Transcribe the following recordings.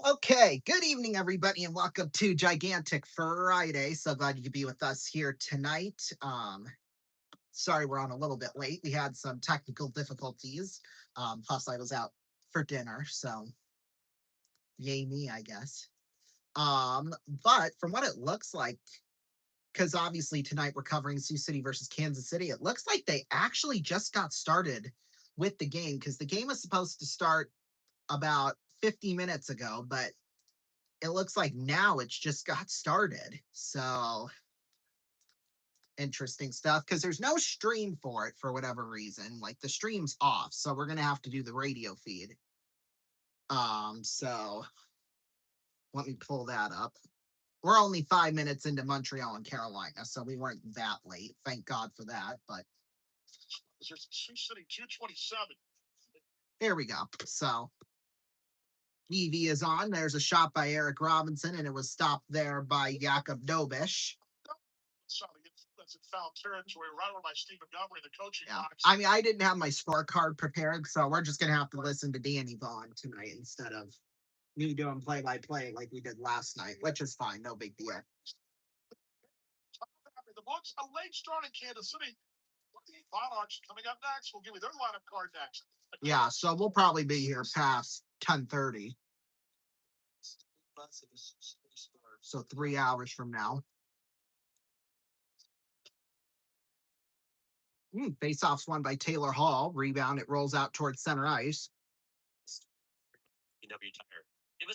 Okay, good evening, everybody, and welcome to Gigantic Friday. So glad you could be with us here tonight. Sorry we're on a little bit late. We had some technical difficulties. Plus I was out for dinner, so yay me, I guess. But from what it looks like, because obviously tonight we're covering Sioux City versus Kansas City, it looks like they actually just got started with the game because the game was supposed to start about 50 minutes ago, but it looks like now it's just got started. So interesting stuff because there's no stream for it for whatever reason. Like the stream's off, so we're gonna have to do the radio feed. So let me pull that up. We're only 5 minutes into Montreal and Carolina, so we weren't that late. Thank God for that. But Sioux City 227. There we go. So EV is on. There's a shot by Eric Robinson, and it was stopped there by Jakub Dobish. That's in foul territory, right over by Steve Montgomery, the coaching box. I mean, I didn't have my scorecard prepared, so we're just gonna have to listen to Danny Vaughn tonight instead of me doing play-by-play like we did last night, which is fine, no big deal. The books a late start in Kansas City. Monarchs coming up next. We'll give you their lineup card next. Yeah, so we'll probably be here past 10:30. So 3 hours from now. Face-off's won by Taylor Hall. Rebound, it rolls out towards center ice.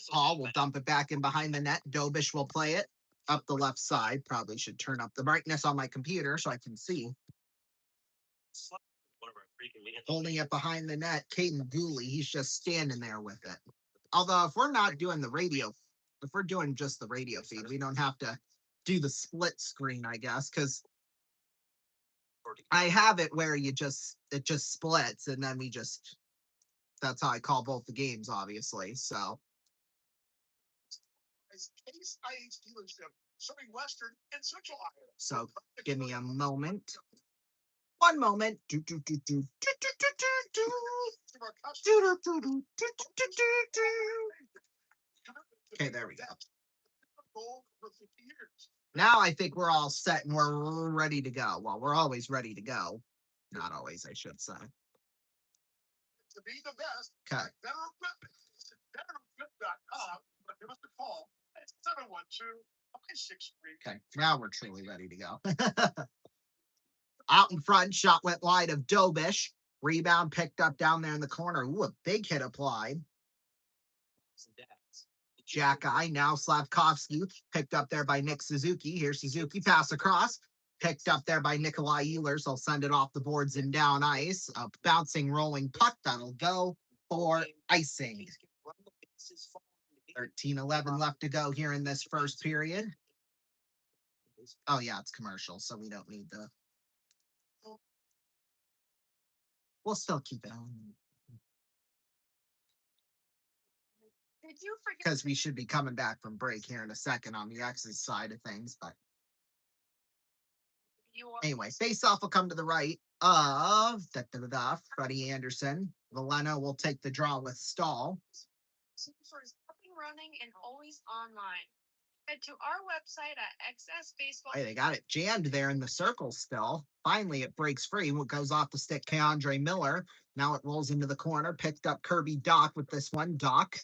Hall will dump it back in behind the net. Dobish will play it up the left side. Probably should turn up the brightness on my computer so I can see. Holding it behind the net, Caden Gooley. He's just standing there with it. Although if we're not doing the radio, if we're doing just the radio feed, we don't have to do the split screen, I guess, because I have it where it just splits and then that's how I call both the games, obviously. So so give me a moment. One moment. Okay, there we go. Now I think we're all set and we're ready to go. Well, we're always ready to go. Not always, I should say. To be the best. Okay. Okay, now we're truly ready to go. Out in front, shot went wide of Dobish. Rebound picked up down there in the corner. Ooh, a big hit applied. Jack-eye, now Slavkovsky, picked up there by Nick Suzuki. Here's Suzuki, pass across. Picked up there by Nikolai Ehlers. He'll send it off the boards and down ice. A bouncing, rolling puck that'll go for icing. 13-11 left to go here in this first period. Oh, yeah, it's commercial, so we don't need the... We'll still keep it on. Because we should be coming back from break here in a second on the X's side of things, but anyway, face-off will come to the right of Freddie Anderson. Valeno will take the draw with Stahl. Superstores up and running and always online. Head to our website at XS Baseball. Hey, they got it jammed there in the circle still. Finally, it breaks free. What goes off the stick, Keandre Miller. Now it rolls into the corner. Picked up Kirby Doc with this one. Doc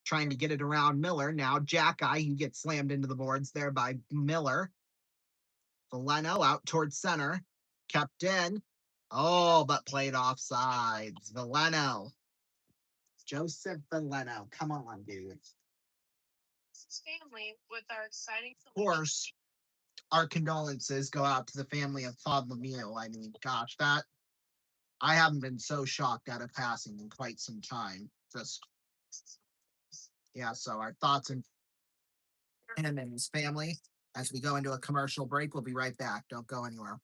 trying to get it around Miller. Now Jack-eye, he gets slammed into the boards there by Miller. Valeno out towards center. Kept in. Oh, but played offsides. Valeno. Joseph Valeno. Come on, dude. Family with our exciting... Of course, our condolences go out to the family of Todd Lemieux. I mean, gosh, that... I haven't been so shocked at a passing in quite some time. Just... Yeah, so our thoughts on him and his family. As we go into a commercial break, we'll be right back. Don't go anywhere.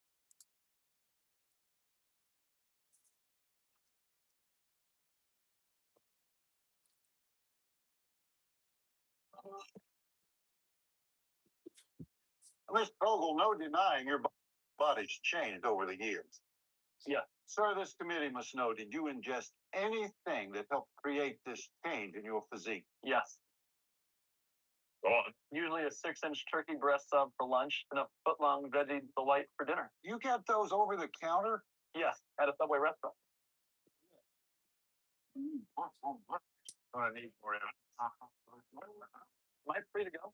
Miss Vogel, no denying your body's changed over the years. Yeah. Sir, this committee must know, did you ingest anything that helped create this change in your physique? Yes. Go on. Usually a 6-inch turkey breast sub for lunch and a foot-long veggie delight for dinner. You get those over the counter? Yes, at a Subway restaurant. What I need for you. Am I free to go?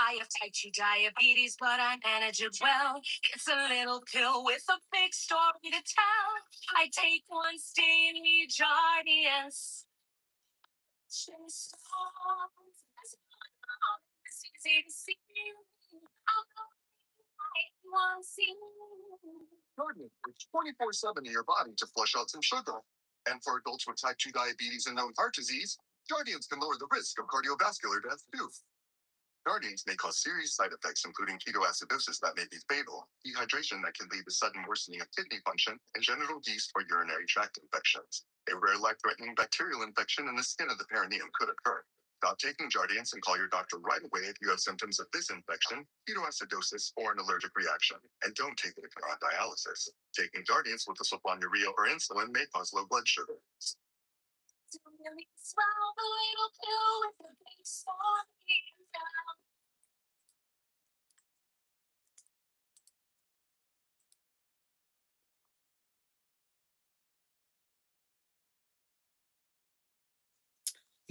I have type 2 diabetes, but I manage it well. It's a little pill with a big story to tell. I take one steamy Jardiance. It's easy to see. Guardian is 24/7 in your body to flush out some sugar. And for adults with type 2 diabetes and known heart disease, Guardians can lower the risk of cardiovascular death too. Guardians may cause serious side effects, including ketoacidosis that may be fatal, dehydration that can lead to sudden worsening of kidney function, and genital yeast or urinary tract infections. A rare life-threatening bacterial infection in the skin of the perineum could occur. Stop taking Jardiance and call your doctor right away if you have symptoms of this infection, ketoacidosis, or an allergic reaction. And don't take it if you're on dialysis. Taking Jardiance with a sulfonylurea or insulin may cause low blood sugar.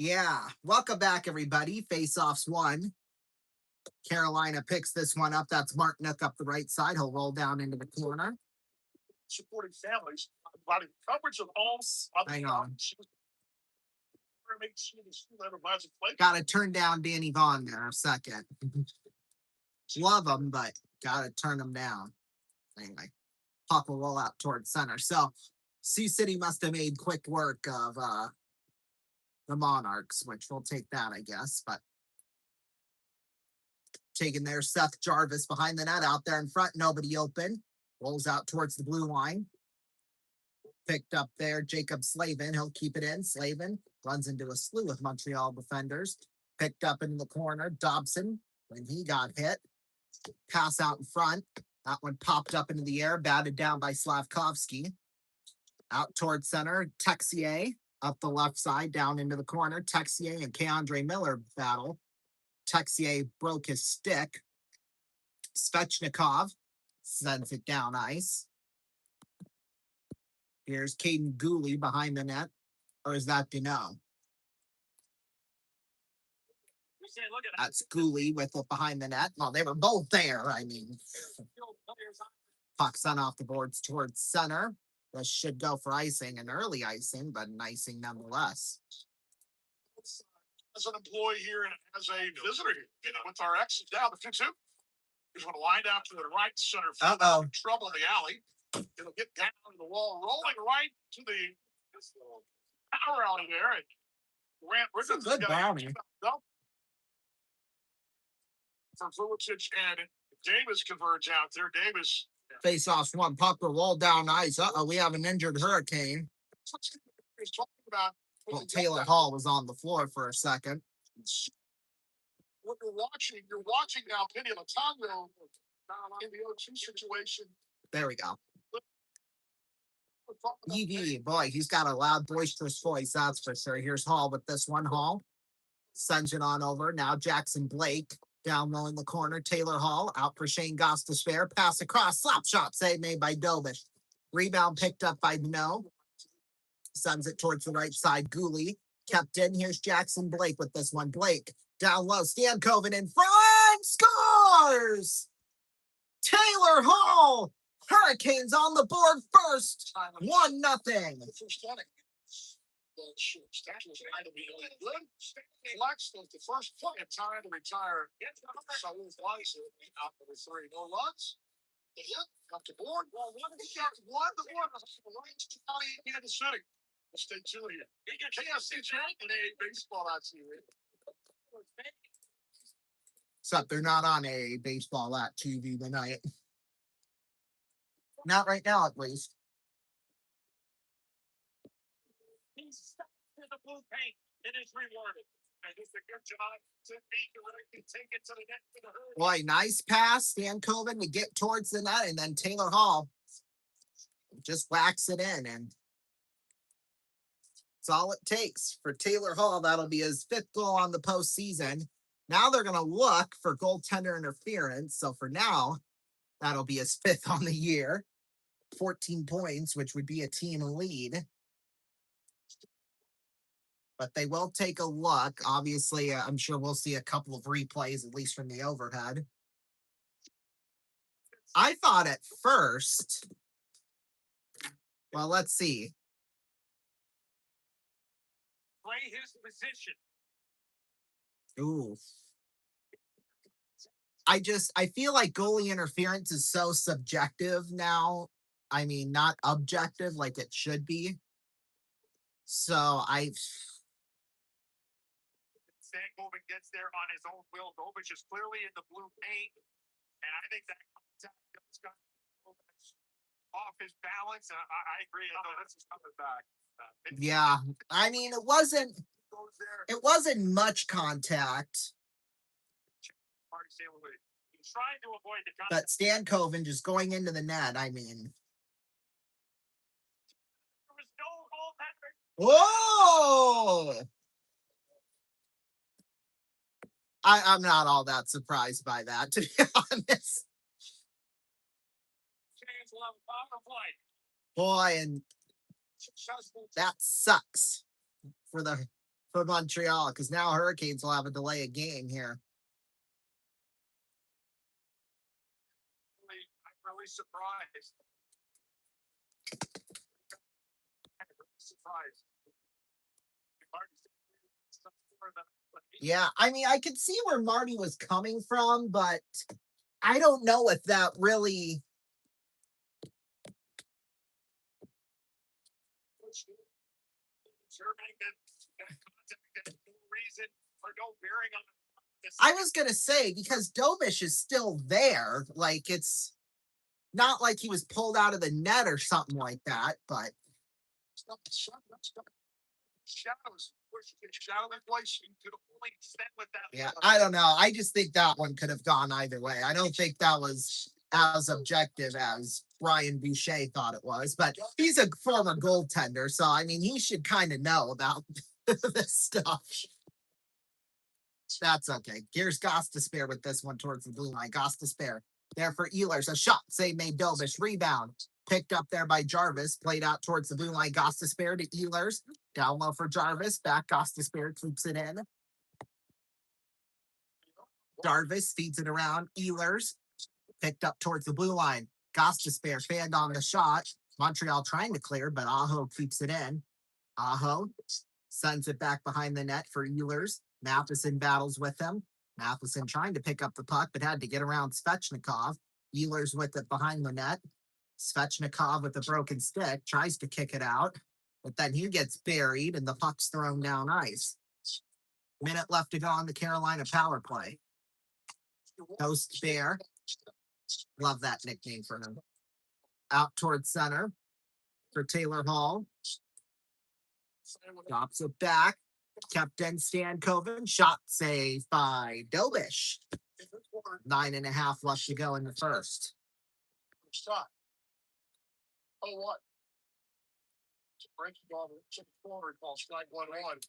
Yeah, welcome back, everybody. Face-offs won. Carolina picks this one up. That's Martinick up the right side. He'll roll down into the corner. Supporting families, providing coverage of all other Hang on. Play. Got to turn down Danny Vaughn there a second. Love him, but got to turn him down. Anyway, puck will roll out towards center. So, Sioux City must have made quick work of the Monarchs, which we'll take that, I guess. But taking there, Seth Jarvis behind the net, out there in front, nobody open. Rolls out towards the blue line. Picked up there, Jacob Slavin. He'll keep it in. Slavin runs into a slew of Montreal defenders. Picked up in the corner, Dobson, when he got hit. Pass out in front. That one popped up into the air, batted down by Slavkovsky. Out towards center, Texier up the left side, down into the corner. Texier and Keandre Miller battle. Texier broke his stick. Svechnikov sends it down ice. Here's Caden Gooley behind the net. Or is that Deneau? That's Gooley with it behind the net. Well, they were both there. I mean, puck sent off the boards towards center. This should go for icing, an early icing, but an icing nonetheless. As an employee here and as a visitor here, with our X's down the 2-2. He's going to line out to the right center field. Trouble in the alley. It'll get down to the wall, rolling right to the power alley there. And Grant Ricketts good bounty. From Fulicic and Davis converge out there. Davis. Face-offs one, puck will roll down ice. We have an injured Hurricane. He's talking about. Well, Taylor Hall was on the floor for a second. What you're watching now, Penny Latango in the 0-2 situation. There we go. EV, boy, he's got a loud, boisterous voice, that's for sure. Here's Hall with this one. Hall sends it on over. Now Jackson Blake down low in the corner. Taylor Hall out for Shane Goss to spare. Pass across. Slap shot save made by Dobish. Rebound picked up by Deneau. Sends it towards the right side. Gooley kept in. Here's Jackson Blake with this one. Blake down low. Stankoven in front. Scores! Taylor Hall. Hurricanes on the board first. 1-0. Flex was the first point in time to retire. So it was out of the 3. No runs. Up to board. Well, one County, Kansas City. Stay tuned here. KFC Jack and a baseball on TV. Except they're not on a baseball at TV tonight. Not right now, at least. He's stuck to the blue paint. It is rewarded. And just a good job to be direct and take it to the net for the herd. Boy, nice pass, Stankoven to get towards the net, and then Taylor Hall just whacks it in, and that's all it takes for Taylor Hall. That'll be his 5th goal on the postseason. Now they're going to look for goaltender interference. So for now, that'll be his 5th on the year. 14 points, which would be a team lead. But they will take a look. Obviously, I'm sure we'll see a couple of replays, at least from the overhead. I thought at first, well, let's see. Play his position. Ooh. I feel like goalie interference is so subjective now. I mean, not objective like it should be. So Stankoven gets there on his own will. Dobich is clearly in the blue paint. And I think that contact got off his balance. I agree. I know this is coming back. Yeah. I mean, it wasn't much contact. He's trying to avoid the contact. But Stankoven just going into the net, I mean. There was no goaltender. Whoa! I'm not all that surprised by that, to be honest. Chance will have a power play. Boy, and that sucks for Montreal, because now Hurricanes will have a delay of game here. I'm really surprised. Yeah, I mean, I could see where Marty was coming from, but I don't know if that really. I was gonna say, because Dobish is still there, like it's not like he was pulled out of the net or something like that, but yeah, I don't know. I just think that one could have gone either way. I don't think that was as objective as Brian Boucher thought it was, but he's a former goaltender, so I mean, he should kind of know about this stuff. That's okay. Here's Gostisbehere with this one towards the blue line. Gostisbehere there for Ehlers. A shot save made Dobish. Rebound picked up there by Jarvis. Played out towards the blue line. Gostisbehere to Ehlers. Down low for Jarvis. Back Gostisbehere keeps it in. Jarvis feeds it around. Ehlers picked up towards the blue line. Gostisbehere fanned on the shot. Montreal trying to clear, but Aho keeps it in. Aho sends it back behind the net for Ehlers. Matheson battles with him. Matheson trying to pick up the puck, but had to get around Svechnikov. Ehlers with it behind the net. Svechnikov with a broken stick tries to kick it out, but then he gets buried and the puck's thrown down ice. Minute left to go on the Carolina power play. Ghost Bear. Love that nickname for him. Out towards center for Taylor Hall. Drops it back. Captain Stankoven. Shot save by Dobish. 9.5 left to go in the first. Shot. Oh, what?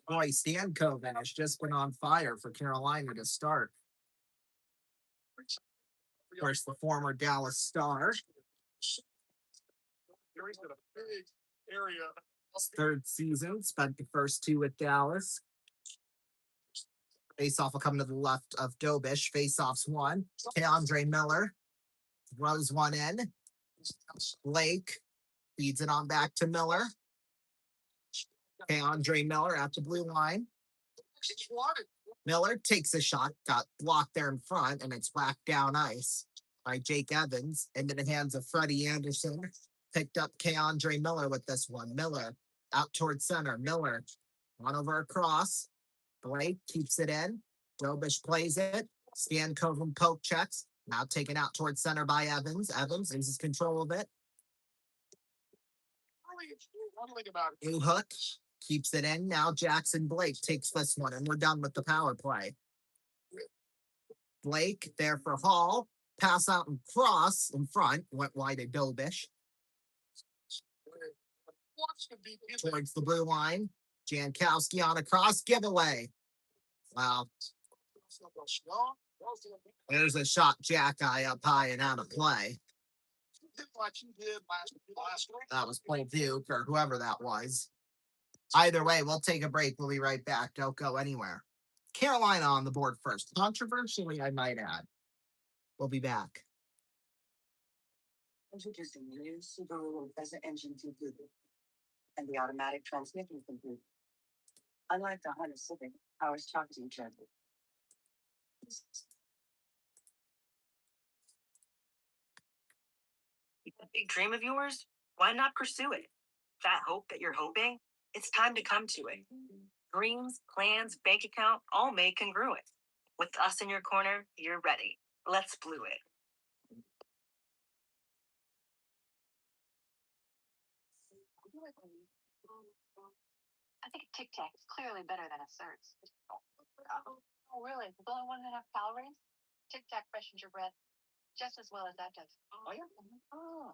Boy, Stankoven has just been on fire for Carolina to start. Of course, the former Dallas Star. Third season, spent the first 2 with Dallas. Faceoff will come to the left of Dobish. Faceoff's one. Andre Miller throws one in. Blake feeds it on back to Miller. Andre Miller at the blue line. Miller takes a shot, got blocked there in front, and it's whacked down ice by Jake Evans into the hands of Freddie Anderson. Picked up Andre Miller with this one. Miller out towards center. Miller on over across. Blake keeps it in. Dobish plays it. Stankoven poke checks. Now taken out towards center by Evans. Evans loses control of it. New hook. keeps it in. Now Jackson Blake takes this one, and we're done with the power play. Blake there for Hall. Pass out and cross in front. Went wide to Dobish. Towards the blue line. Jankowski on a cross giveaway. Wow. There's a shot Jack-eye up high and out of play. That was Paul Duke or whoever that was. Either way, we'll take a break. We'll be right back. Don't go anywhere. Carolina on the board first. Controversially, I might add. We'll be back. Introducing the new Subaru Impreza engine completely, and the automatic transmission completely. Unlike the Honda Civic, ours talks to each other. A big dream of yours? Why not pursue it? That hope that you're hoping, it's time to come to it. Dreams, plans, bank account, all made congruent. With us in your corner, you're ready. Let's blue it. I think a Tic Tac is clearly better than a Certs. Oh, really? With only 1.5 calories? Tic Tac freshens your breath just as well as that does. Oh, yeah? Oh.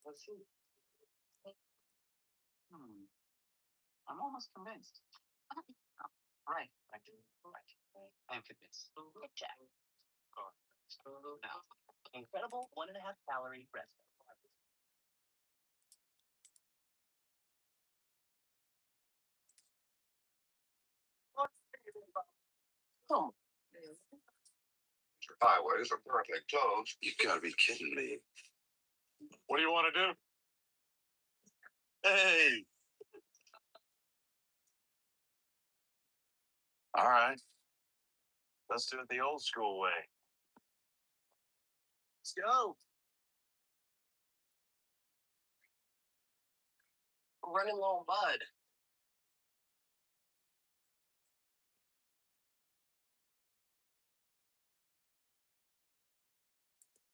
Let's see. I'm almost convinced. Right. I'm convinced. Tic Tac. Now, incredible 1.5 calorie breath. Oh. Your highways are currently closed. You gotta be kidding me. What do you want to do? Hey. All right. Let's do it the old school way. Let's go. We're running low on bud.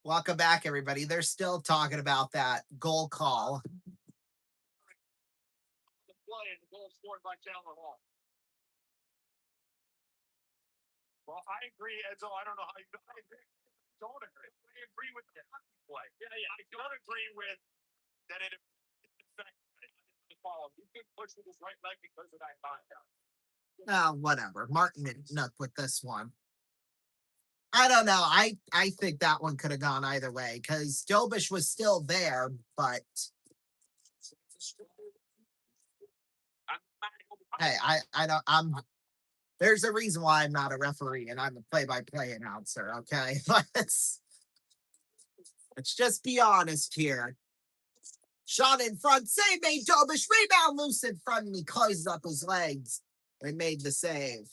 Welcome back, everybody. They're still talking about that goal call. The play and the goal scored by Chandler Hall. Well, I agree, Edzo. I don't know how you I agree. Don't agree. I agree with the play. Yeah. I don't agree with that it affects the follow. You could push with his right leg because of that contact. Whatever. Martin and Nook with this one. I don't know. I think that one could have gone either way because Dobish was still there, but hey, there's a reason why I'm not a referee and I'm a play-by-play announcer, okay? Let's just be honest here. Shot in front, save made Dobish, rebound loose in front, and he closes up his legs and made the save.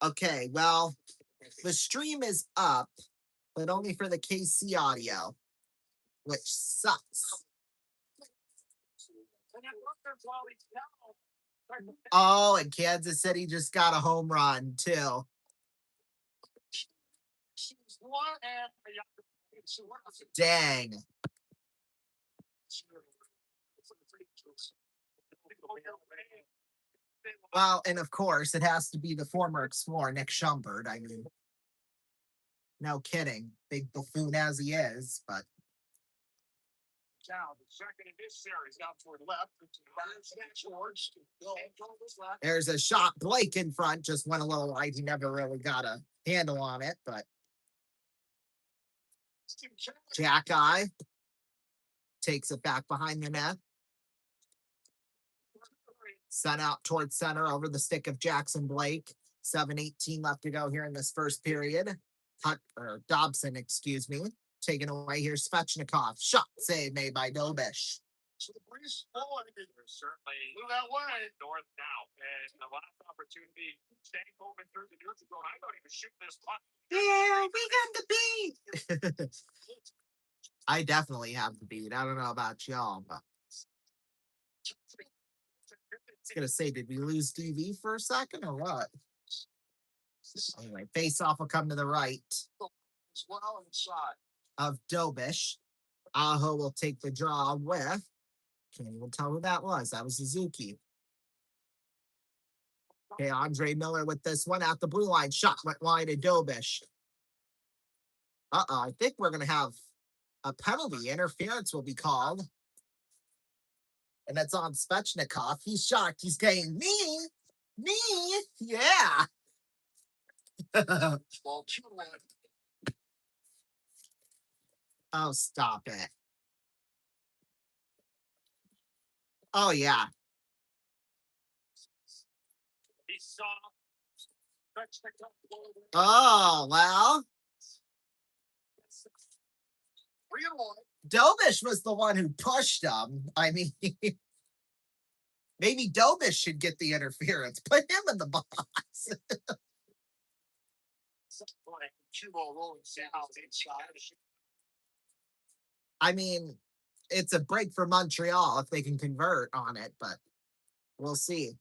Okay, well, the stream is up, but only for the KC audio, which sucks. Oh, and Kansas City just got a home run, too. Dang. Well, and of course, it has to be the former Explorer, Nick Schumbert. I mean, no kidding. Big buffoon as he is, but. Now, the second in this series out toward left. There's a shot. Blake in front just went a little wide. He never really got a handle on it, but. Jack-eye takes it back behind the net. Sent out towards center over the stick of Jackson Blake. 7:18 left to go here in this first period. Dobson, excuse me. Taken away here, Svechnikov. Shot save made by Dobish. So the breeze flowing certainly move that way north now. And the last opportunity, staying open through the neutral zone. I don't even shoot this puck. Yeah, we got the beat. I definitely have the beat. I don't know about y'all, but I was gonna say, did we lose DV for a second or what? Anyway, face off will come to the right Well inside of Dobish. Aho will take the draw with Can't even tell who that was. That was Suzuki. Okay, Andre Miller with this one at the blue line. Shot went wide to Dobish. I think we're going to have a penalty. Interference will be called. And it's on Svechnikov. He's shocked. He's saying, me? Yeah. Ball 2-1. Oh, stop it. Oh, yeah. He saw. Oh, well. 3-1. Dobish was the one who pushed him. I mean, maybe Dobish should get the interference. Put him in the box. 2-ball rolling south inside. I mean, it's a break for Montreal if they can convert on it, but we'll see.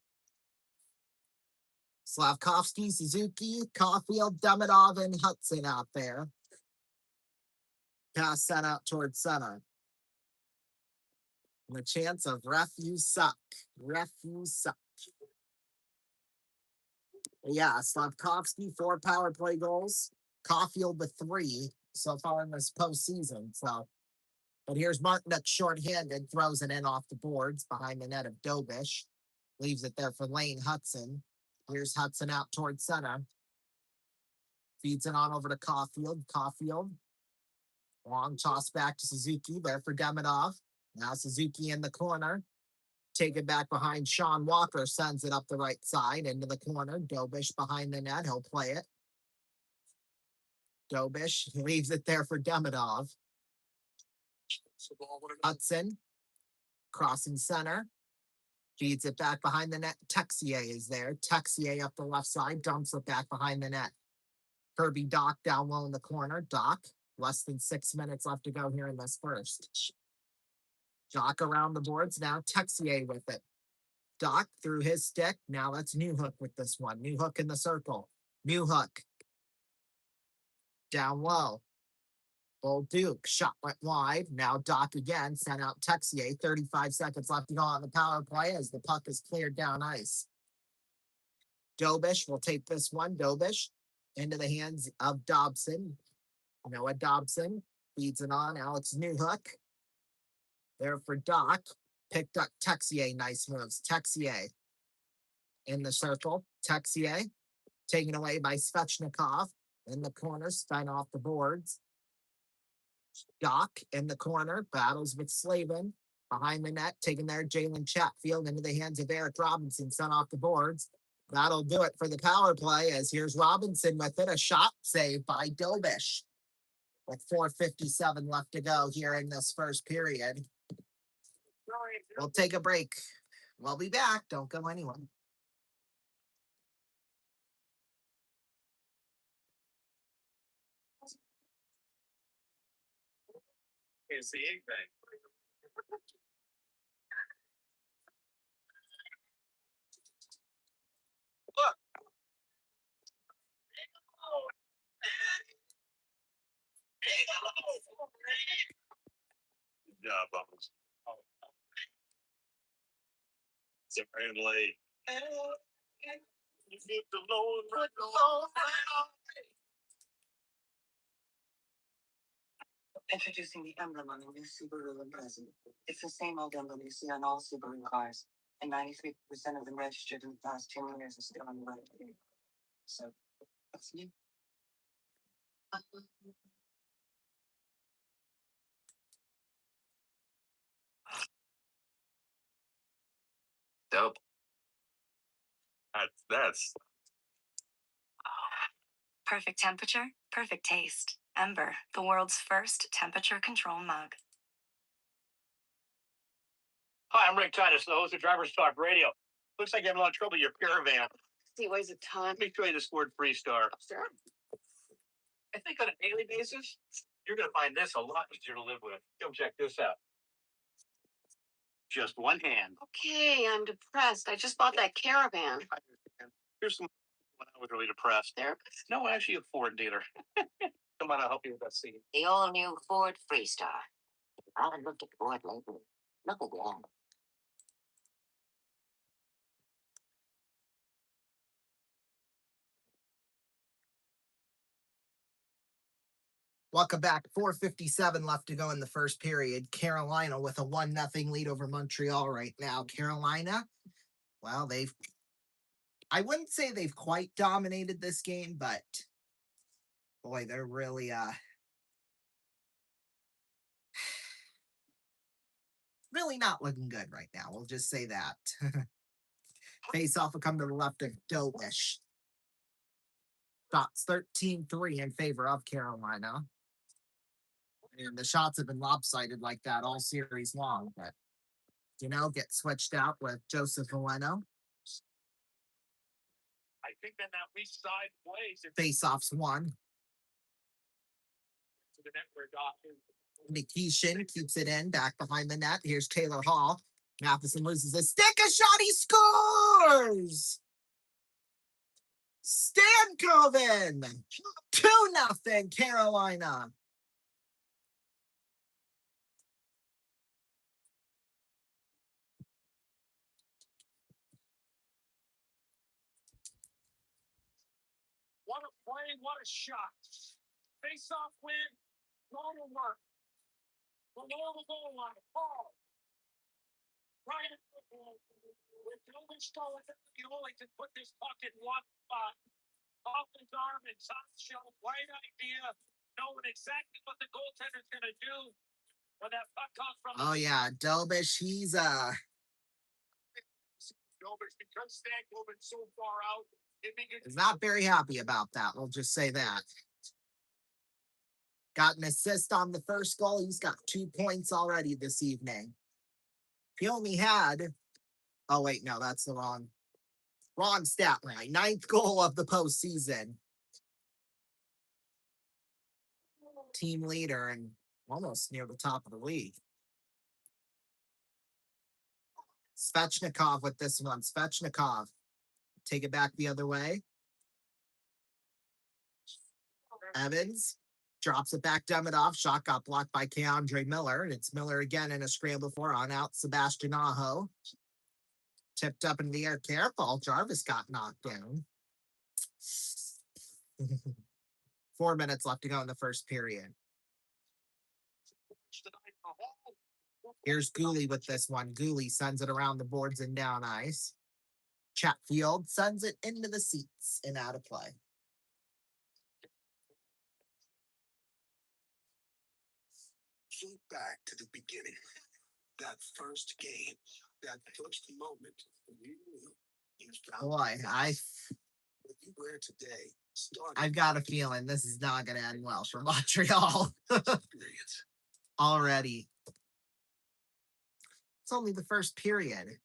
Slavkovsky, Suzuki, Caulfield, Demidov, and Hudson out there. Pass sent out towards center. And the chance of ref, you suck. Ref, you suck. Yeah, Slavkovsky, 4 power play goals. Caulfield with 3 so far in this postseason. So, but here's Martin shorthanded, throws it in off the boards behind the net of Dobish. Leaves it there for Lane Hudson. Here's Hudson out towards center. Feeds it on over to Caulfield. Caulfield. Long toss back to Suzuki. There for Demidov. Now Suzuki in the corner. Take it back behind Sean Walker. Sends it up the right side into the corner. Dobish behind the net. He'll play it. Dobish leaves it there for Demidov. Hudson. Crossing center. Feeds it back behind the net. Texier is there. Texier up the left side. Dumps it back behind the net. Kirby Doc down low in the corner. Doc, less than 6 minutes left to go here in this first. Doc around the boards now. Texier with it. Doc through his stick. Now that's Newhook with this one. Newhook in the circle. Newhook. Down low. Old Duke. Shot went wide. Now Doc again. Sent out Texier. 35 seconds left to go on the power play as the puck is cleared down ice. Dobish will take this one. Dobish into the hands of Dobson. Noah Dobson feeds it on. Alex Newhook. There for Doc. Picked up Texier. Nice moves. Texier in the circle. Texier taken away by Svechnikov. In the corner. Spun off the boards. Doc in the corner. Battles with Slavin. Behind the net. Taking there Jalen Chatfield into the hands of Eric Robinson. Sent off the boards. That'll do it for the power play as here's Robinson with it. A shot saved by Dobish. With 4:57 left to go here in this first period. We'll take a break. We'll be back. Don't go anywhere. Can't see anything. Look. Good job, Bubbles. It's a brand late. You get the low and right along. Introducing the emblem on the new Subaru Impreza. It's the same old emblem you see on all Subaru cars, and 93% of them registered in the past 10 years are still on the road. So, what's new? Dope. That's Perfect temperature, perfect taste. Ember, the world's first temperature control mug. Hi, I'm Rick Titus, the host of Driver's Talk Radio. Looks like you're having a lot of trouble with your caravan. See, weighs a ton. Let me show you this Ford Freestar. Sure. I think on a daily basis, you're going to find this a lot easier to live with. Come check this out. Just one hand. Okay, I'm depressed. I just bought that caravan. Here's some when I was really depressed. There. No, actually a Ford dealer. Come on, I'll help you with that seat. The all-new Ford Freestar. I haven't looked at Ford lately. Look again. Welcome back. 4:57 left to go in the first period. Carolina with a 1-0 lead over Montreal right now. Carolina, well, I wouldn't say they've quite dominated this game, but boy, they're really really not looking good right now. We'll just say that. Face off will come to the left of Dobish. Shots 13-3 in favor of Carolina. And the shots have been lopsided like that all series long, but get switched out with Joseph Valeno. I think then that weak side plays Face-offs won. to the net where Nikishin keeps it in, back behind the net. Here's Taylor Hall. Matheson loses a stick, a shot, he scores! Stankoven! 2-0 Carolina. What a play, what a shot. Face off win, normal work. Below the goal line, Paul. Right at the goal. With Dobish going, he only can put this puck in one spot. Off his arm and top shell, right idea, knowing exactly what the goaltender's gonna do when that puck comes from. Oh yeah, Dobish, he's Dobish, because Stankoven's so far out, is not very happy about that. We'll just say that. Got an assist on the first goal. He's got 2 points already this evening. He only had, oh wait, no, that's the wrong stat line. 9th goal of the postseason. Team leader and almost near the top of the league. Svechnikov with this one. Svechnikov. Take it back the other way. Evans drops it back. Demidov. Shot got blocked by Keandre Miller. And it's Miller again in a scramble for on out. Sebastian Aho. Tipped up in the air. Careful. Jarvis got knocked down. 4 minutes left to go in the first period. Here's Gooley with this one. Gooley sends it around the boards and down ice. Chatfield sends it into the seats and out of play. Think back to the beginning. That first game, that first moment. Boy, I've got a feeling this is not going to end well for Montreal. Already. It's only the first period.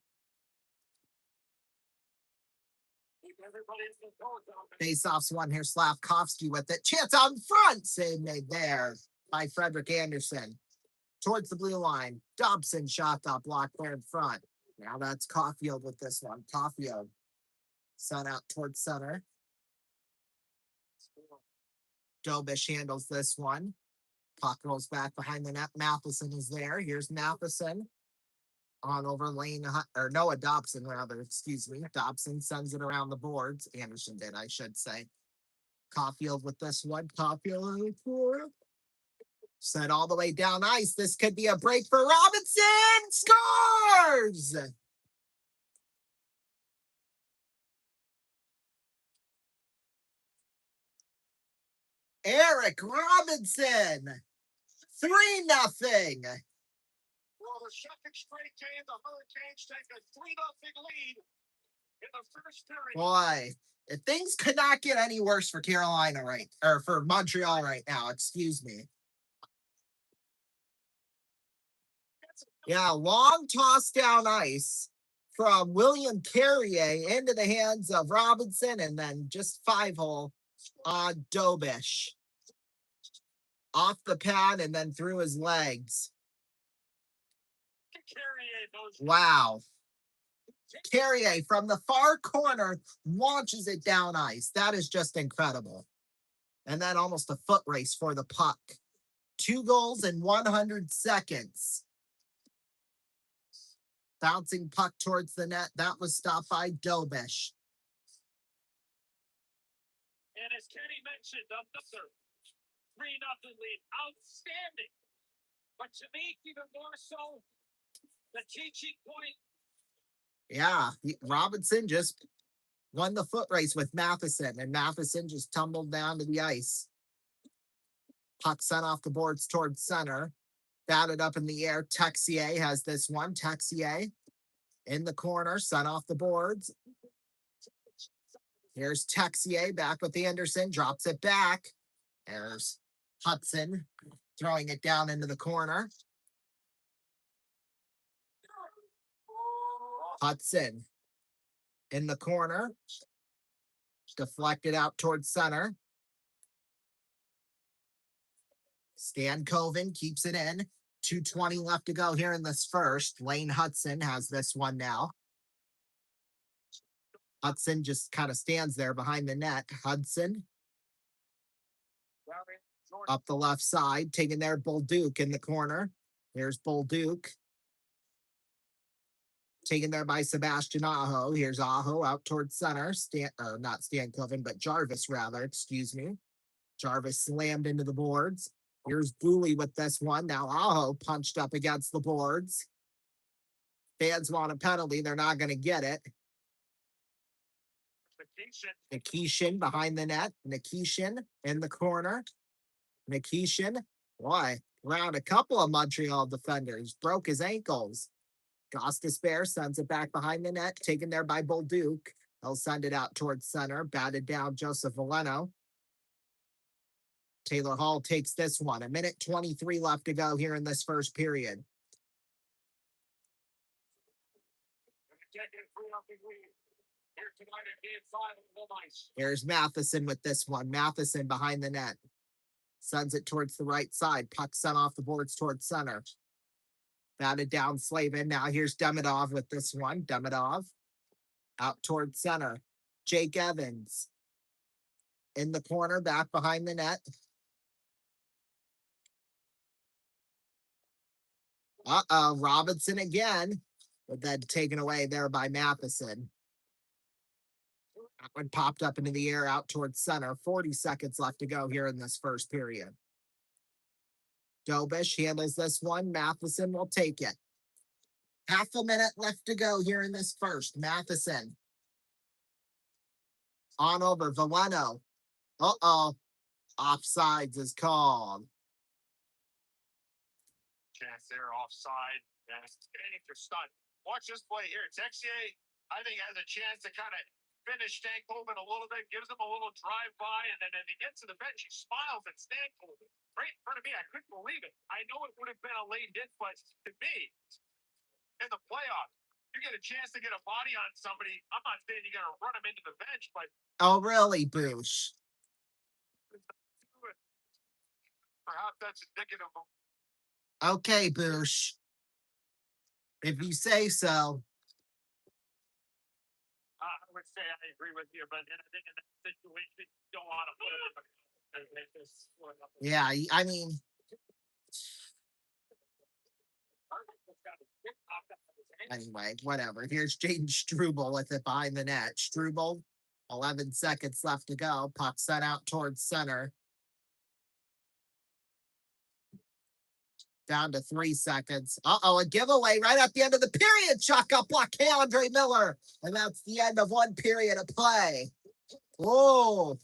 Face-offs won here. Slavkovsky with it. Chance on front. Save made there by Frederick Anderson. Towards the blue line. Dobson shot that block there in front. Now that's Caulfield with this one. Caulfield. Sun out towards center. Dobish handles this one. Puck rolls back behind the net. Matheson is there. Here's Matheson. On over lane, or Noah Dobson, rather, excuse me. Dobson sends it around the boards. Anderson did, I should say. Caulfield with this one. Caulfield set all the way down ice. This could be a break for Robinson. Scores! Eric Robinson. 3-0. Well, the second straight game, the Hurricanes take a 3-0 lead in the first period. Boy, if things could not get any worse for Carolina or for Montreal right now, excuse me. Yeah, long toss down ice from William Carrier into the hands of Robinson, and then just 5-hole on Dobish. Off the pad and then through his legs. Wow. Carrier from the far corner launches it down ice. That is just incredible. And then almost a foot race for the puck. 2 goals in 100 seconds. Bouncing puck towards the net. That was stopped by Dobish. And as Kenny mentioned, up the third. 3-0 lead. Outstanding. But to me, even more so, the teaching point. Yeah, Robinson just won the foot race with Matheson, and Matheson just tumbled down to the ice. Puck sent off the boards towards center. Batted up in the air. Texier has this one. Texier in the corner, sent off the boards. Here's Texier back with Anderson, drops it back. There's Hudson throwing it down into the corner. Hudson in the corner, deflected out towards center. Stankoven keeps it in. 2:20 left to go here in this first. Lane Hudson has this one now. Hudson just kind of stands there behind the net. Hudson up the left side, taking there Bolduc in the corner. Here's Bolduc. Taken there by Sebastian Aho. Here's Aho out towards center. Not Stankoven, but Jarvis rather, excuse me. Jarvis slammed into the boards. Here's Booley with this one. Now Aho punched up against the boards. Fans want a penalty. They're not going to get it. Nikishin behind the net. Nikishin in the corner. Nikishin, boy, around a couple of Montreal defenders. Broke his ankles. Gostisbehere sends it back behind the net. Taken there by Bolduc. He'll send it out towards center. Batted down Joseph Valeno. Taylor Hall takes this one. 1:23 left to go here in this first period. Here's Matheson with this one. Matheson behind the net. Sends it towards the right side. Puck sent off the boards towards center. Batted down Slavin. Now here's Demidov with this one. Demidov out towards center. Jake Evans in the corner, back behind the net. Robinson again, but then taken away there by Matheson. That one popped up into the air out towards center. 40 seconds left to go here in this first period. Dobish handles this one. Matheson will take it. Half a minute left to go here in this first. Matheson. On over. Valeno. Offsides is called. Chance there, offside. They're stunned. Watch this play here. Texier, I think, has a chance to kind of finish Stankoven a little bit, gives him a little drive-by, and then as he gets to the bench, he smiles at Stankoven. Right in front of me, I couldn't believe it. I know it would have been a late hit, but to me, in the playoffs, you get a chance to get a body on somebody. I'm not saying you got to run him into the bench, but... Oh, really, Boosh? Perhaps that's indicative of... Okay, Boosh. If you say so. I would say I agree with you, but I think in that situation, you don't want to put him in the... Yeah, I mean... Anyway, whatever. Here's Jaden Struble with it behind the net. Struble, 11 seconds left to go. Puck sent out towards center. Down to 3 seconds. A giveaway right at the end of the period. Chuck up block, Andre Miller. And that's the end of one period of play. Whoa,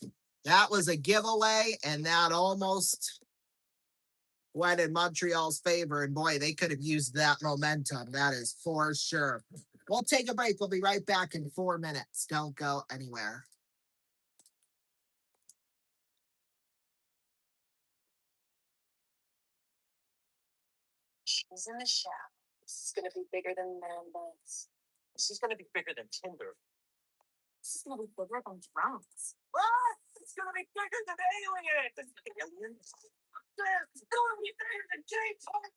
that was a giveaway, and that almost went in Montreal's favor. And boy, they could have used that momentum. That is for sure. We'll take a break. We'll be right back in 4 minutes. Don't go anywhere. She's in the shower. This is gonna be bigger than man buns. This is going to be bigger than Tinder. This is gonna be bigger than drums. What? It's going to be bigger than aliens. Aliens? It's going to be bigger than James Harden.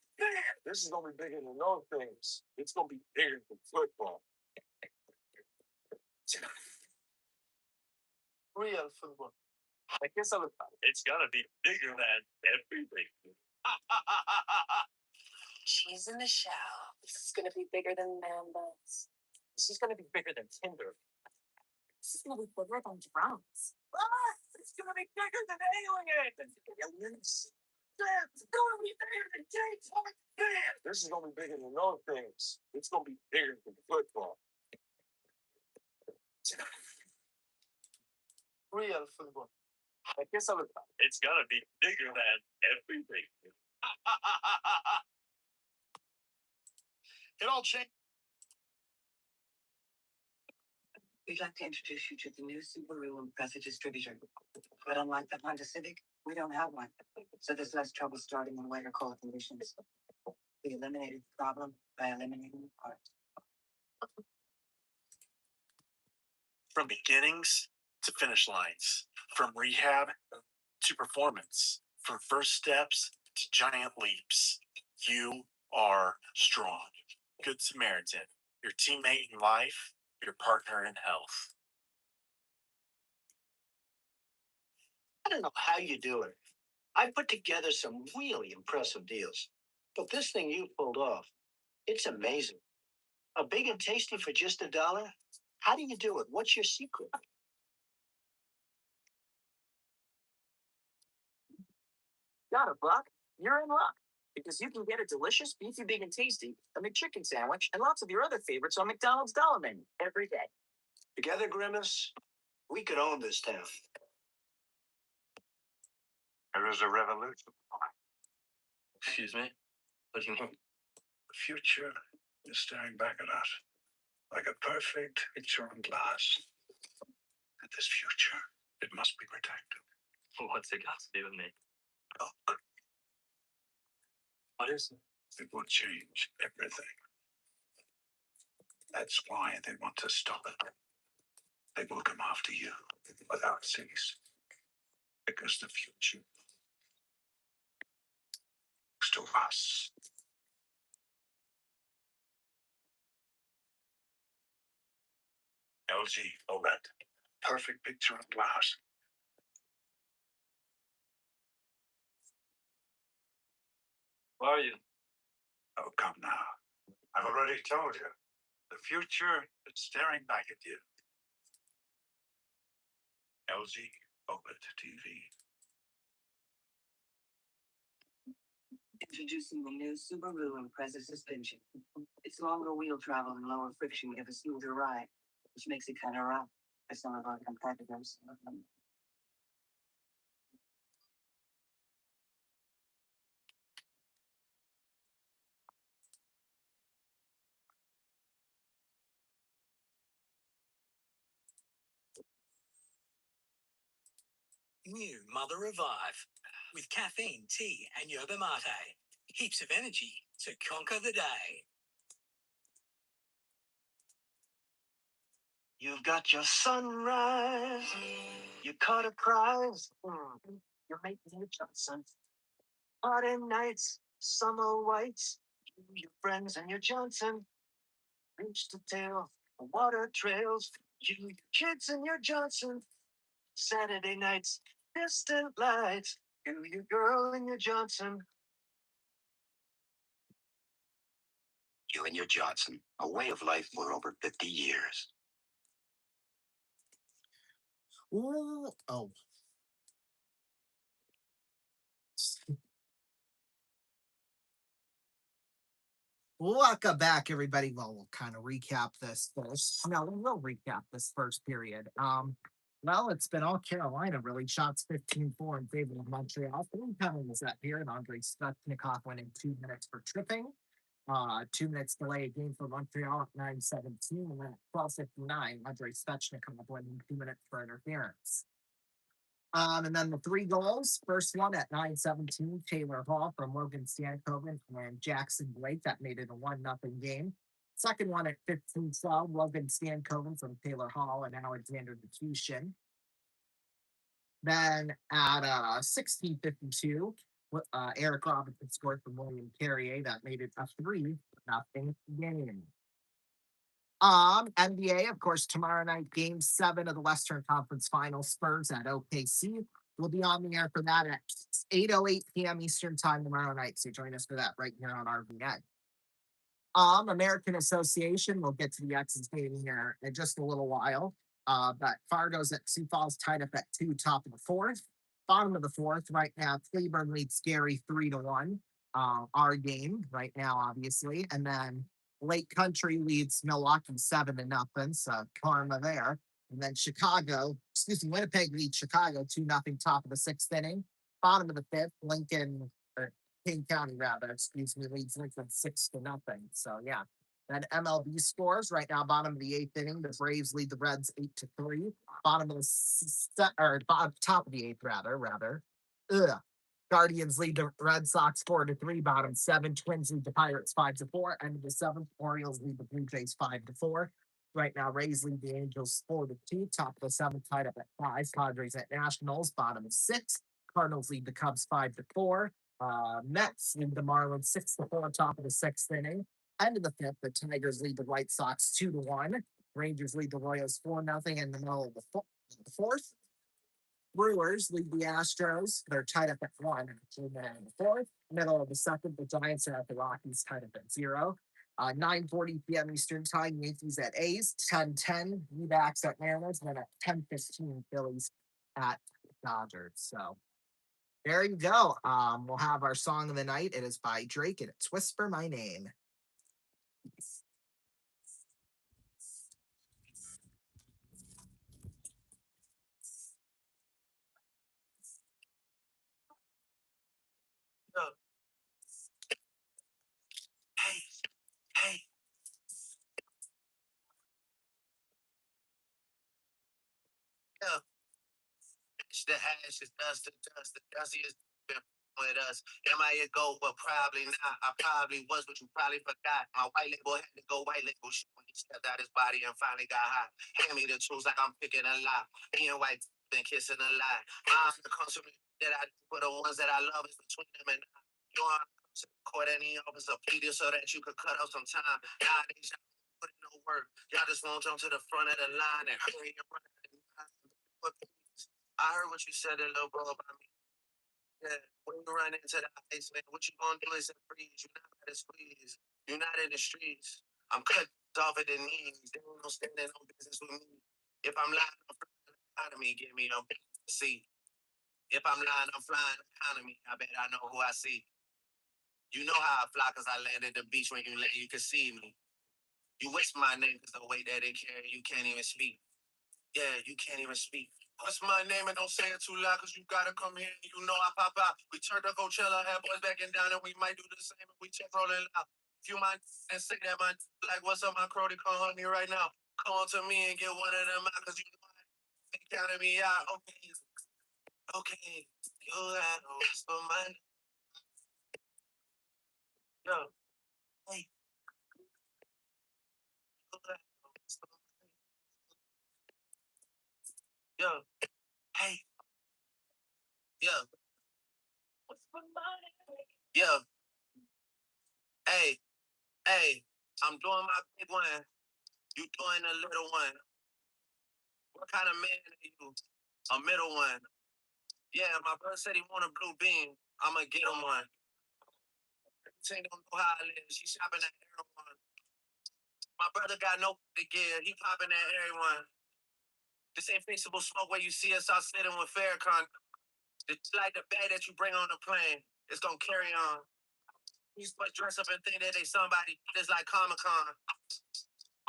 This is going to be bigger than those things. It's going to be bigger than football. Real football. I guess it's going to be bigger than everything. She's in the shower. This is gonna be bigger than man buns. This is going to be bigger than Tinder. This is gonna be bigger than drums. What? It's gonna be bigger than aliens. It's gonna be bigger than James Man. This is gonna be bigger than those things. It's gonna be bigger than football. Real football. I guess I would. It's gonna be bigger than everything. It all changed. We'd like to introduce you to the new Subaru Impreza distributor. But unlike the Honda Civic, we don't have one. So there's less trouble starting in wetter cold conditions. We eliminated the problem by eliminating the part. From beginnings to finish lines, from rehab to performance, from first steps to giant leaps, you are strong. Good Samaritan, your teammate in life, your partner in health. I don't know how you do it. I put together some really impressive deals. But this thing you pulled off, it's amazing. A big and tasty for just $1? How do you do it? What's your secret? Got it, Buck. You're in luck. Because you can get a delicious, beefy, big, and tasty, a McChicken sandwich, and lots of your other favorites on McDonald's Dollar Menu every day. Together, Grimace, we could own this town. There is a revolution. Excuse me? What do you mean? The future is staring back at us like a perfect picture on glass. And this future, it must be protected. What's it got to do with me? Look, What is it? it will change everything. That's why they want to stop it. They will come after you without cease. Because the future is to us. LG OLED. Perfect picture on glass. Who are you? Oh, come now. I've already told you. The future is staring back at you. LG OLED TV. Introducing the new Subaru Impreza suspension. It's longer wheel travel and lower friction give a smoother ride, which makes it kind of rough for some of our competitors. New Mother Revive with caffeine, tea, and yerba mate. Heaps of energy to conquer the day. You've got your sunrise. You caught a prize. You're making your Johnson. Autumn nights, summer whites. You, your friends, and your Johnson. Reach the tail, the water trails. You, your kids, and your Johnson. Saturday nights, distant lights. You, your girl, and your Johnson. You and your Johnson, a way of life for over 50 years. Ooh, oh. Welcome back, everybody. Well, we'll kind of recap this first. No, we'll recap this first period. Well, it's been all Carolina, really. Shots 15-4 in favor of Montreal. 3 penalties that period. Andrei Svechnikov winning 2 minutes for tripping. 2 minutes delay game for Montreal at 9:17. And then at 12:59, Andrei Svechnikov winning 2 minutes for interference. And then the 3 goals. First one at 9:17, Taylor Hall from Logan Stankoven and Jackson Blake. That made it a 1-0 game. Second one at 15:12, Logan Stankoven from Taylor Hall and Alexander Nikushin. Then at 16:52, Eric Robinson scored from William Carrier. That made it a 3-0 game. NBA, of course, tomorrow night, game 7 of the Western Conference Finals, Spurs at OKC. We'll be on the air for that at 8:08 p.m. Eastern time tomorrow night. So join us for that right here on RVN. American Association, we'll get to the X's game here in just a little while. But Fargo's at Sioux Falls tied up at 2, top of the fourth. Bottom of the fourth, right now, Cleburne leads Gary 3-1. Our game right now, obviously. And then Lake Country leads Milwaukee 7-0. So karma there. And then Winnipeg leads Chicago 2-0, top of the sixth inning. Bottom of the fifth, Lincoln, or King County rather, leads Lincoln 6-0. So yeah. Then MLB scores right now, bottom of the eighth inning. The Braves lead the Reds 8-3. Bottom of top of the eighth, rather. Ugh. Guardians lead the Red Sox 4-3. Bottom seven, Twins lead the Pirates 5-4. End of the seventh, Orioles lead the Blue Jays 5-4. Right now, Rays lead the Angels 4-2. Top of the seventh, tied up at 5. Padres at Nationals, bottom of 6. Cardinals lead the Cubs 5-4. Mets lead the Marlins 6-4. Top of the sixth inning. End of the fifth, the Tigers lead the White Sox 2-1. Rangers lead the Royals 4-0 in the middle of the fourth. Brewers lead the Astros. They're tied up at 1 in the fourth. Middle of the second, the Giants are at the Rockies, tied up at 0. 9:40 p.m. Eastern Time, Yankees at A's. 10:10, D-backs at Mariners. And then at 10:15, Phillies at Dodgers. So there you go. We'll have our song of the night. It is by Drake, and it's Whisper My Name. Hey, hey. Yeah. It's the hash, it's dust, the dustiest been with us. Am I a go? But probably not. I probably was, but you probably forgot. My white label had to go white label shit when he stepped out his body and finally got hot. Hand me the tools like I'm picking a lot. Me and white been kissing a lot. The consumer that I do for the ones that I love is between them and I. You want to court any officer pleaded so that you could cut off some time. Nowadays, y'all don't put in no work. Y'all just won't jump to the front of the line and hurry and run. I heard what you said, a little bro, about me. Yeah, when you run into the ice, man, what you gonna do is freeze. You're not at a squeeze. You're not in the streets. I'm cut off at the knees. They ain't no standing on business with me. If I'm lying, I'm flying economy. Give me a seat. If I'm lying, I'm flying economy. I bet I know who I see. You know how I fly because I land at the beach when you land, you can see me. You whisper my name because the way that they carry, you can't even speak. Yeah, you can't even speak. What's my name and don't say it too loud because you gotta come here. You know I pop out. We turned up Coachella, had boys backing down, and we might do the same if we check rolling out. If you mind and say that, man, like, what's up, my crowdy? Come on me right now. Come on to me and get one of them out because you know they counted me out. Okay, okay. You gotta whisper my name. Yo, hey. You gotta whisper my name. Yo, hey. Yo. Whisper my name. Yo. Hey. Hey, I'm doing my big one. You doing a little one. What kind of man are you? A middle one. Yeah, my brother said he want a blue beam. I'ma get him one. Say don't know how I live. She shopping at everyone. My brother got no to give. He popping at everyone. This ain't fixable smoke where you see us all sitting with Farrakhan. It's like the bag that you bring on the plane. It's gonna carry on. These boys dress up and think that they somebody. It's like Comic-Con.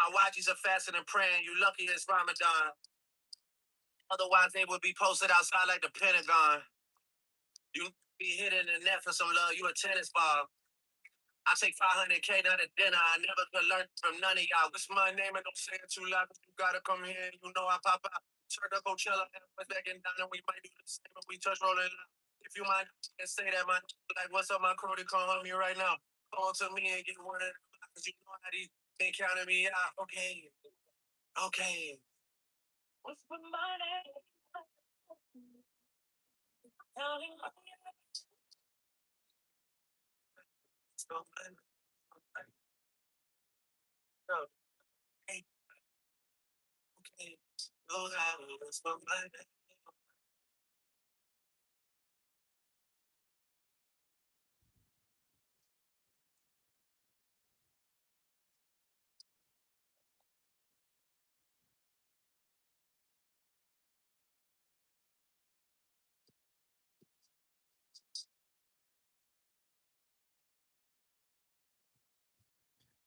My watches are faster than praying. You lucky it's Ramadan. Otherwise, they would be posted outside like the Pentagon. You be hitting the net for some love. You a tennis ball. I take 500K not a dinner. I never could learn from none of y'all. What's my name and don't say it too loud. You gotta come here. You know I pop out. Turn up Coachella and what's back and down and we might do the same if we touch rolling out. If you mind and say that, man, like, what's up, my crew? They come on me right now. Call to me and get one of them because you know how these they counting me out. Okay. Okay. What's my name? Counting my Hey, okay. Go out, let's go.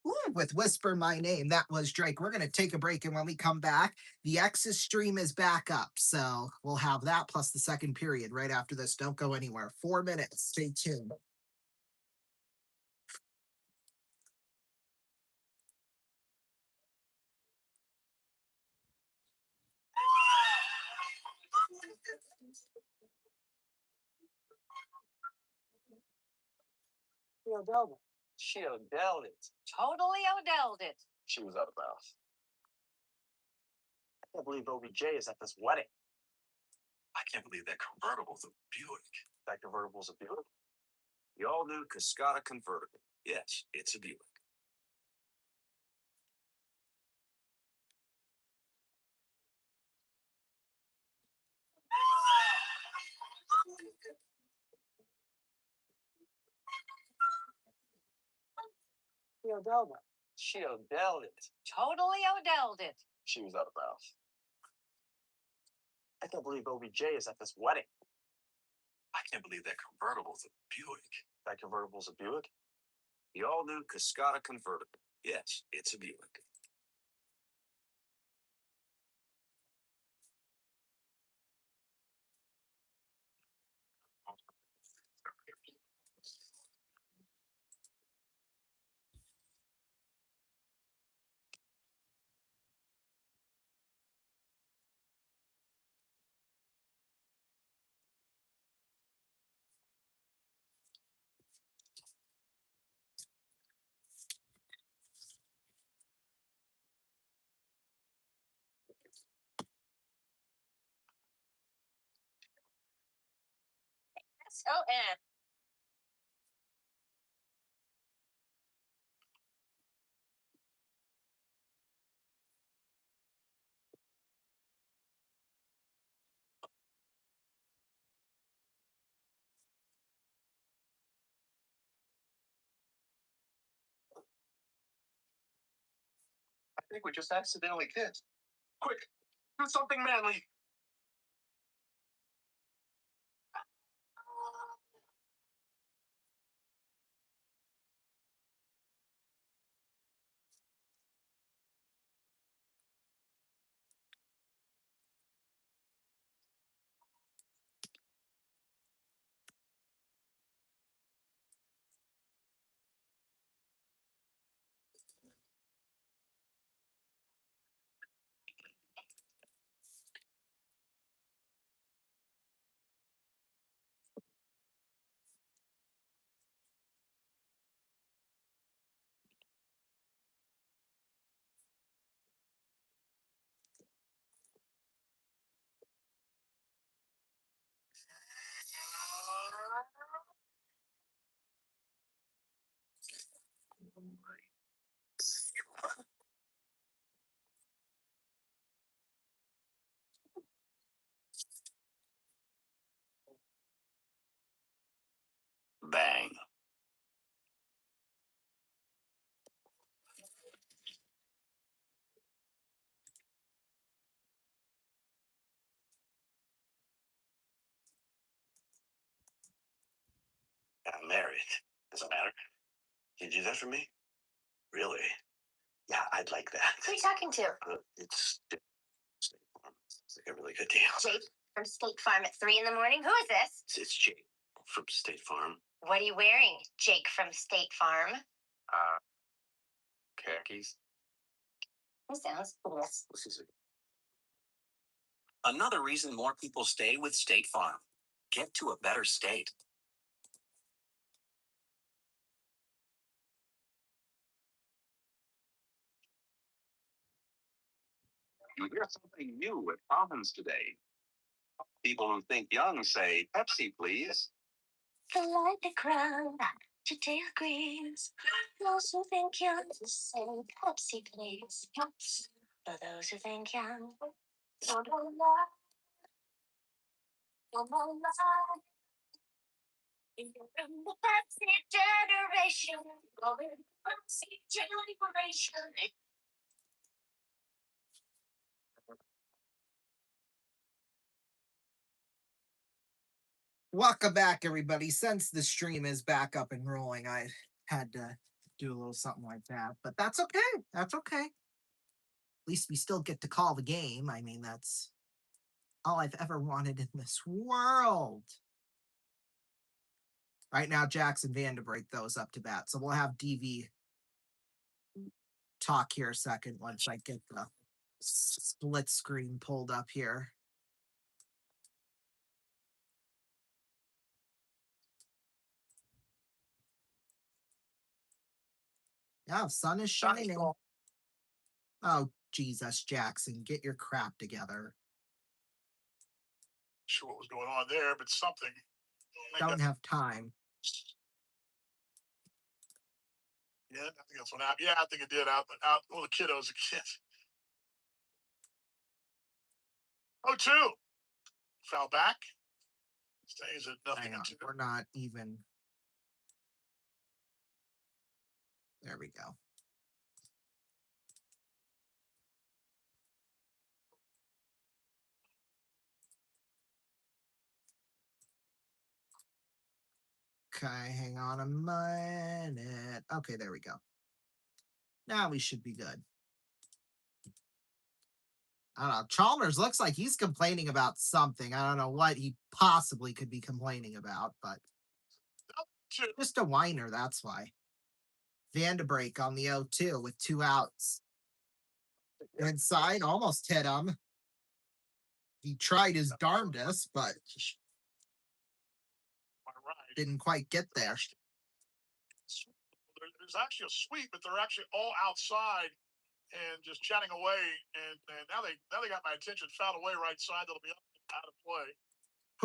Ooh, with Whisper My Name. That was Drake. We're going to take a break, and when we come back, the X's stream is back up. So we'll have that plus the second period right after this. Don't go anywhere. 4 minutes. Stay tuned. She Odelled it. She Odelled it. Totally Odelled it. She was out of bounds. I can't believe OBJ is at this wedding. I can't believe that convertible's a Buick. That convertible's a Buick. The all-new Cascada convertible. Yes, it's a Buick. She Odelled it. She Odelled it. Totally Odelled it. She was out of bounds. I can't believe OBJ is at this wedding. I can't believe that convertible's a Buick. That convertible's a Buick. The all-new Cascada convertible. Yes, it's a Buick. S-O-N. I think we just accidentally kissed. Quick, do something manly. Bang. I'm married. Doesn't matter. Can you do that for me? Really? Yeah, I'd like that. Who are you talking to? It's State Farm. It's like a really good deal. Jake from State Farm at 3 in the morning. Who is this? It's Jake from State Farm. What are you wearing, Jake from State Farm? Khakis. That sounds yes. This is another reason more people stay with State Farm. Get to a better state. You hear something new at Commons today. People who think young say, Pepsi, please. Like the crowd, today agrees. Those who think young say Pepsi, please. For those who think young, don't lie. Don't lie. In the Pepsi generation, going Pepsi generation. Welcome back, everybody. Since the stream is back up and rolling, I had to do a little something like that. But that's okay. That's okay. At least we still get to call the game. I mean, that's all I've ever wanted in this world. Right now, Jackson Vanderbrink those up to bat. So we'll have DV talk here a second once I get the split screen pulled up here. Yeah, sun is shining. Oh, Jesus, Jackson, get your crap together. Sure what was going on there, but something. Don't have time. Yeah, I think that's what happened. Yeah, I think it did. Out. Well, the kiddos again. 0-2. Foul back. Stays at nothing. Hang on, we're not even. There we go. Okay, hang on a minute. Okay, there we go. Now we should be good. I don't know. Chalmers looks like he's complaining about something. I don't know what he possibly could be complaining about, but just a whiner, that's why. Vanderbrink on the 0-2 with 2 outs. Inside, almost hit him. He tried his darndest, but didn't quite get there. There's actually a sweep, but they're actually all outside and just chatting away. And now they got my attention. Fouled away right side. That'll be out of play.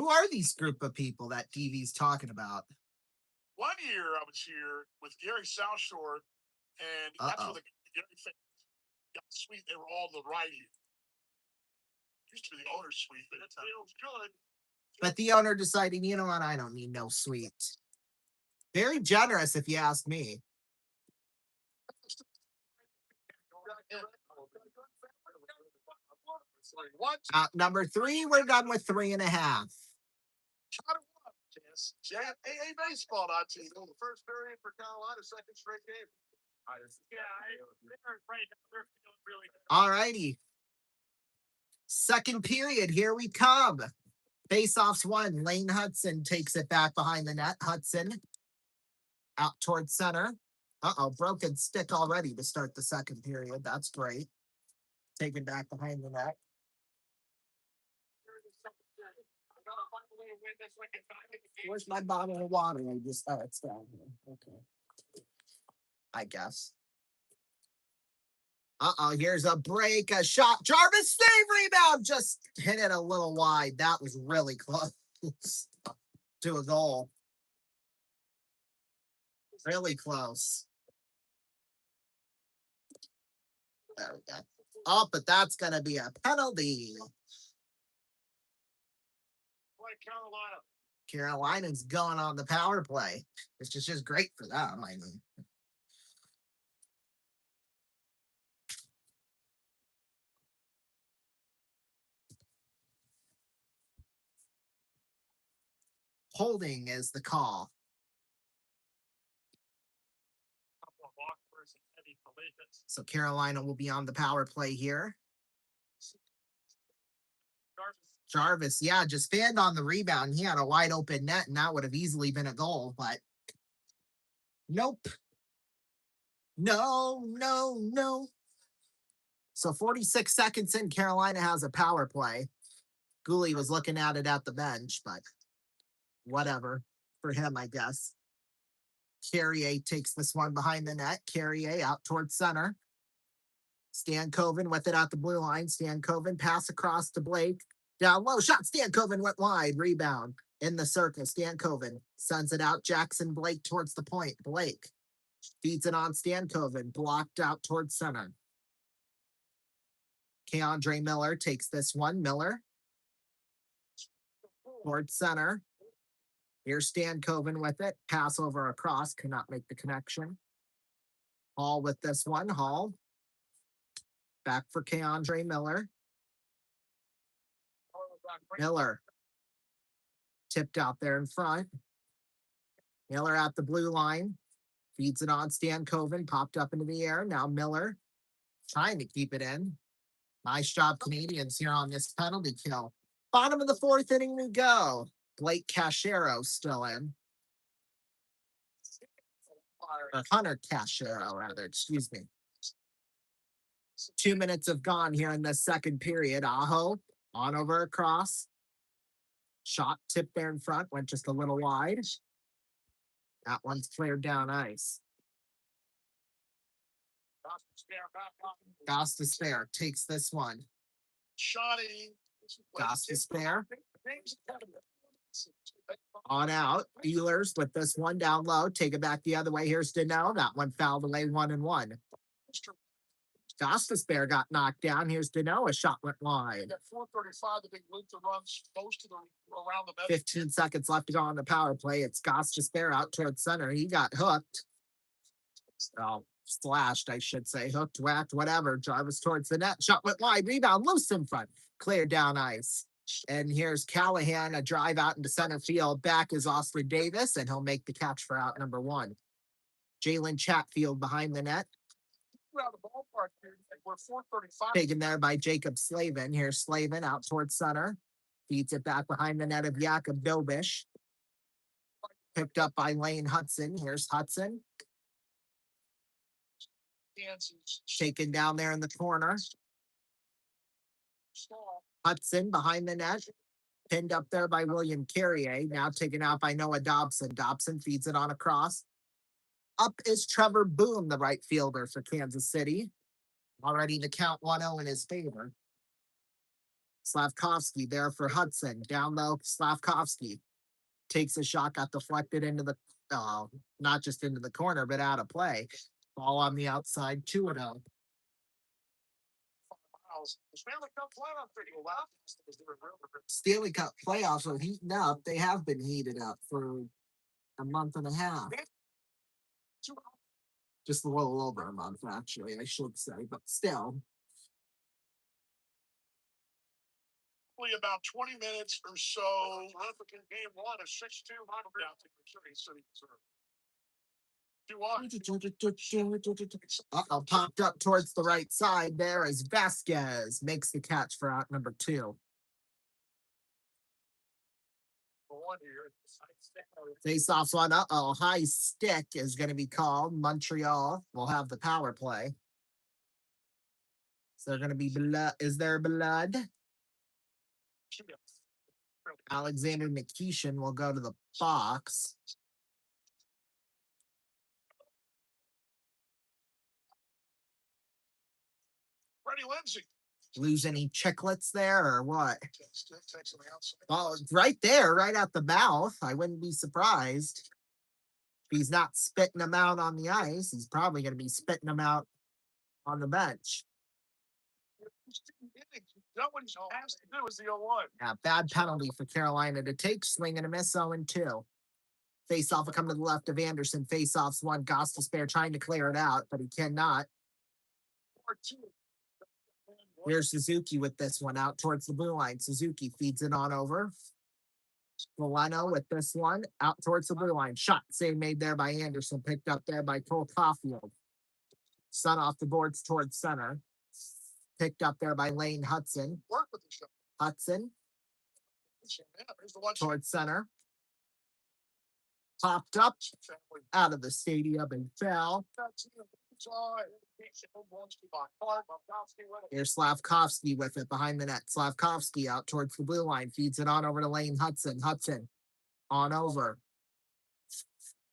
Who are these group of people that DV's talking about? One year I was here with Gary South Shore, and that's where the Gary got the suite. They were all to the right here. Used to be the owner's suite, but it feels good. But the owner decided, you know what, I don't need no suite. Very generous, if you ask me. Number 3, we're done with 3.5. AA baseball, not team. The first period for Carolina, second straight game. All righty. Second period, here we come. Face-offs 1. Lane Hudson takes it back behind the net. Hudson out towards center. Broken stick already to start the second period. That's great. Taken back behind the net. Where's my bottle of water? It's down here. Okay. I guess. Here's a break, a shot. Jarvis, save, rebound. Just hit it a little wide. That was really close to a goal. Really close. There we go. Oh, but that's going to be a penalty. Carolina's going on the power play. It's just great for them, I mean. Holding is the call. So Carolina will be on the power play here. Jarvis, yeah, just fanned on the rebound. He had a wide open net, and that would have easily been a goal, but nope. No. So 46 seconds in, Carolina has a power play. Gooley was looking at it at the bench, but whatever for him, I guess. Carrier takes this one behind the net. Carrier out towards center. Stankoven with it at the blue line. Stankoven pass across to Blake. Down low shot. Stankoven went wide. Rebound in the circle. Stankoven sends it out. Jackson Blake towards the point. Blake feeds it on Stankoven. Blocked out towards center. Keandre Miller takes this one. Miller towards center. Here's Stankoven with it. Pass over across. Cannot make the connection. Hall with this one. Hall. Back for Keandre Miller. Miller. Tipped out there in front. Miller at the blue line. Feeds it on Stan Coven, popped up into the air. Now Miller trying to keep it in. Nice job, Canadians, here on this penalty kill. Bottom of the fourth inning we go. Blake Cashero still in. Or Hunter Cashero, rather, excuse me. 2 minutes have gone here in the second period. Aho on over across. Shot tipped there in front, went just a little wide. That one's cleared down ice. Goss to spare takes this one. Shoddy. Goss to spare. On out. Ehlers with this one down low. Take it back the other way. Here's Dano. That one fouled away 1-1. Goss to spare got knocked down. Here's Dano. A shot went wide. 4:35, the big Luther runs most to the around the net. 15 seconds left to go on the power play. It's Goss to spare out towards center. He got hooked. Oh, slashed, I should say. Hooked, whacked, whatever. Jarvis towards the net. Shot went wide. Rebound loose in front. Cleared down ice. And here's Callahan, a drive out into center field. Back is Austin Davis, and he'll make the catch for out number one. Jalen Chatfield behind the net. Around the ballpark here, we're 4:35. Taken there by Jacob Slavin. Here's Slavin out towards center. Feeds it back behind the net of Jakob Dobish. Picked up by Lane Hudson. Here's Hudson. Shaken down there in the corner. Hudson behind the net. Pinned up there by William Carrier. Now taken out by Noah Dobson. Dobson feeds it on across. Up is Trevor Boone, the right fielder for Kansas City. Already the count 1-0 in his favor. Slavkovsky there for Hudson. Down low, Slavkovsky takes a shot, got deflected into the, not just into the corner, but out of play. Ball on the outside, 2-0. Stanley Cup playoffs are heating up. They have been heated up for a month and a half. Just a little over a month, actually, I should say, but still. About 20 minutes or so. Game one, a 6-2. Popped up towards the right side there as Vasquez makes the catch for out number two. Face-offs on, high stick is going to be called. Montreal will have the power play. Is there going to be blood? Is there blood? Alexander Nikishin will go to the box. Freddie Lindsay. Lose any chiclets there or what? Oh, right there, right at the mouth. I wouldn't be surprised. If he's not spitting them out on the ice, he's probably going to be spitting them out on the bench. What he has to do is the 0-1. Yeah, bad penalty for Carolina to take. Swing and a miss, 0-2. Face-off will come to the left of Anderson. Face-offs one. Goss to spare, trying to clear it out, but he cannot. Here's Suzuki with this one out towards the blue line. Suzuki feeds it on over. Milano with this one out towards the blue line. Shot save made there by Anderson. Picked up there by Cole Caulfield. Sun off the boards towards center. Picked up there by Lane Hudson. Hudson towards center. Popped up out of the stadium and fell. Here's Slavkovsky with it behind the net. Slavkovsky out towards the blue line. Feeds it on over to Lane Hudson. Hudson on over.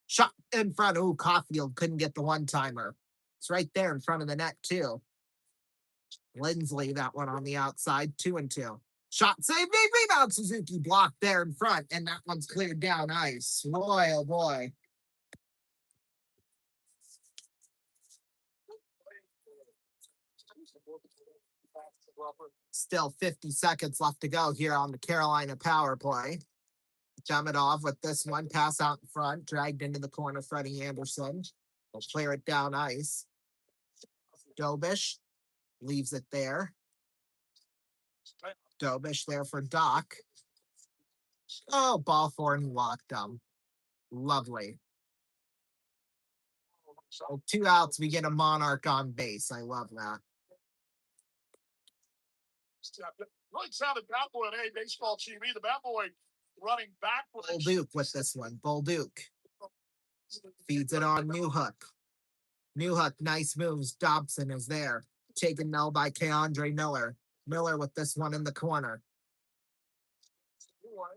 Shot in front. Ooh, Caulfield couldn't get the one-timer. It's right there in front of the net, too. Lindsley, that one on the outside, 2-2. Shot save, rebound. Suzuki blocked there in front, and that one's cleared down ice. Boy, oh boy. Still 50 seconds left to go here on the Carolina power play. Demidov with this one, pass out in front, dragged into the corner, Freddie Anderson. Will clear it down ice. Dobish leaves it there. Dobish there for Doc. Oh, ball four and he walked him. Lovely. So 2 outs, we get a Monarch on base. I love that. Really sounded Bat Boy on A baseball TV. The Bat Boy running backwards. Bull Duke with this one. Bull Duke feeds it on Newhook. Newhook, nice moves. Dobson is there. Taken now by Keandre Miller. Miller with this one in the corner.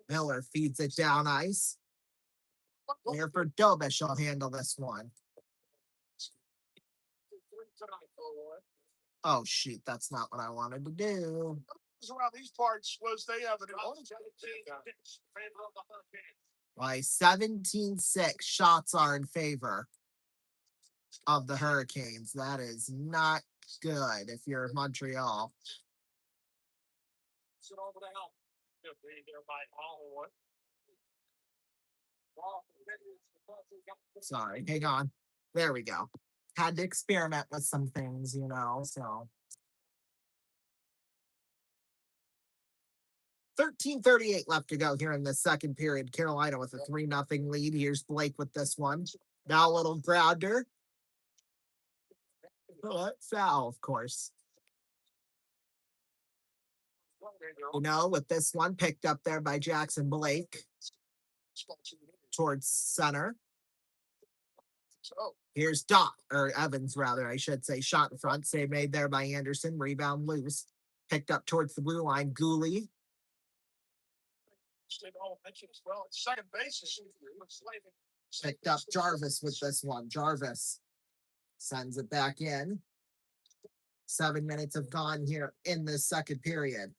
Miller feeds it down ice. Here for Dobish. I'll handle this one. Oh, shoot. That's not what I wanted to do. Around these parts was they have an By 17-6, shots are in favor of the Hurricanes. That is not good if you're Montreal. Sorry, hang on. There we go. Had to experiment with some things, so. 13:38 left to go here in the second period. Carolina with a 3-0 lead. Here's Blake with this one. Now a little grounder. Foul, of course. With this one picked up there by Jackson Blake towards center. Here's Evans, rather, I should say. Shot in front. Save made there by Anderson. Rebound loose. Picked up towards the blue line. Gooley. Second base. Picked up Jarvis with this one. Jarvis sends it back in. 7 minutes have gone here in the second period.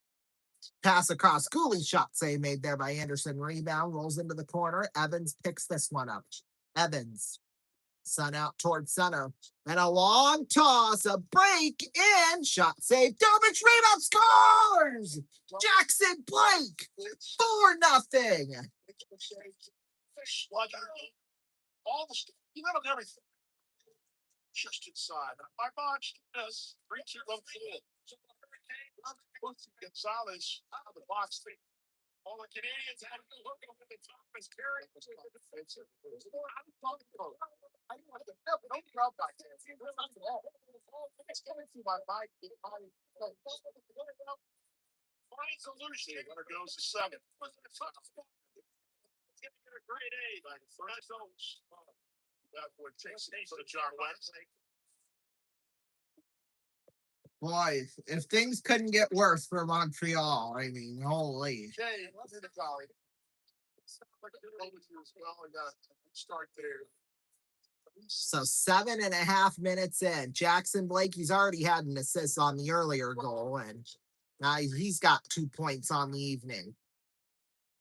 Pass across. Gooley shot save made there by Anderson. Rebound rolls into the corner. Evans picks this one up. Evans. Sun out towards center. And a long toss. A break in. Shot save. Dobich rebound scores. Jackson Blake. 4-0. All the stuff. You let on everything. Just inside. My bunch is 3-2 Gonzalez out of the box. All the Canadians had to look over the top as Perry was I don't want to no crowd back there. It's coming through my mind. Fine solution. Winner goes to 7. It's going to get a great A. That would take for the John West. Boy, if things couldn't get worse for Montreal, I mean, holy. Okay, let's hit the golly. Start there. So 7.5 minutes in. Jackson Blake, he's already had an assist on the earlier goal, and now he's got 2 points on the evening.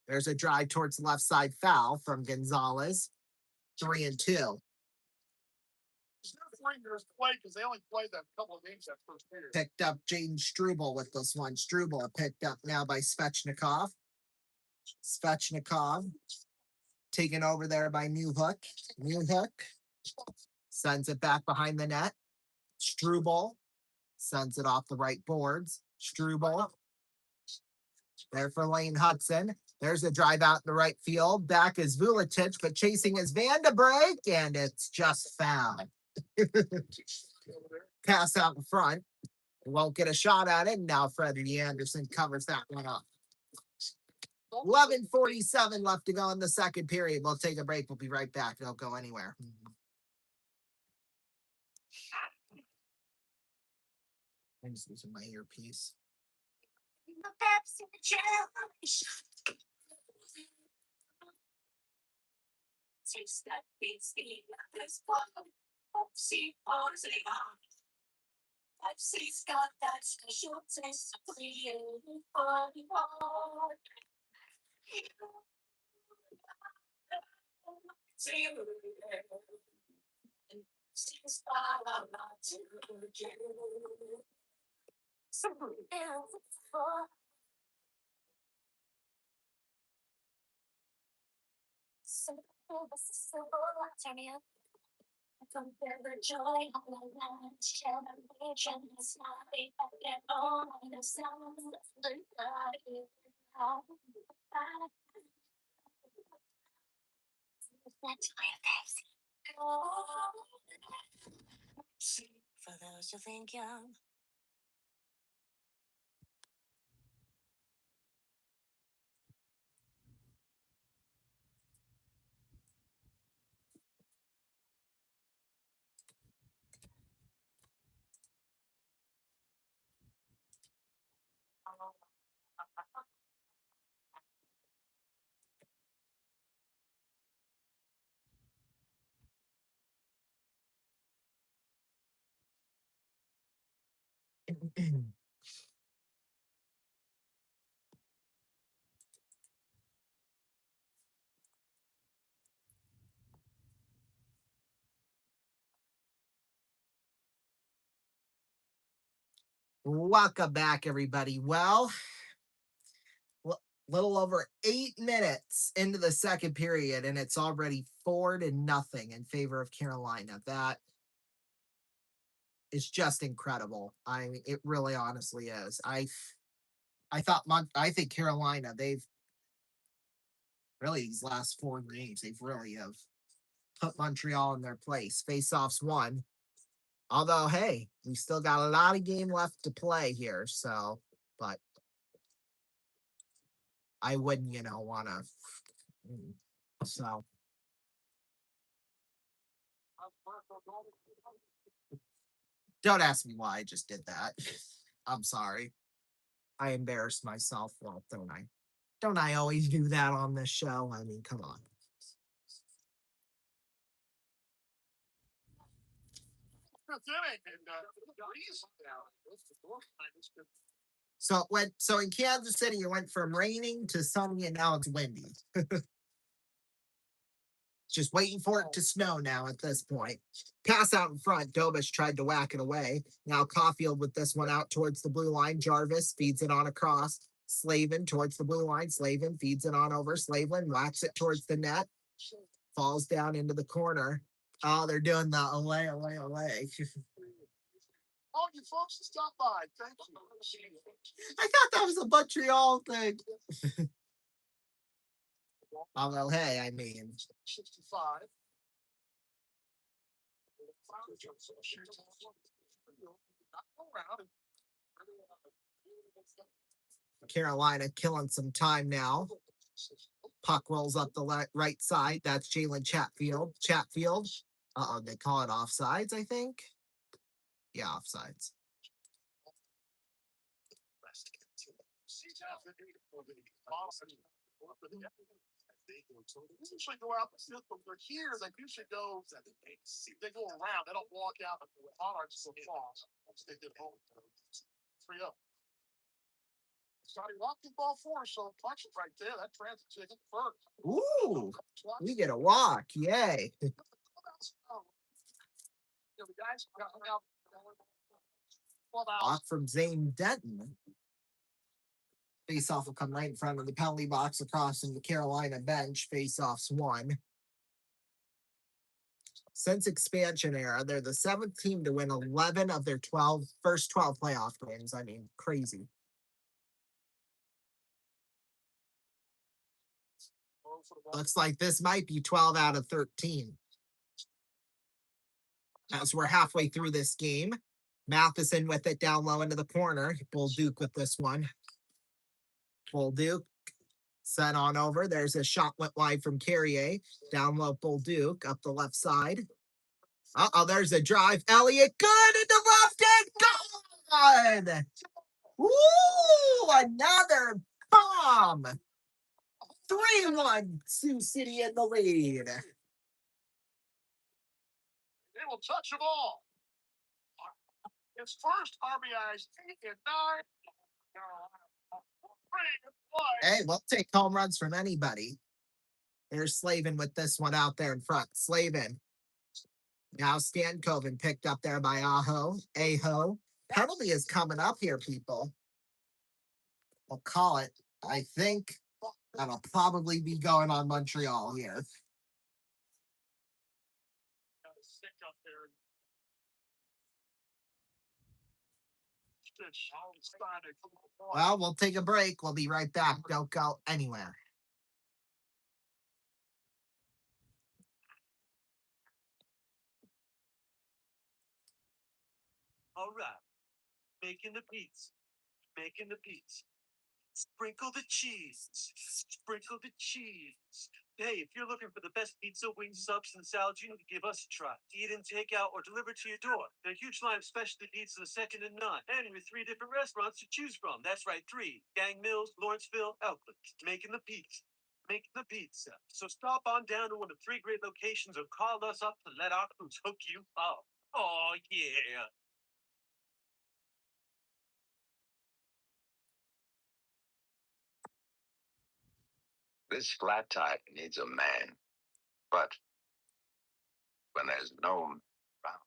There's a drive towards the left side foul from Gonzalez. 3-2. Because they only played that couple of games that first period. Picked up Jaden Struble with this one. Struble picked up now by Svechnikov. Svechnikov taken over there by Newhook. Newhook sends it back behind the net. Struble sends it off the right boards. Struble there for Lane Hudson. There's a drive out in the right field. Back is Vuletic, but chasing is Vandenbrink, and it's just foul. Pass out in front. Won't get a shot at it. Now Freddie Anderson covers that one up. 11:47 left to go in the second period. We'll take a break. We'll be right back. Don't go anywhere. I'm just losing my earpiece. Taste that beats the this I've got that special taste for you. Turn me up. Compare the joy of the lunch generation is not a their own the sound of the body. That's my face. For those who think young. Welcome back, everybody. Well, little over 8 minutes into the second period, and it's already 4-0 in favor of Carolina. That is just incredible. I mean, it really honestly is. I think Carolina, they've really these last 4 games, they've really have put Montreal in their place. Face-offs won. Although, hey, we still got a lot of game left to play here, so, but I wouldn't, want to. So, don't ask me why I just did that. I'm sorry. I embarrassed myself. Well, don't I? Don't I always do that on this show? I mean, come on. So in Kansas City, it went from raining to sunny, and now it's windy. Just waiting for it to snow now at this point. Pass out in front. Dobish tried to whack it away. Now Caulfield with this one out towards the blue line. Jarvis feeds it on across. Slavin towards the blue line. Slavin feeds it on over. Slavin whacks it towards the net. Falls down into the corner. Oh, they're doing the away. All you folks to stop by. Thank you. I thought that was a Montreal thing. Although, hey, I mean, 65. Carolina killing some time now. Puck rolls up the right side. That's Jalen Chatfield. They call it offsides, I think. Yeah, offsides. They usually go out the field, but they're here. They usually go. They go around. They don't walk out on our falls. They did home. 3-0. Scotty walked the ball for us, so punch it right there. That transit ticket first. Ooh, we get a walk. Yay. The guys got out. Walk from Zane Denton. Face-off will come right in front of the penalty box across from the Carolina bench. Face-offs won. Since expansion era, they're the 7th team to win 11 of their first 12 playoff games. I mean, crazy. Looks like this might be 12 out of 13. As we're halfway through this game, Matheson with it down low into the corner. Bull Duke with this one. Bull Duke sent on over. There's a shot went wide from Carrier. Down low, Bull Duke up the left side. There's a drive. Elliott, good into left and gone. Woo! Another bomb. 3-1, Sioux City in the lead. They will touch the ball. His first RBIs 8 and 9. Hey, we'll take home runs from anybody. There's Slavin with this one out there in front. Slavin. Now Stankoven picked up there by Aho. Penalty is coming up here, people. We'll call it. I think that'll probably be going on Montreal here. Well, we'll take a break. We'll be right back. Don't go anywhere. All right. Making the pizza. Making the pizza. Sprinkle the cheese. Sprinkle the cheese. Hey, if you're looking for the best pizza, wings, subs, and salads, you need to give us a try. Eat in, take out, or deliver to your door. Their huge line of specialty pizza is second to none. And with 3 different restaurants to choose from. That's right, 3. Gang Mills, Lawrenceville, Elkland. Making the pizza. Making the pizza. So stop on down to one of 3 great locations or call us up to let our crews hook you up. Oh, yeah. This flat tire needs a man, but when there's no man around,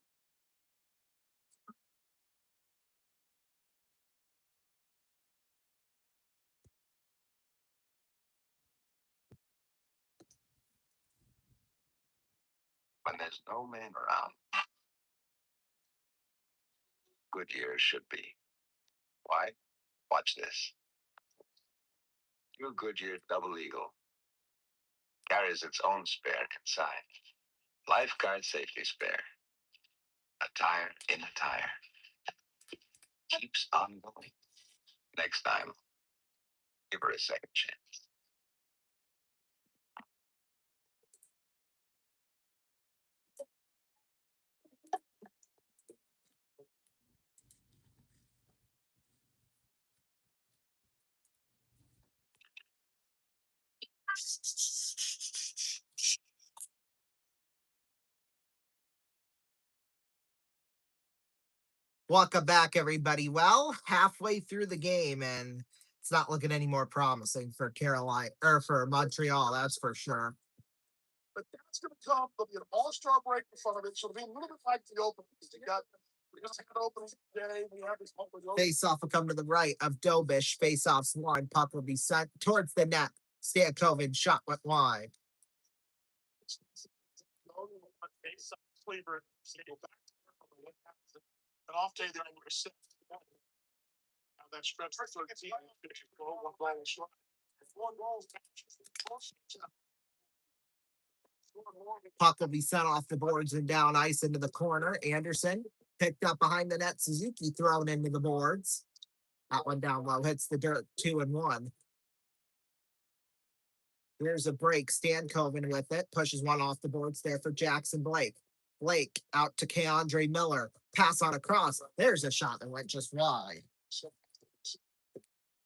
when there's no man around, Goodyear should be. Why? Watch this. New Goodyear Double Eagle carries its own spare inside. Lifeguard safety spare. A tire in a tire. Keeps on going. Next time, give her a second chance. Welcome back, everybody. Well, halfway through the game, and it's not looking any more promising for Carolina or for Montreal. That's for sure. But that's going to come. There'll be an all-star break in front of it. So it'll be a little bit like the open. We just had opening today. We have this Face off will come to the right of Dobish. Face off's line. Puck will be sent towards the net. Stankoven shot went wide. An off day, they're able to set that stretch for 13. One goal shot. One goal. Puck will be sent off the boards and down ice into the corner. Anderson picked up behind the net. Suzuki thrown into the boards. That one down low hits the dirt. 2-1. There's a break. Stankoven with it. Pushes one off the boards there for Jackson Blake. Blake out to Keandre Miller. Pass on across. There's a shot that went just wide.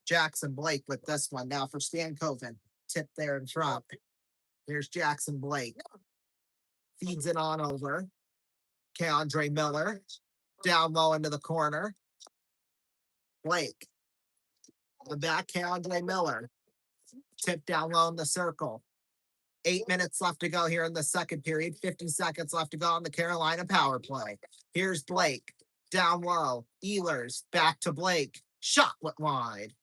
Jackson Blake with this one now for Stankoven. Tip there in front. There's Jackson Blake. Feeds it on over. Keandre Miller. Down low into the corner. Blake. The back, Keandre Miller. Tip down low in the circle. 8 minutes left to go here in the second period. 50 seconds left to go on the Carolina power play. Here's Blake. Down low. Ehlers. Back to Blake. Shot went wide.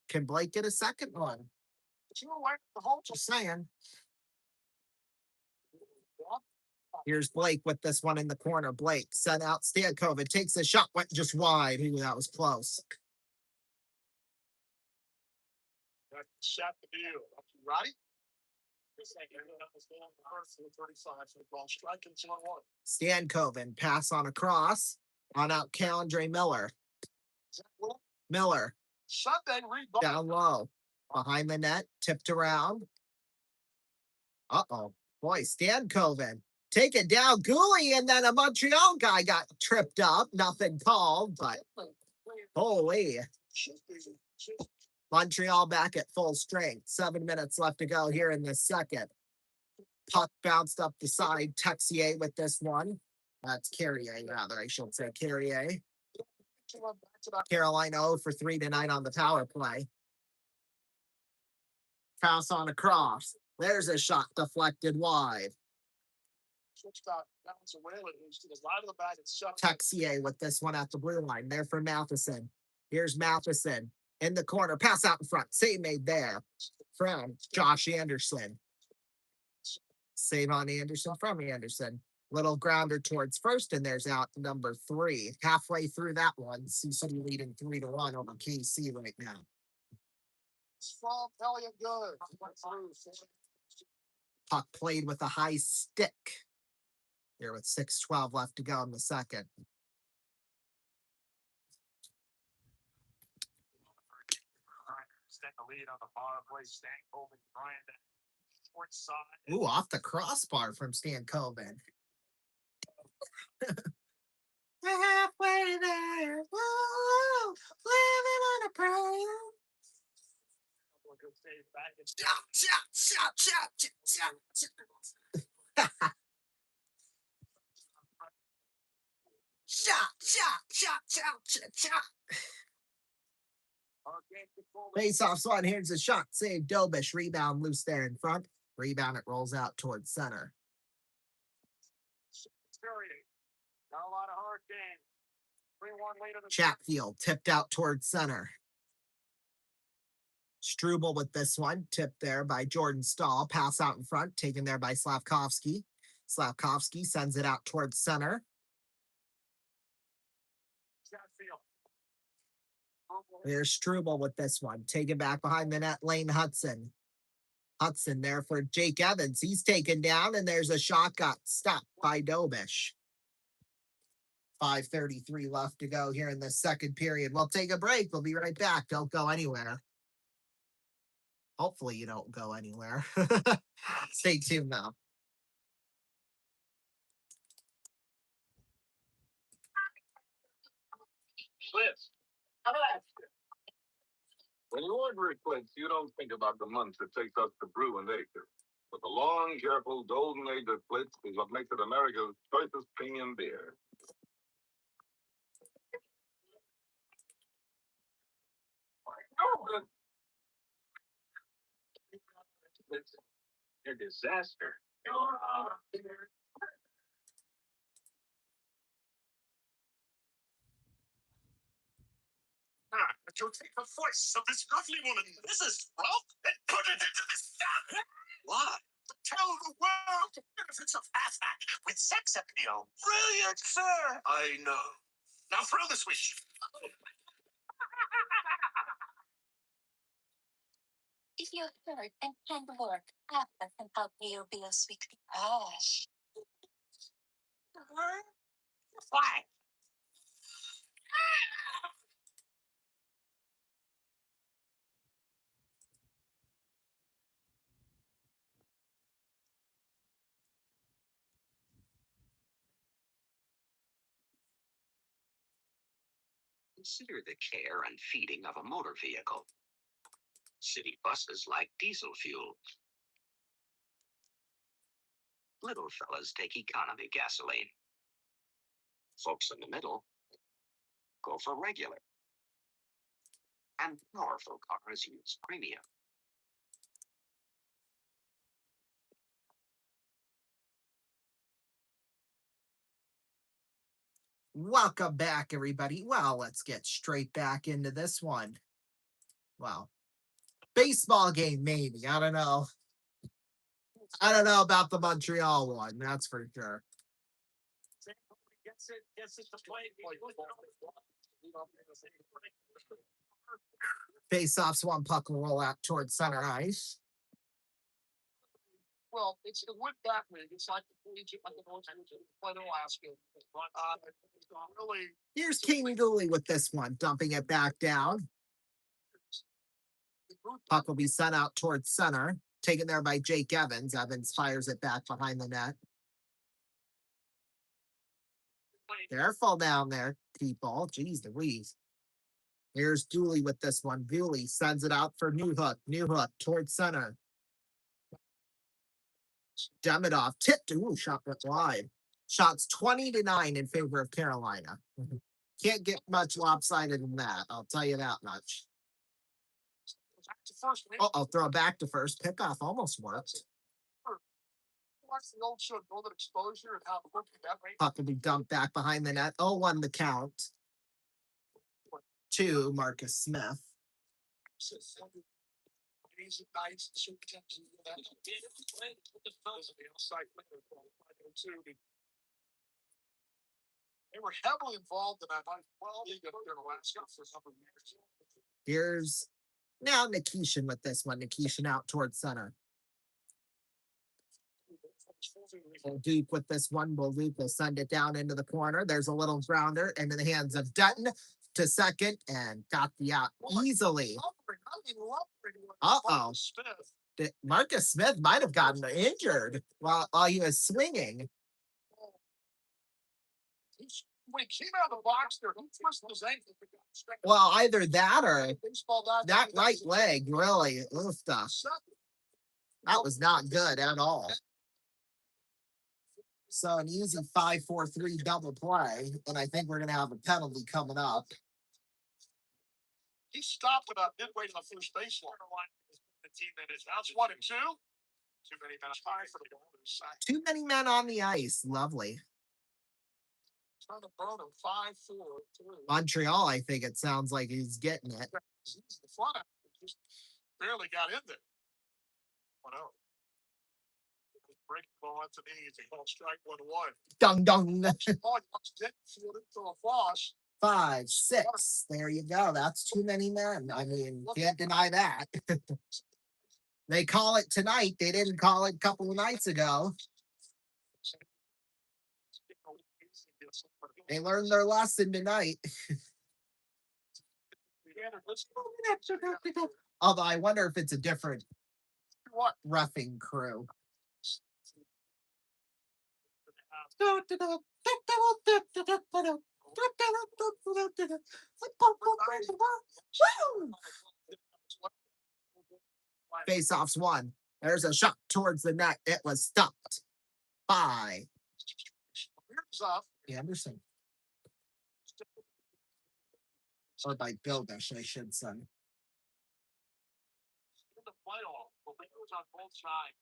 Can Blake get a second one? Just saying. Here's Blake with this one in the corner. Blake sent out Stankoven. Takes a shot. Went just wide. Ooh, that was close. Shot the deal. Ready? Stankoven pass on across. On out Keandre Miller. Miller. Sunday rebound. Down low. Behind the net. Tipped around. Uh-oh. Boy, Stankoven. Take it down. Gooley, and then a Montreal guy got tripped up. Nothing called, but holy. Montreal back at full strength. 7 minutes left to go here in the second. Puck bounced up the side. Texier with this one. That's Carrier, rather. I should say Carrier. Carolina 0 for 3 tonight on the power play. Pass on across. There's a shot deflected wide. Texier with this one at the blue line. There for Matheson. Here's Matheson in the corner. Pass out in front. Save made there from Josh Anderson. Save on Anderson from Anderson. Little grounder towards first, and there's out number 3. Halfway through that one, Sioux City leading 3-1 over KC right now. Puck played with a high stick. Here with 6:12 left to go in the second. lead on the power play. Stankoven trying to short side. Ooh, off the crossbar from Stan Coven. Halfway there, whoa, living on a prayer. Good save back. Face off, Swan. Here's a shot. Save Dobish. Rebound loose there in front. Rebound, it rolls out towards center. Got a lot of hard games. 3-1 later. Chatfield tipped out towards center. Struble with this one. Tipped there by Jordan Stahl. Pass out in front. Taken there by Slavkovsky. Slavkovsky sends it out towards center. There's Struble with this one. Taken back behind the net. Lane Hudson. Hudson there for Jake Evans. He's taken down, and there's a shot got stopped by Dobish. 5:33 left to go here in the second period. We'll take a break. We'll be right back. Don't go anywhere. Hopefully you don't go anywhere. Stay tuned now. Clips. When you order a Clips, you don't think about the months it takes us to brew and age it. But the long, careful, golden age of Clips is what makes it America's choicest premium beer. It's a disaster. But you'll take the voice of this lovely woman, Mrs. Rolfe, and put it into this stand. What? To tell the world the benefits of Hazmat with sex appeal. Brilliant, sir. I know. Now throw the switch. If you're hurt and can't work, Atlas can help you be a sweet gosh. Why? Consider the care and feeding of a motor vehicle. City buses like diesel fuel. Little fellas take economy gasoline. Folks in the middle go for regular. And powerful cars use premium. Welcome back, everybody. Well, let's get straight back into this one. Well, baseball game, maybe. I don't know. I don't know about the Montreal one, that's for sure. Face-offs, one puck will roll out towards center ice. Well, it's the wood back league. It's like the collegiate, like the ones who play the last game. Really. Here's King Dooley with this one, dumping it back down. Puck will be sent out towards center. Taken there by Jake Evans. Evans fires it back behind the net. Careful down there, people. Jeez Louise. Here's Dooley with this one. Dooley sends it out for Newhook. Newhook towards center. Demidov tipped. Ooh, shot went wide. Shots 20-9 in favor of Carolina. Can't get much lopsided than that. I'll tell you that much. Oh, I'll throw it back to first. Pickoff almost worked. Watch the old show, Golden Exposure, and how that rate. Puck will be dumped back behind the net. 0-1 the count. To Marcus Smith. They were heavily involved in that. Well, they got their last for a couple of years. Here's now Nikishin with this one. Nikishin out towards center. Deep with this one. Luke will send it down into the corner. There's a little grounder into the hands of Dutton to second and got the out easily. Uh-oh. Smith. Marcus Smith might have gotten injured while he was swinging. When he came out of the box there, he twisted his ankle. Well, either that or that right leg really. That was not good at all. So an easy 5-4-3 double play, and I think we're going to have a penalty coming up. He stopped about midway to the first baseline. That's 1-2. Too many men. Too many men on the ice. Lovely. Trying to burn him 5-4-3. Montreal, I think it sounds like he's getting it. The front end just barely got in there. 1-0. Break ball at the knees. They call strike 1-1. Dung dung. Ball didn't field it to a Foss. 5, 6. There you go. That's too many men. I mean, can't deny that. They call it tonight. They didn't call it a couple of nights ago. They learned their lesson tonight. Although I wonder if it's a different roughing crew. Face-offs 1. There's a shot towards the net. It was stopped by Anderson. Or by Bildish, I should say. The playoff, the Lakers on both sides.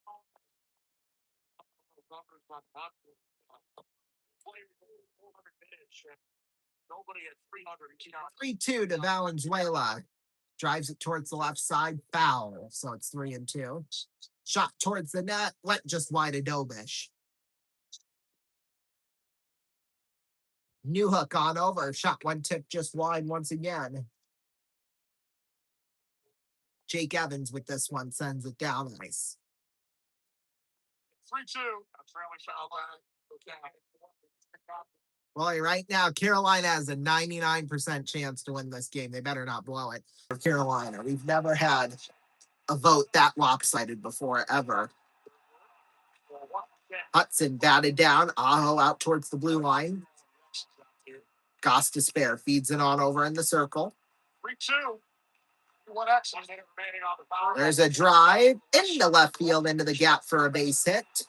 Nobody at 300. 3-2 to Valenzuela. Drives it towards the left side. Foul. So it's 3-2. Shot towards the net. Went just wide of Dobish. New hook on over. Shot one tip just wide once again. Jake Evans with this one sends it down nice. 3-2. That's really foul line. Well, right now, Carolina has a 99% chance to win this game. They better not blow it. For Carolina, we've never had a vote that lopsided before, ever. Hudson batted down. Aho out towards the blue line. Goss to spare. Feeds it on over in the circle. 3-2. There's a drive into left field into the gap for a base hit.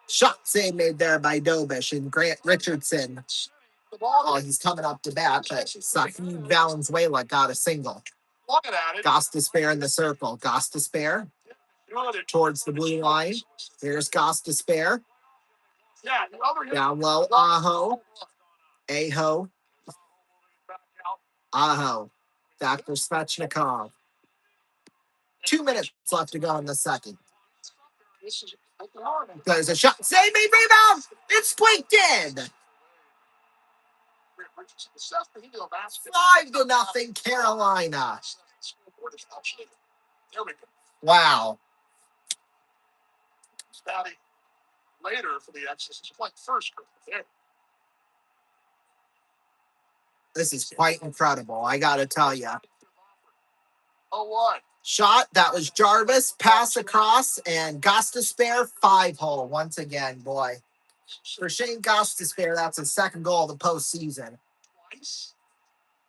Shot save made there by Dobish and Grant Richardson. Oh, he's coming up to bat, but Sahib Valenzuela got a single. Goss to spare in the circle. Goss to spare towards the blue line. Here's Goss to spare. Down low, Aho. Aho. Aho. Back for Svechnikov. 2 minutes left to go in the second. There's a shot. Save me, rebound. It's squeaked in. 5-0 Carolina. Wow. Later for the X's, it's like first. This is quite incredible. I got to tell you. Oh, what? Shot, that was Jarvis, pass across, and Goss to spare, 5-hole once again, boy. For Shane Goss to spare, that's his second goal of the postseason. Twice.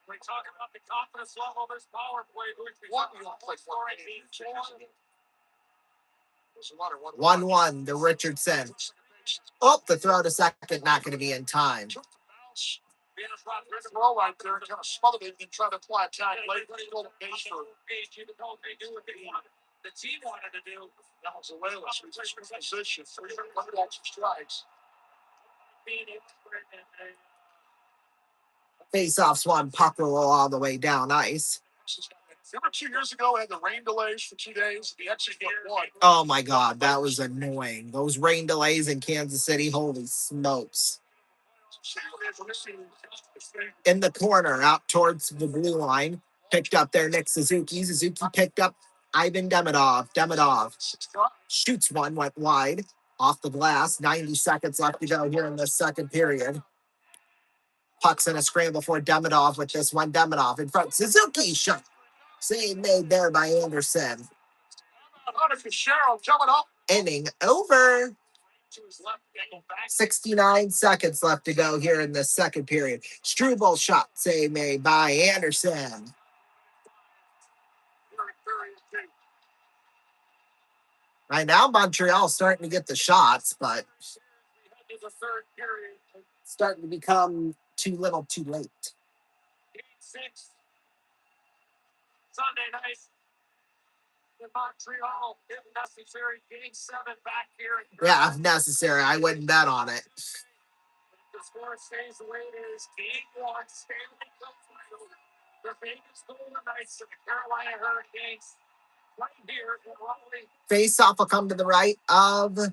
We talk about the confidence level of this power play. What? 1-1 to Richardson. Oh, the throw to second, not going to be in time. Throw right there and kind of smothered it and tried to apply attack late. The team wanted to do that was a whaleless position. 3 strikes. Face-offs 1, puck roll all the way down ice. Remember 2 years ago, we had the rain delays for 2 days. The X's won. Oh my God, that was annoying. Those rain delays in Kansas City, holy smokes. In the corner, out towards the blue line, picked up there Nick Suzuki. Suzuki picked up Ivan Demidov. Demidov shoots one, went wide, off the glass. 90 seconds left to go here in the second period. Puck's in a scramble for Demidov with this one. Demidov in front. Suzuki shot. Save made there by Anderson. Hunter Fitzgerald coming up. Inning over. To his left, angle back. 69 seconds left to go here in the second period. Struble shot save made by Anderson. Right now, Montreal's starting to get the shots, but The third period. starting to become too little too late. Game 6. Sunday night in Montreal. If necessary, Game 7 back here. Yeah, if necessary, I wouldn't bet on it. The score stays the way it is. Game 1, Stanley Cup final. The Vegas Golden Knights and the Carolina Hurricanes. Right here in Raleigh. Face off will come to the right of It's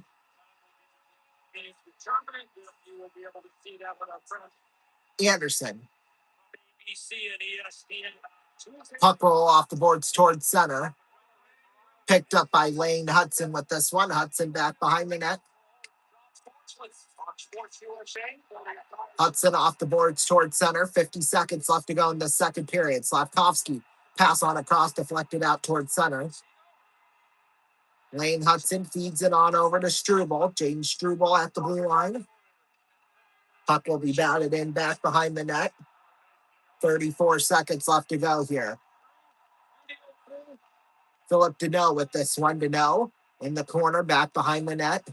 determined. You will be able to see that with our friends. Anderson. ABC and ESPN. Puck roll off the boards towards center. Picked up by Lane Hudson with this one. Hudson back behind the net. Hudson off the boards towards center. 50 seconds left to go in the second period. Slavkovsky pass on across, deflected out towards center. Lane Hudson feeds it on over to Struble. Jaden Struble at the blue line. Puck will be batted in back behind the net. 34 seconds left to go here. Philip Deneau with this one. Deneau in the corner, back behind the net.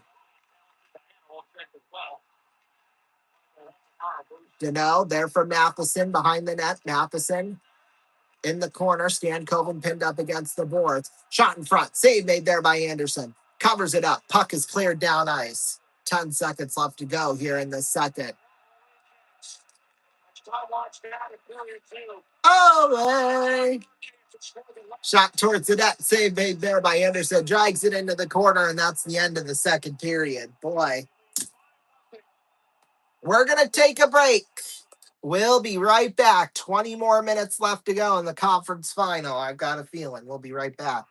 Deneau there for Matheson behind the net. Matheson in the corner. Stankoven pinned up against the boards. Shot in front. Save made there by Anderson. Covers it up. Puck is cleared down ice. 10 seconds left to go here in the second. Oh, shot towards the net. Save made there by Anderson. Drags it into the corner, and that's the end of the second period. Boy. We're going to take a break. We'll be right back. 20 more minutes left to go in the conference final. I've got a feeling. We'll be right back.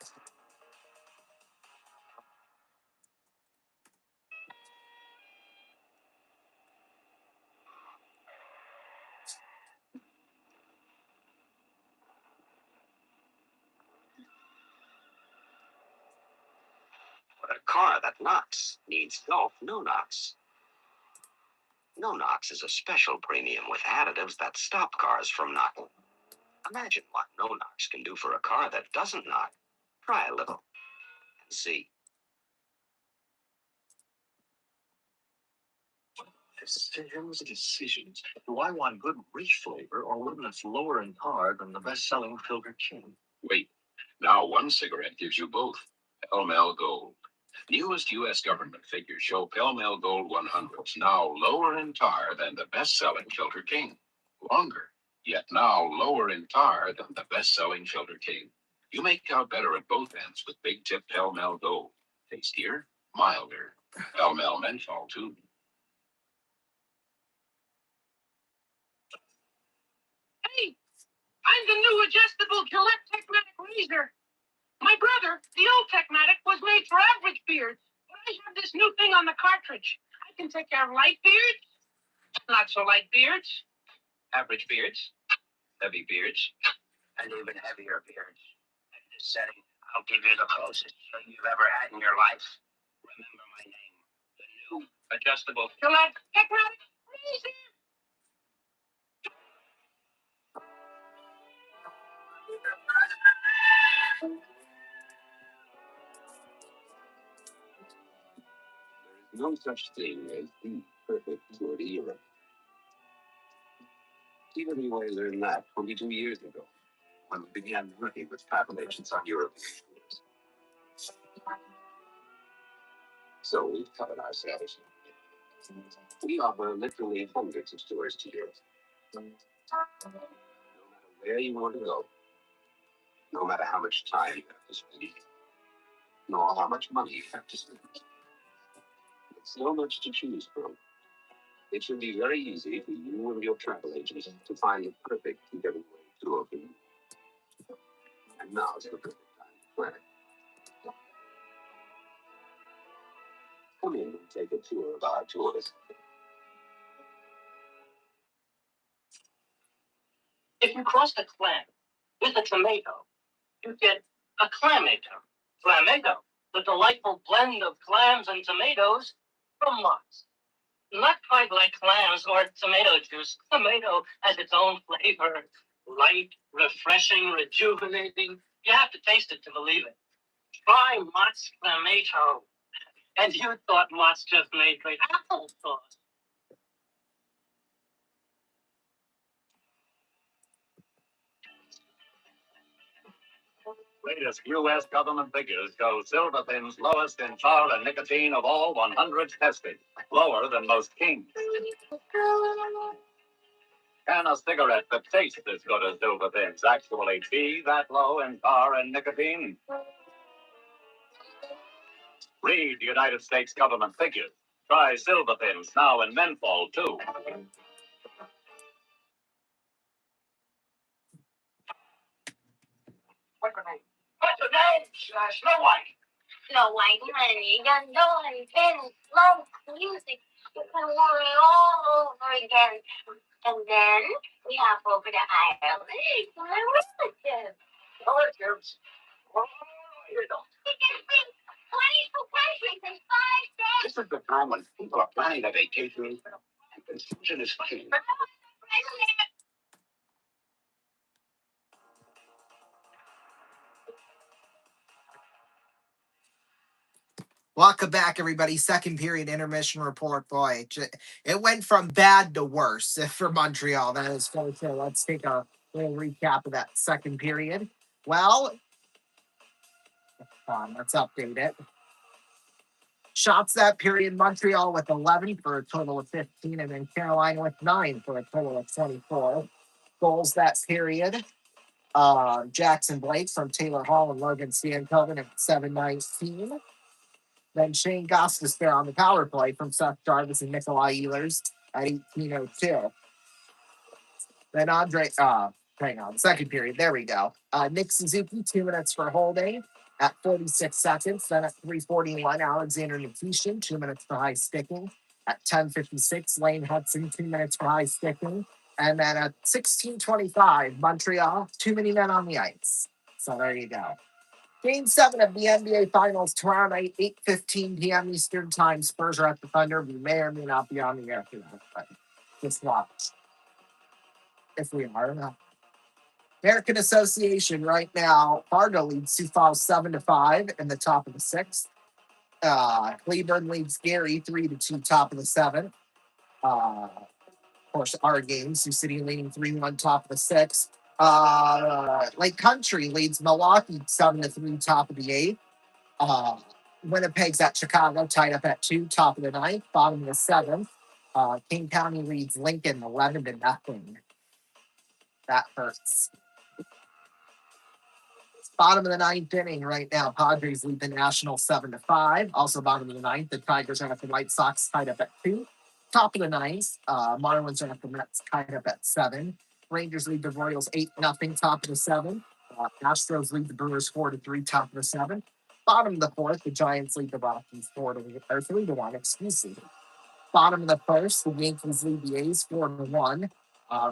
But a car that knocks needs no knocks. No knocks is a special premium with additives that stop cars from knocking. Imagine what no knocks can do for a car that doesn't knock. Try a little and see. Decisions. Do I want good rich flavor or one that's lower in tar than the best-selling Filter King? Wait, now one cigarette gives you both. Pell Mell Gold. Newest U.S. government figures show Pell Mell Gold 100s now lower in tar than the best-selling Filter King. Longer, yet now lower in tar than the best-selling Filter King. You make out better at both ends with Big Tip Pell Mell Gold. Tastier, milder. Pell Mell Menthol, too. Hey, I'm the new adjustable Gillette Techmatic razor. My brother, the old Techmatic, was made for average beards, but I have this new thing on the cartridge. I can take care of light beards, not so light beards, Average beards, heavy beards, and even heavier beards. In this setting, I'll give you the closest show you've ever had in your life. Remember my name, the new adjustable Gillette Techmatic razor. No such thing as the perfect tour to Europe. TWA learned that 22 years ago when we began working with travel agents on European tours. So we've covered ourselves. We offer literally hundreds of tours to Europe. No matter where you want to go, no matter how much time you have to spend, nor how much money you have to spend. With so much to choose from, it should be very easy for you and your travel agents to find the perfect getaway tour for you. And now's the perfect time to plan it. Come in and take a tour of our tours. If you cross the clam with a tomato, you get a clamato. Clamato, the delightful blend of clams and tomatoes from Mott's. Not quite like clams or tomato juice. Tomato has its own flavor. Light, refreshing, rejuvenating. You have to taste it to believe it. Try Mott's Clamato. And you thought Mott's just made great applesauce. Latest U.S. government figures show Silver Thin's lowest in tar and nicotine of all 100 tested, lower than most kings. Can a cigarette that tastes as good as Silver Thin's actually be that low in tar and nicotine? Read United States government figures. Try Silver Thins now in menthol, too. What's her name? Snow White. Snow White, honey, young Dolly, Penny, love music. You can worry all over again. And then we hop over to Ireland for a relative. Relatives. Oh, here you go. We can see 22 countries in 5 days. This is the time when people are planning a vacation, and consumption is funny. Welcome back, everybody. Second period intermission report. Boy, it went from bad to worse for Montreal. That is for sure. Let's take a little recap of that second period. Well, let's update it. Shots that period, Montreal with 11 for a total of 15, and then Carolina with 9 for a total of 24. Goals that period, Jackson Blake from Taylor Hall and Logan Stankoven at 7:19. Then Shane Gostis there on the power play from Seth Jarvis and Nikolai Ehlers at 18:02. Then hang on, second period, there we go. Nick Suzuki, 2 minutes for holding at 46 seconds. Then at 3:41, Alexander Nikishin, 2 minutes for high sticking. At 10:56, Lane Hudson, 2 minutes for high sticking. And then at 16:25, Montreal, too many men on the ice. So there you go. Game 7 of the NBA Finals tomorrow night, 8:15 p.m. Eastern Time. Spurs are at the Thunder. We may or may not be on the air for that, but just watch. If we are. American Association right now, Fargo leads Sioux Falls 7-5 in the top of the 6th. Cleburne leads Gary 3-2, top of the 7th. Of course, our game, Sioux City leading 3-1, top of the 6th. Lake Country leads Milwaukee 7-3, top of the 8th. Winnipeg's at Chicago, tied up at 2, top of the 9th, bottom of the 7th. King County leads Lincoln 11-0. That hurts. Bottom of the 9th inning right now. Padres lead the Nationals 7-5. Also bottom of the 9th, the Tigers are at the White Sox, tied up at 2. Top of the 9th, Marlins are at the Mets, tied up at 7. Rangers lead the Royals 8-0, top of the 7th. Astros lead the Brewers 4-3, top of the 7th. Bottom of the 4th, the Giants lead the Rockies 3-1. Excuse me. Bottom of the 1st, the Yankees lead the A's 4-1.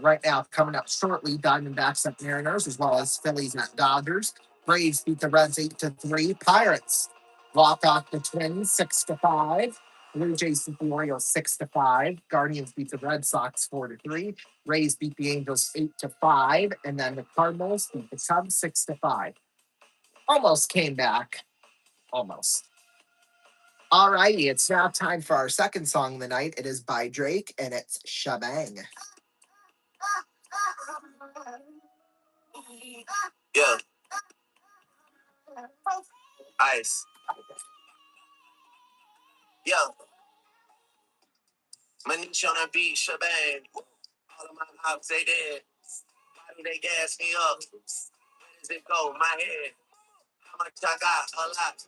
Right now, coming up shortly, Diamondbacks at Mariners, as well as Phillies at Dodgers. Braves beat the Reds 8-3. Pirates walk off the Twins 6-5. Blue Jays beat the Orioles 6-5. Guardians beat the Red Sox 4-3. Rays beat the Angels 8-5. And then the Cardinals beat the Cubs 6-5. Almost came back. Almost. All righty, it's now time for our second song of the night. It is by Drake, and it's Shabang. Yeah. Ice. Yeah. Manish on the beat, Shabang. All of my hops, they dead. Why do they gas me up? Where does it go? My head. How much I got? A lot.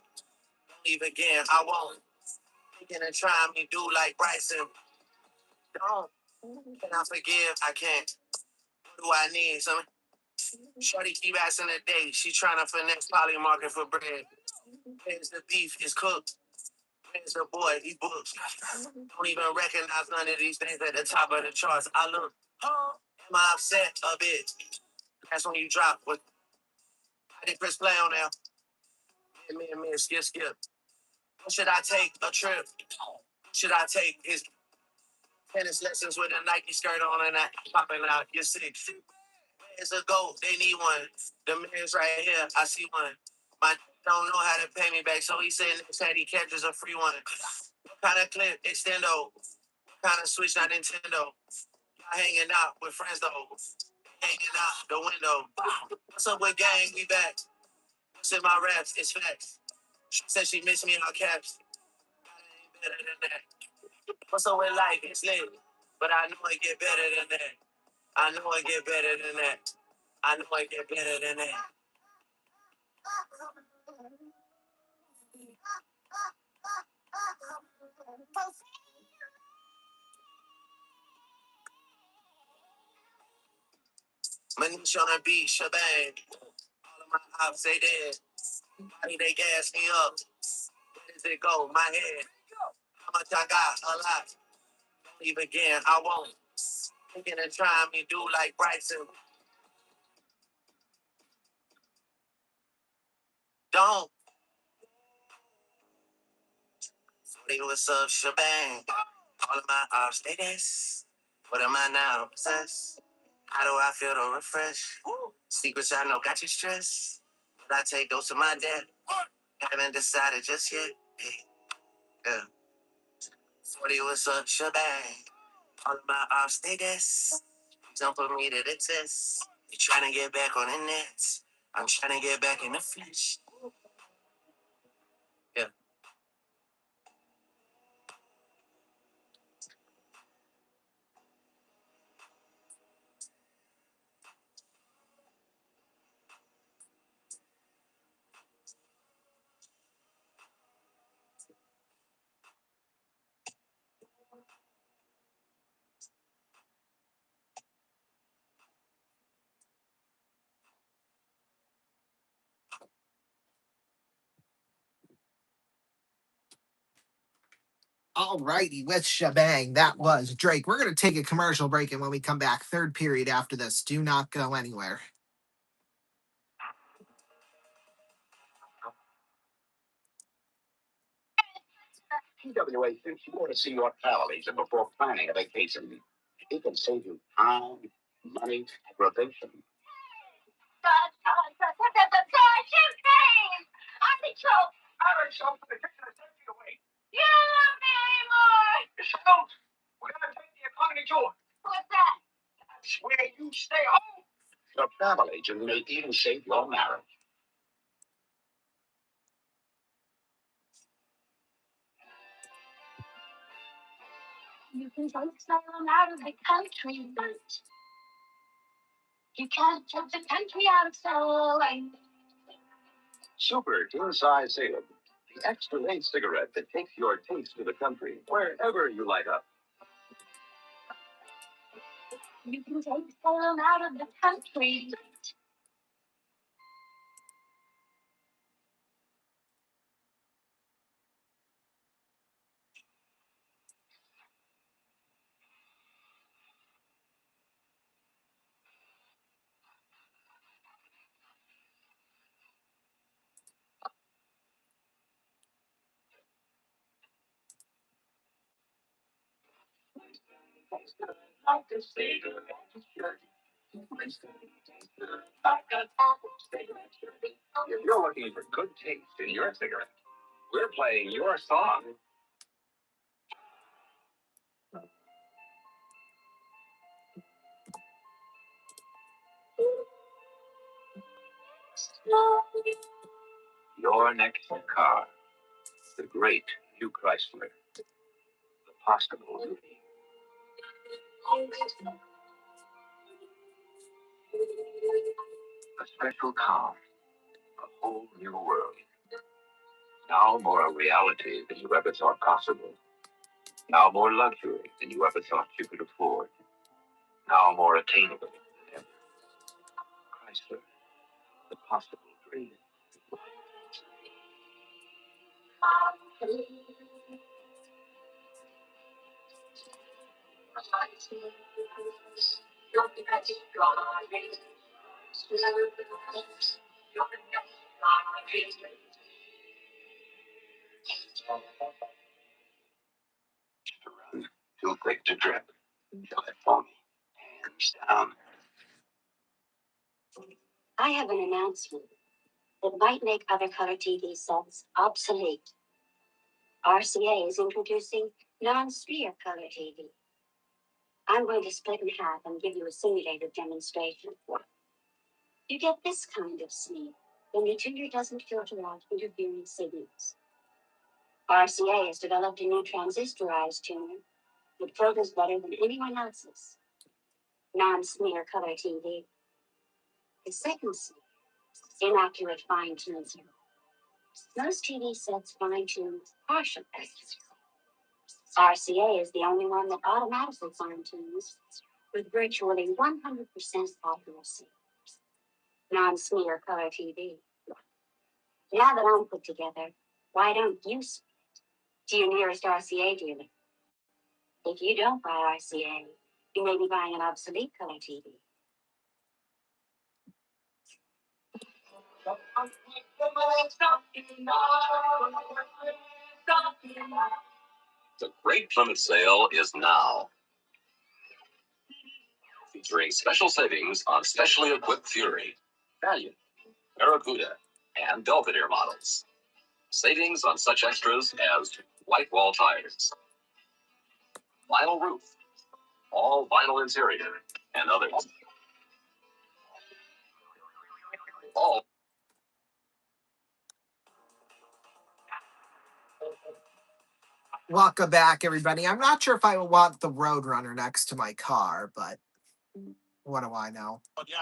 Don't leave again. I won't. Thinking and trying me do like Bryson. Don't. Can I forgive? I can't. What do I need? Some shorty keep asking a date. She trying to finesse Polly Market for bread. Where's the beef? It's cooked. Where's the boy? He booked. Don't even recognize none of these things at the top of the charts. I look. Am I upset a bit? That's when you drop. What? I did press play on there. Me, skip. Should I take a trip? Should I take his tennis lessons with a Nike skirt on and that popping out? You see, it's a goat. They need one. The man's right here. I see one. My don't know how to pay me back, so he said next time he catches a free one. What kind of clip? Extendo. What kind of switch? Not Nintendo. Y'all hanging out with friends though. Hanging out the window. What's up with gang? We back. What's in my raps? It's facts. She said she missed me in all caps. Ain't better than that. What's up with life? It's lit. But I know it get better than that. I know it get better than that. I know it get better than that. Manish on the beat, shebang. All of my ops, they dead. Body, they gas me up. Where does it go? My head. How much I got? A lot. Leave again, I won't. Thinking and trying me do like Bryson. Don't. Say what's up, shebang. All of my ops, they dance. What am I now? Possessed. How do I feel to refresh? Secrets I know got you stressed. But I take those to my dad. Haven't decided just yet. Hey, yeah. 40 what's up, shebang. All of my ops, they dance. Don't put me to the test. You trying to get back on the nets. I'm trying to get back in the flesh. Yeah. All righty, with shebang, that was Drake. We're going to take a commercial break, and when we come back, third period after this. Do not go anywhere. TWA thinks you want to see your travel agent before planning a vacation. He can save you time, money, aggravation. Champagne! I'm the choke! I heard something in the kitchen is 10 feet away. You love me anymore! Michelle, we're going to take the economy tour. What's that? That's where you stay home. Your travel agent may even save your marriage. You can take someone out of the country, but you can't take the country out of soul. Super King Size Salem, the extra length cigarette that takes your taste to the country wherever you light up. You can take someone out of the country, but like a cigarette. If you're looking for good taste in your cigarette, we're playing your song. Your next car, the great new Chrysler, the possible dream. A special car, a whole new world. Now more a reality than you ever thought possible. Now more luxury than you ever thought you could afford. Now more attainable than ever. Chrysler, the possible dream. Too quick to drip. Feel it foamy. Hands down. I have an announcement that might make other color TV sets obsolete. RCA is introducing non-sphere color TV. I'm going to split in half and give you a simulated demonstration. You get this kind of sneak when the tuner doesn't filter out interfering signals. RCA has developed a new transistorized tuner that filters better than anyone else's. Non-smear color TV. The second sneak, inaccurate fine-tuning. Most TV sets fine-tune partial edges. RCA is the only one that automatically fine-tunes with virtually 100% accuracy. Non-smear color TV. Now that I'm put together, why don't you split to your nearest RCA dealer? If you don't buy RCA, you may be buying an obsolete color TV. The Great Plymouth Sale is now. Featuring special savings on specially equipped Fury, Valiant, Barracuda, and Belvedere models. Savings on such extras as white wall tires, vinyl roof, all vinyl interior, and others. All Welcome back, everybody. I'm not sure if I want the Roadrunner next to my car, but what do I know? But yeah,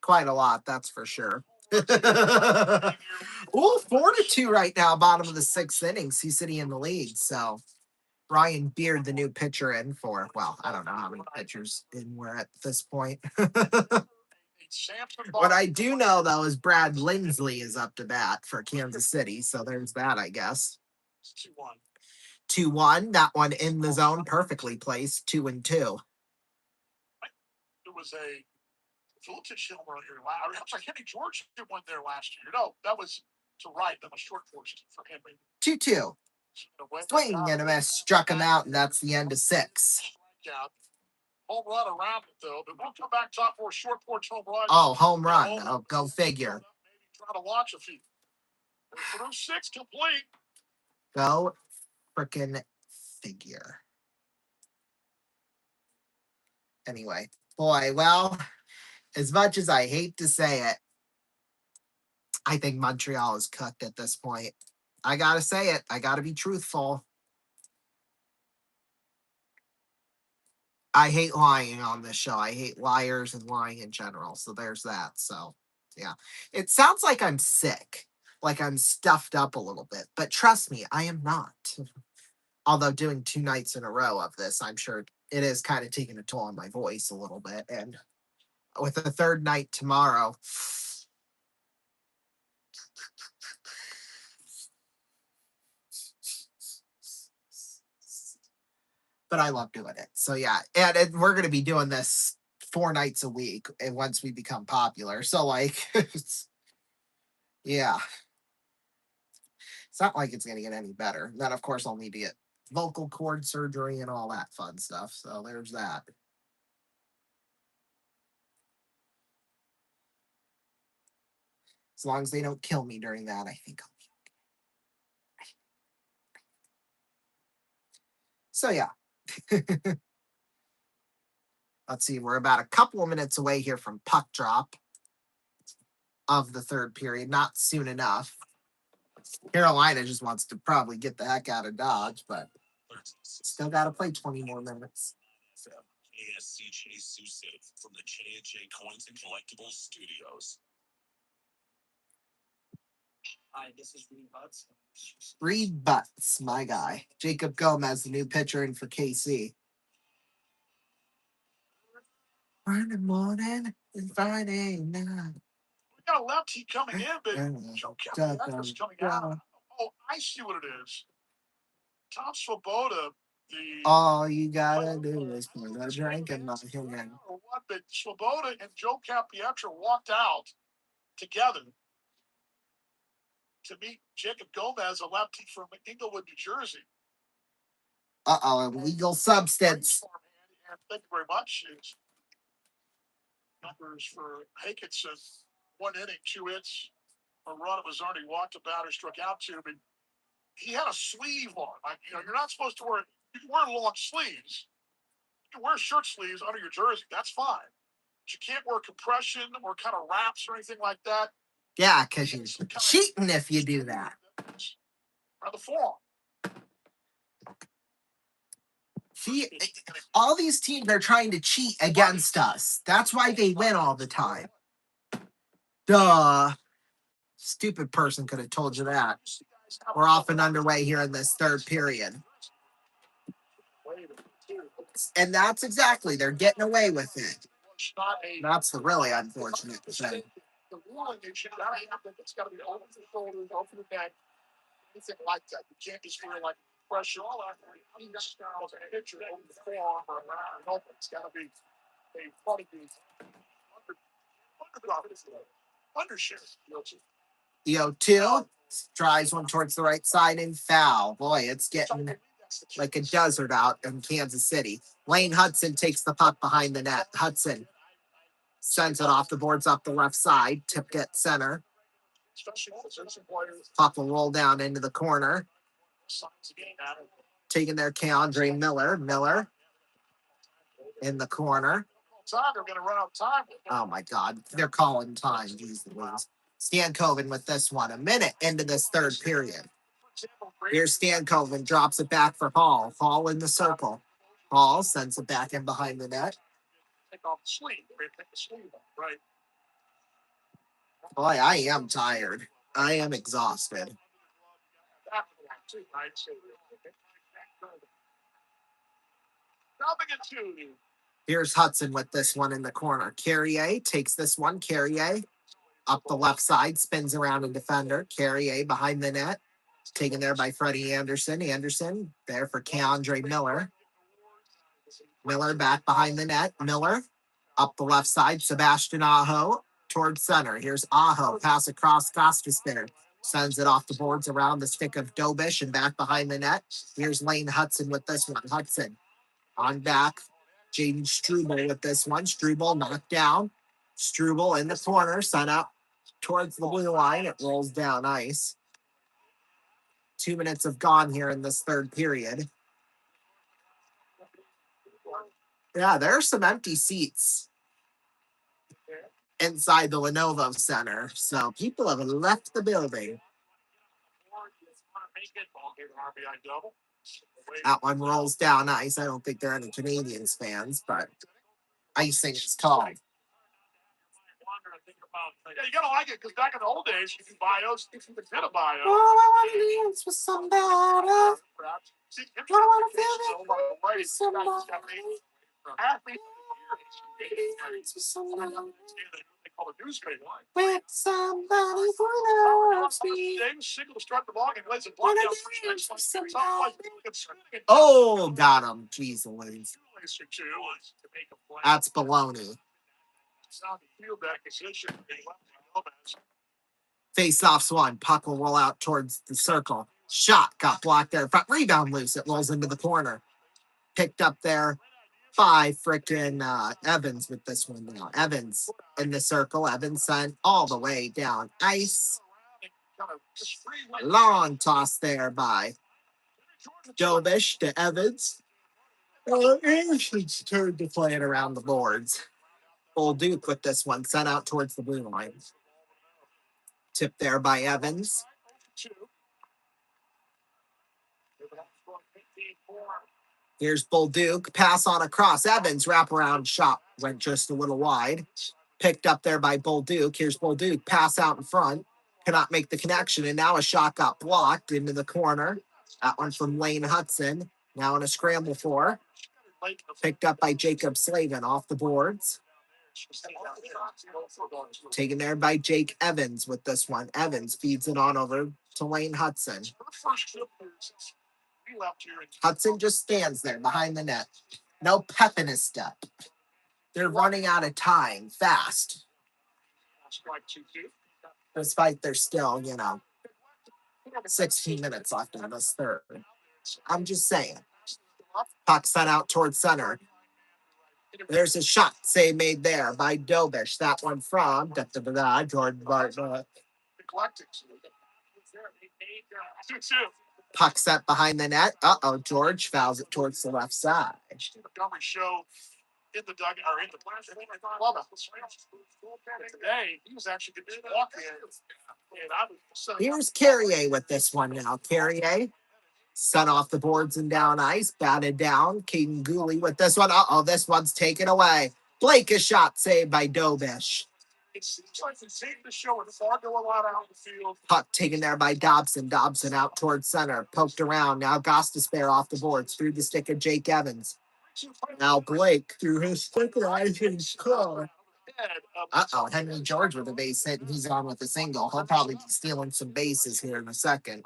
Quite a lot, that's for sure. Ooh, 4-2 right now, bottom of the sixth inning. Sioux City in the lead. So Ryan Beard, the new pitcher, in for, well, I don't know how many pitchers in we're at this point. What I do know, though, is Brad Lindsley is up to bat for Kansas City. So there's that, I guess. 2-1. That one in the zone, perfectly placed. 2-2. It was a Voltage homer here. I'm sorry, Henry George went there last year. No, that was to right. That was short forced for Henry. 2-2. Swing and a miss, struck him out, and that's the end of 6. Yeah. Home run around it, though. But we'll come back top for a short porch home run. Oh, home run. Oh, go figure. Maybe try to launch a few. Through 6 complete. Go frickin' figure. Anyway, boy, well, as much as I hate to say it, I think Montreal is cooked at this point. I gotta say it. I gotta be truthful. I hate lying on this show. I hate liars and lying in general. So there's that. So, yeah. It sounds like I'm sick, like I'm stuffed up a little bit. But trust me, I am not. Although doing 2 nights in a row of this, I'm sure it is kind of taking a toll on my voice a little bit. And with the third night tomorrow, but I love doing it. So yeah, and we're gonna be doing this 4 nights a week, and once we become popular. So like, yeah, it's not like it's gonna get any better. Then of course I'll need to get vocal cord surgery and all that fun stuff. So there's that. As long as they don't kill me during that, I think I'll be okay. So yeah. Let's see, we're about a couple of minutes away here from puck drop of the third period. Not soon enough. Carolina just wants to probably get the heck out of Dodge, but still got to play 20 more minutes. KSCJ Sioux from the J&J Coins and Collectibles Studios. Hi, this is Reed Butts. Reed Butts, my guy. Jacob Gomez, the new pitcher in for KC. Friday morning and Friday night. We got a lefty coming in, but Joe Kelly's coming out. Oh, I see what it is. Tom Swoboda, all you gotta do is put a drink in my hand. But Swoboda and Joe Capietra walked out together. to meet Jacob Gomez, a lefty from Inglewood, New Jersey. Illegal substance. And thank you very much. His numbers for Hankinson: 1 inning, 2 hits, a run. It was already walked a batter, struck out 2. But he had a sleeve on. Like, you're not supposed to wear. You can wear long sleeves. You can wear shirt sleeves under your jersey. That's fine. But you can't wear compression or kind of wraps or anything like that. Yeah, because you're cheating if you do that. On the forearm. See, all these teams are trying to cheat against us. That's why they win all the time. Duh. Stupid person could have told you that. We're off and underway here in this third period. And that's exactly, they're getting away with it. That's the really unfortunate thing. The ruling is you gotta have it. It's gotta be over the shoulders, over the neck, anything like that. You can't just feel like pressure all out there. You just gotta hit you over the forearm or around an open. It's gotta be a funny undershirt. EO2 drives one towards the right side and foul. Boy, it's getting like a desert out in Kansas City. Lane Hudson takes the puck behind the net. Hudson sends it off the boards up the left side. Tip at center. Puck will roll down into the corner. Taking their Keandre Miller. Miller in the corner. They're going to run out of time. Oh my God. They're calling time. Jeez Louise. Stan Coven with this one. A minute into this third period. Here's Stan Coven. Drops it back for Hall. Hall in the circle. Hall sends it back in behind the net. Take off the sleeve. Take the sleeve off. Right. Boy, I am tired. I am exhausted. Here's Hudson with this one in the corner. Carrier takes this one. Carrier up the left side, spins around a defender. Carrier behind the net. Taken there by Freddie Anderson. Anderson there for Keandre Miller. Miller back behind the net. Miller up the left side. Sebastian Aho towards center. Here's Aho. Pass across Gostisbehere. Sends it off the boards around the stick of Dobish and back behind the net. Here's Lane Hudson with this one. Hudson on back. Jaden Struble with this one. Struble knocked down. Struble in the corner. Sent out towards the blue line. It rolls down ice. 2 minutes have gone here in this third period. Yeah, there are some empty seats inside the Lenovo Center. So people have left the building. That one rolls down ice. I don't think there are any Canadians fans, but icing is called. Yeah, you gotta like it because back in the old days, you could buy those. You could get a bio. All I want to dance with somebody. I want to feel that somebody. With somebody who loves me. Oh, got him. Jeez Louise. That's baloney. Face-off's one. Puck will roll out towards the circle. Shot got blocked there. Rebound loose. It rolls into the corner. Picked up there by frickin' Evans with this one now. Evans in the circle. Evans sent all the way down ice. Long toss there by Dobish to Evans. It's turn to play it around the boards. Old Duke with this one. Sent out towards the blue line. Tip there by Evans. Here's Bull Duke. Pass on across. Evans wraparound shot. Went just a little wide. Picked up there by Bull Duke. Here's Bull Duke. Pass out in front. Cannot make the connection. And now a shot got blocked into the corner. That one from Lane Hudson. Now in a scramble for. Picked up by Jacob Slavin off the boards. Taken there by Jake Evans with this one. Evans feeds it on over to Lane Hudson. Hudson just stands there behind the net. No pep in his step. They're running out of time fast. Despite they're still, 16 minutes left in this third. I'm just saying. Puck sent out towards center. There's a shot save made there by Dobish. That one from Jordan Barton. Neglecting. 2-2. Puck set behind the net. George fouls it towards the left side. Montgomery show in the dugout or in the clubhouse. And today he was actually getting walk in. And I was Here's Carrier with this one now. Carrier set off the boards and down ice, batted down. Caden Gooley with this one. This one's taken away. Blake, a shot saved by Dobish. It seems like he's taking the show with Fargo a lot out in the field. Puck taken there by Dobson. Dobson out towards center. Poked around. Now Gostisbehere off the boards. Through the stick of Jake Evans. Now Blake through his stick of his car. Henry George with a base hit, and he's on with a single. He'll probably be stealing some bases here in a second.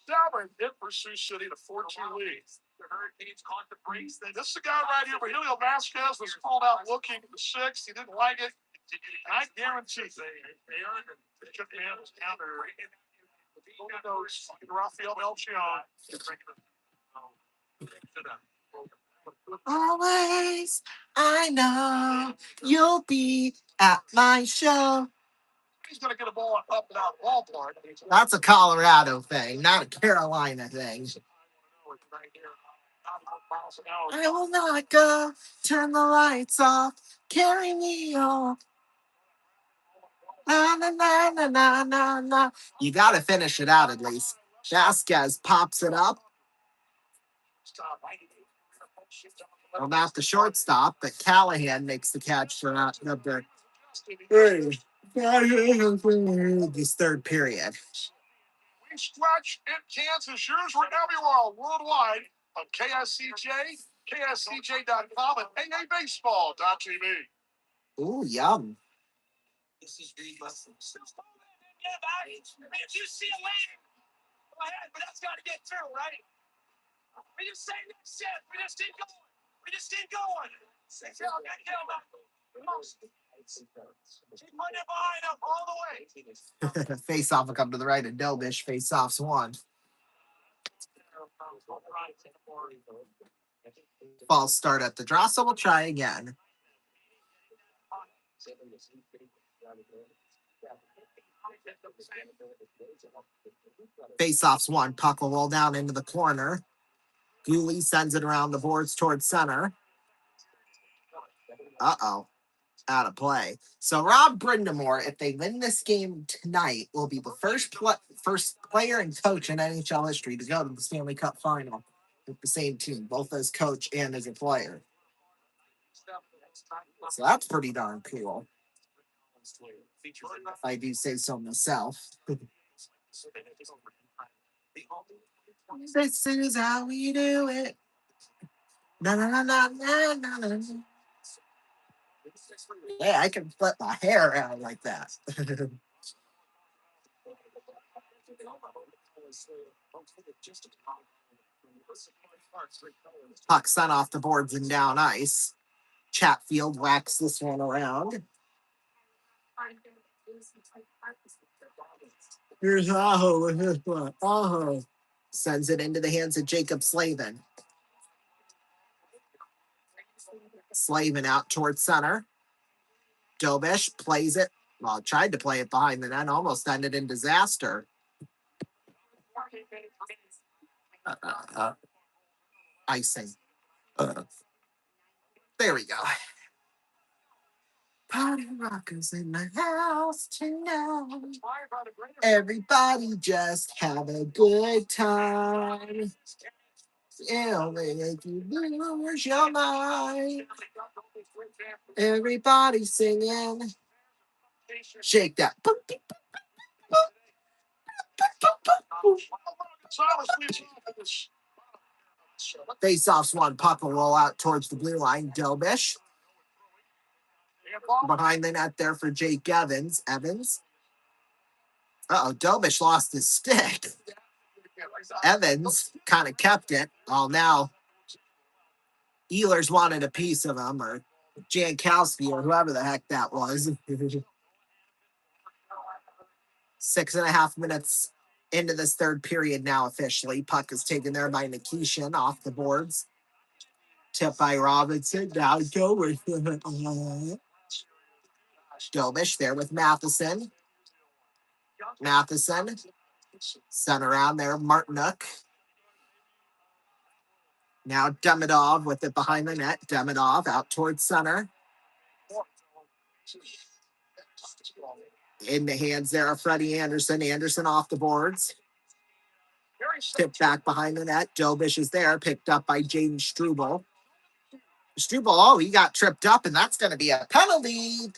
Stubborn did pursue City to 4-2 lead. The Hurricanes caught the breaks. This is the guy right here. Virgilio Vasquez was pulled out looking at the sixth. He didn't like it. And I guarantee they took the hands down there. Rafael Melchion. Always, I know you'll be at my show. He's going to get a ball up and out of the ballpark. That's a Colorado thing, not a Carolina thing. I will not go. Turn the lights off. Carry me on. Na, na, na, na, na, na, na. You got to finish it out at least. Vasquez pops it up. Well, not the shortstop, but Callahan makes the catch for number 3. This third period. We stretch in Kansas. Yours wherever you are worldwide on KSCJ, KSCJ.com, and AABaseball.tv. Ooh, yum. This is the lesson. Yeah, buddy. If you see a lane, go ahead, but that's got to get through, right? We just say next shit. We just keep going. Keep putting it behind him all the way. Face off will come to the right of Dobish. Face off's one. False start at the draw, so we'll try again. Face off's one. Puck will roll down into the corner. Gooley sends it around the boards towards center. Out of play. So Rob Brindamore, if they win this game tonight, will be the first player and coach in NHL history to go to the Stanley Cup final with the same team, both as coach and as a player. So that's pretty darn cool, if I do say so myself. This is how we do it. Na na na na na na na. Yeah, I can flip my hair out like that. Puck sent off the boards and down ice. Chatfield whacks this one around. Here's Aho with this one. Aho sends it into the hands of Jacob Slavin. Slavin out towards center. Dobish plays it. Well, tried to play it behind the net. Almost ended in disaster. Icing. There we go. Party rockers in the house tonight. Everybody just have a good time. It'll make you lose your mind. Everybody singing. Shake that. Face-off's one. Puck will roll out towards the blue line. Dobish. Behind the net there for Jake Evans. Dobish lost his stick. Evans kind of kept it. Well, now Ehlers wanted a piece of him, or Jankowski, or whoever the heck that was. 6.5 minutes Into this third period now officially. Puck is taken there by Nikishin off the boards. Tip by Robinson. Now Dobish. Dobish there with Matheson. Matheson. Sent around there. Martinuk. Now Demidov with it behind the net. Demidov out towards center. In the hands there of Freddie Anderson. Anderson off the boards. Tipped back behind the net. Dobish is there. Picked up by Jaden Struble. Struble, oh, he got tripped up, and that's going to be a penalty.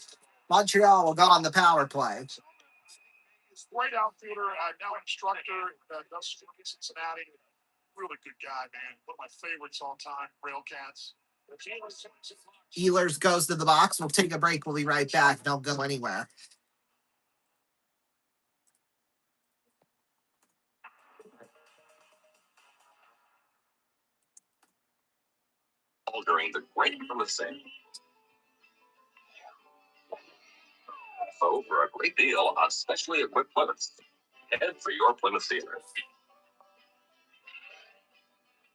Montreal will go on the power play. Great outfielder, now instructor, does in Cincinnati. Really good guy, man. One of my favorites all time, Railcats. Ehlers goes to the box. We'll take a break. We'll be right back. Don't go anywhere. All during the Great Plymouth Sale. So for a great deal on specially equipped Plymouths, head for your Plymouth dealer.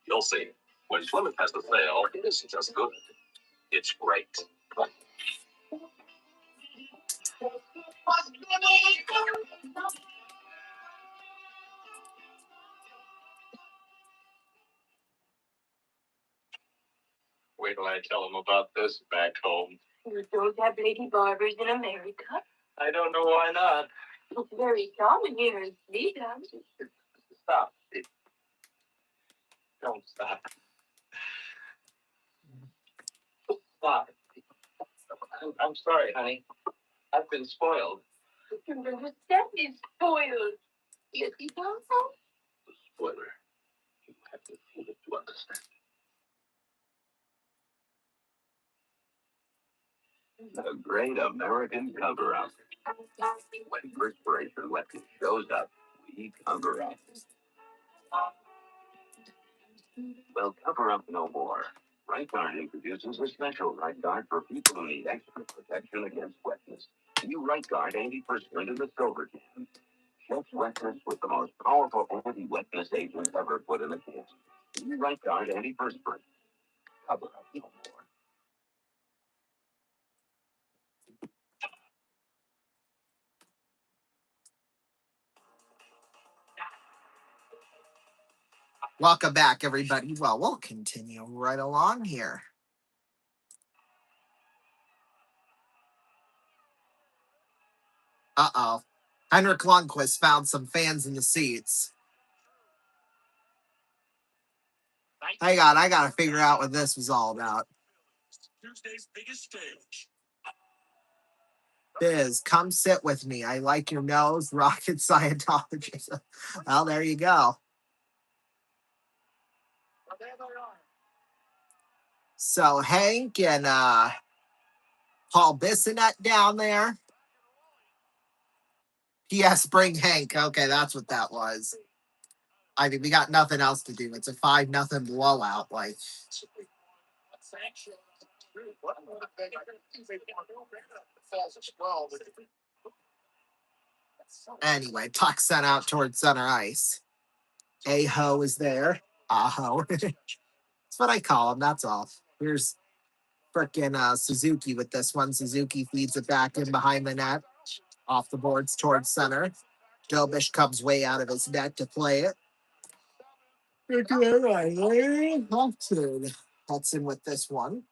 You'll see, when Plymouth has the sale, it isn't just good, it's great. Wait till I tell them about this back home. You don't have lady barbers in America. I don't know why not. It's very common here in Sweden. Stop. Don't stop. Stop. I'm sorry, honey. I've been spoiled. Your nervous step is spoiled. Yes, you don't know? Spoiler. You have to feel it to understand. The great American cover-up. When perspiration wetness goes up, we cover up. Well, cover up no more. Right Guard introduces a special Right Guard for people who need extra protection against wetness. New Right Guard antiperspirant in the silver can. Checks wetness with the most powerful anti-wetness agent ever put in a can. New Right Guard antiperspirant. Cover up no more. Welcome back, everybody. Well, we'll continue right along here. Uh-oh. Henrik Lundqvist found some fans in the seats. Hang on, I got to figure out what this was all about. Tuesday's biggest stage. Biz, come sit with me. I like your nose. Rocket Scientologist. Well, there you go. So Hank and Paul Bissonette down there. P.S. Bring Hank. Okay, that's what that was. I mean, we got nothing else to do. It's a 5-0 blowout. Like, anyway, puck sent out towards center ice. Aho is there. Aho. That's what I call him. That's all. Here's frickin' Suzuki with this one. Suzuki feeds it back in behind the net. Off the boards towards center. Dobish comes way out of his net to play it. Hudson with this one.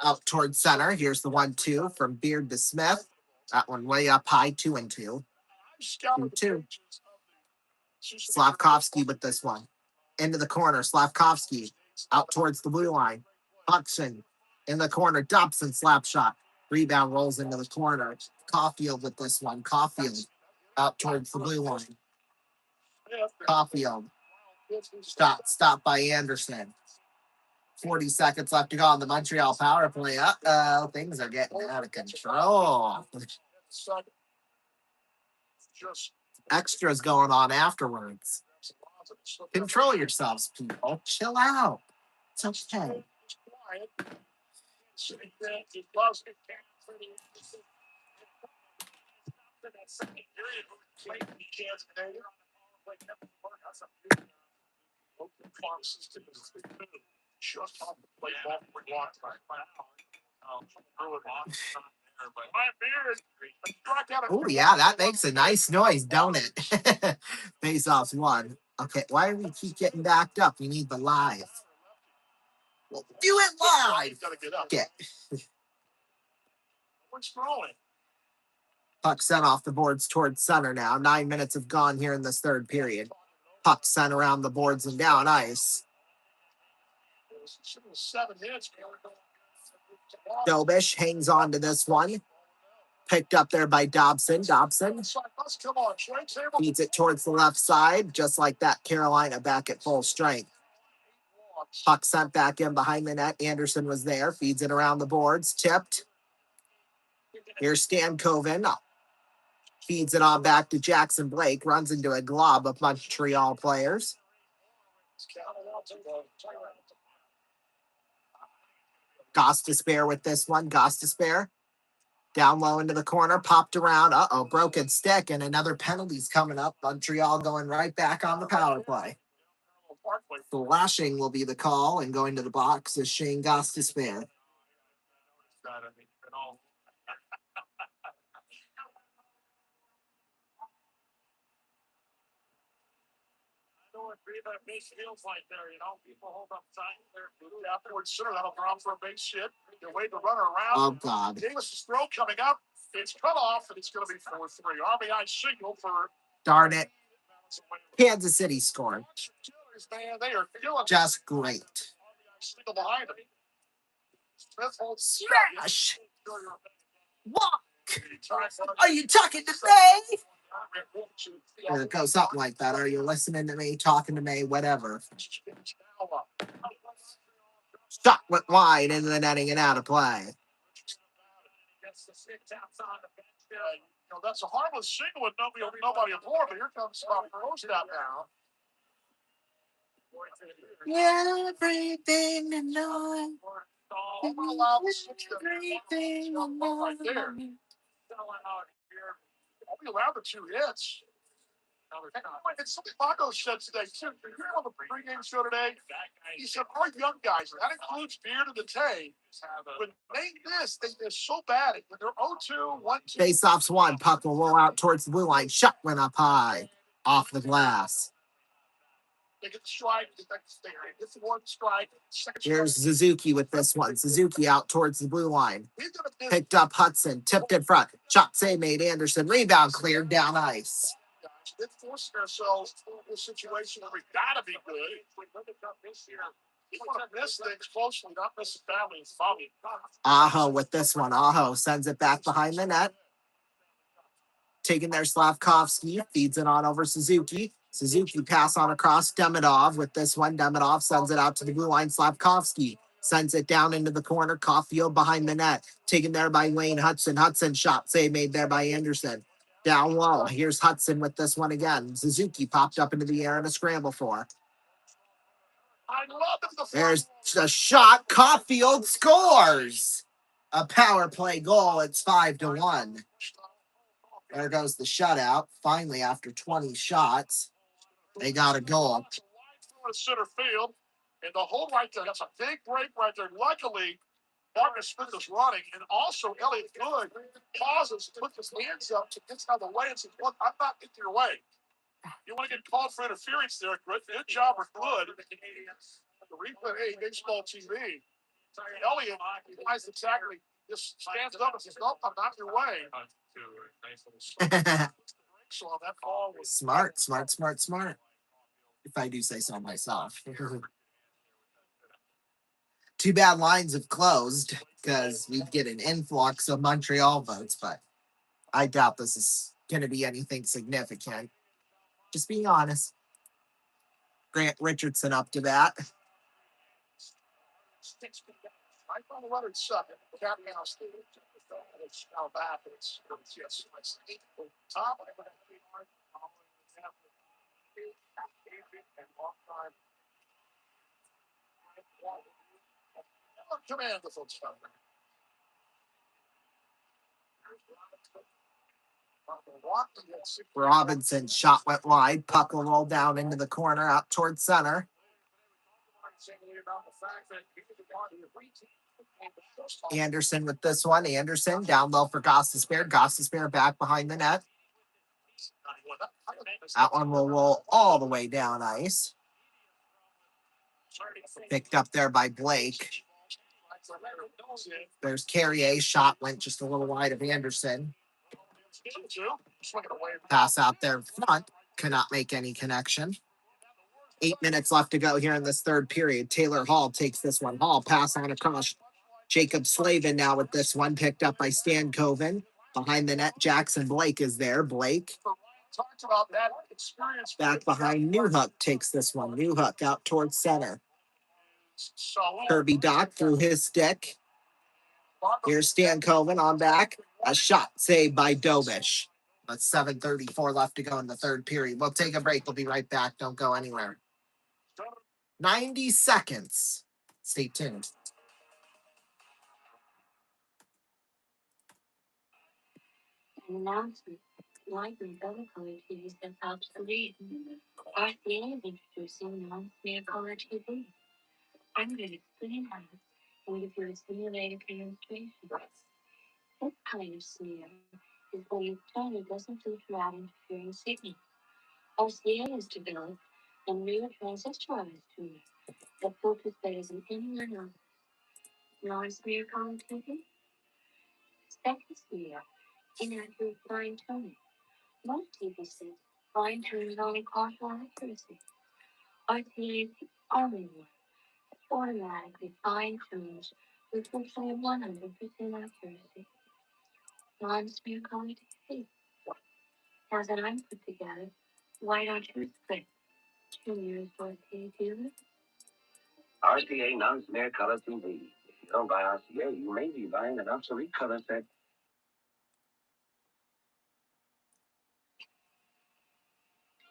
Out towards center. Here's the 1-2 from Beard to Smith. That one way up high, 2-2. 2-2. Slavkovsky with this one. Into the corner. Slavkovsky out towards the blue line. Hudson in the corner. Dobson slap shot. Rebound rolls into the corner. Caulfield with this one. Caulfield out towards the blue line. Caulfield. Stop by Anderson. 40 seconds left to go on the Montreal power play. Uh-oh, things are getting out of control. Extras going on afterwards. Control yourselves, people. Chill out. It's okay. Farm system is just off the play ball for block right now. My beard. Struck out Oh, yeah, that makes a nice noise, don't it? Face-off's one. Okay, why do we keep getting backed up? We need the live. We'll do it live. Gotta get up. Okay. What's throwing? Puck sent off the boards towards center now. 9 minutes have gone here in this third period. Puck sent around the boards and down ice. 7 hits. Dobish hangs on to this one. Picked up there by Dobson. Dobson Come on, feeds it towards the left side, just like that. Carolina back at full strength. Puck sent back in behind the net. Anderson was there. Feeds it around the boards. Tipped. Here's Stan Coven. Feeds it on back to Jackson Blake. Runs into a glob of Montreal players. Goss to spare with this one. Goss to spare. Down low into the corner. Popped around. Uh-oh. Broken stick. And another penalty's coming up. Montreal going right back on the power play. Flashing will be the call, and going to the box is Shane Goss to spare. Feels like there, people hold up tight there. Afterwards, center, that'll drop for a base hit. They're waiting to run around. Oh, God. Davis's throw coming up. It's cut off, and it's going to be 4-3. RBI signal for. Darn it. Kansas City scored. Man, they are killing. Just great. Signal behind him. Smith holds Smash! Walk! Are you talking to me? Or it goes something like that. Are you listening to me, talking to me, whatever. Shot went wide into the netting and out of play. That's a harmless single with nobody aboard, but here comes Scott Rostad now. Everything to know. Everything to know. I'll be allowed the 2 hits. And something Paco said today, too. You hear on the pregame show today? He said, our young guys, and that includes Beard and the Tay, when they miss, they're so bad. When they're 0-2, 1-2. Face-off's one. Puck will roll out towards the blue line. Shot went up high. Off the glass. They get the strike. They get the 1 strike. Here's Suzuki with this one. Suzuki out towards the blue line. Picked up Hudson. Tipped in front. Shot save made Anderson. Rebound cleared down ice. We're forcing ourselves in a situation where we've got to be good. We want to miss things closely, not miss the family and Bobby. Aho with this one. Aho sends it back behind the net. Taking there Slavkovsky. Feeds it on over Suzuki. Suzuki pass on across Demidov with this one. Demidov sends it out to the blue line. Slavkovsky sends it down into the corner. Caulfield behind the net. Taken there by Wayne Hudson. Hudson shot save made there by Anderson. Down low. Here's Hudson with this one again. Suzuki popped up into the air in a scramble for. There's the shot. Caulfield scores. A power play goal. It's 5-1. There goes the shutout. Finally, after 20 shots, they got a goal. Center field, and the hole right there. That's a big break right there. Luckily, Marcus Smith is running, and also Elliot Good pauses, puts his hands up to get out of the way and says, "Look, I'm not getting your way. You want to get called for interference there? Good job or good." The replay, hey, baseball TV. Elliot tries to tackle. He just stands up and says, "Nope, I'm not your way." So that ball was Smart. If I do say so myself. Too bad lines have closed because we'd get an influx of Montreal votes, but I doubt this is going to be anything significant. Just being honest. Grant Richardson up to bat. I found the runner second. Cap house. It's now back. It's yes. Top. Command the full stuff. Robinson's shot went wide. Puck will roll down into the corner up towards center. Anderson with this one. Anderson down low for Gostisbehere. Gostisbehere back behind the net. That one will roll all the way down ice. Picked up there by Blake. There's Carrier. Shot went just a little wide of Anderson. Pass out there front. Cannot make any connection. 8 minutes left to go here in this third period. Taylor Hall takes this one. Hall pass on across. Jacob Slavin now with this one, picked up by Stan Coven. Behind the net, Jackson Blake is there. Blake back behind Newhook takes this one. Newhook out towards center. Kirby Doc through his stick. Here's Stan Coven on back. A shot saved by Dobish. But 7:34 left to go in the third period. We'll take a break. We'll be right back. Don't go anywhere. 90 seconds. Stay tuned. An announcement. Library Color TV is obsolete. RCA is introducing non-smear color TV. I'm going to explain how and give you a simulated demonstration. This kind of smear is where your toner doesn't filter out interfering signals. RCA has developed a new transistorized tuner that filters better than anyone else. Non-smear color TV? Second smear, inaccurate fine tuning. Most TV sets fine tune is only partial accuracy. RCA is the only one that automatically fine tunes with virtually 100% accuracy. Non-smear color TV. Now that I'm put together, why don't you expect 2 years worth of TV? RCA non-smear color TV. If you don't buy RCA, you may be buying an obsolete color set.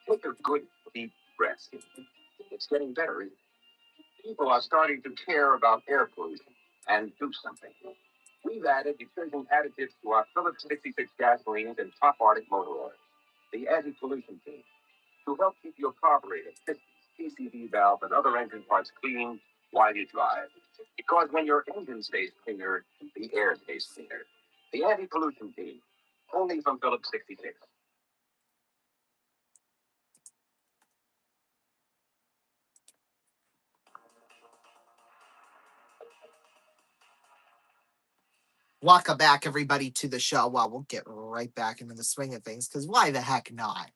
Take a good deep breath. It's getting better. People are starting to care about air pollution and do something. We've added detergent additives to our Phillips 66 gasolines and Top Arctic motor oils. The anti-pollution team to help keep your carburetor, pistons, PCV valve, and other engine parts clean while you drive. Because when your engine stays cleaner, the air stays cleaner. The anti-pollution team, only from Phillips 66. Welcome back, everybody, to the show. Well, we'll get right back into the swing of things, because why the heck not?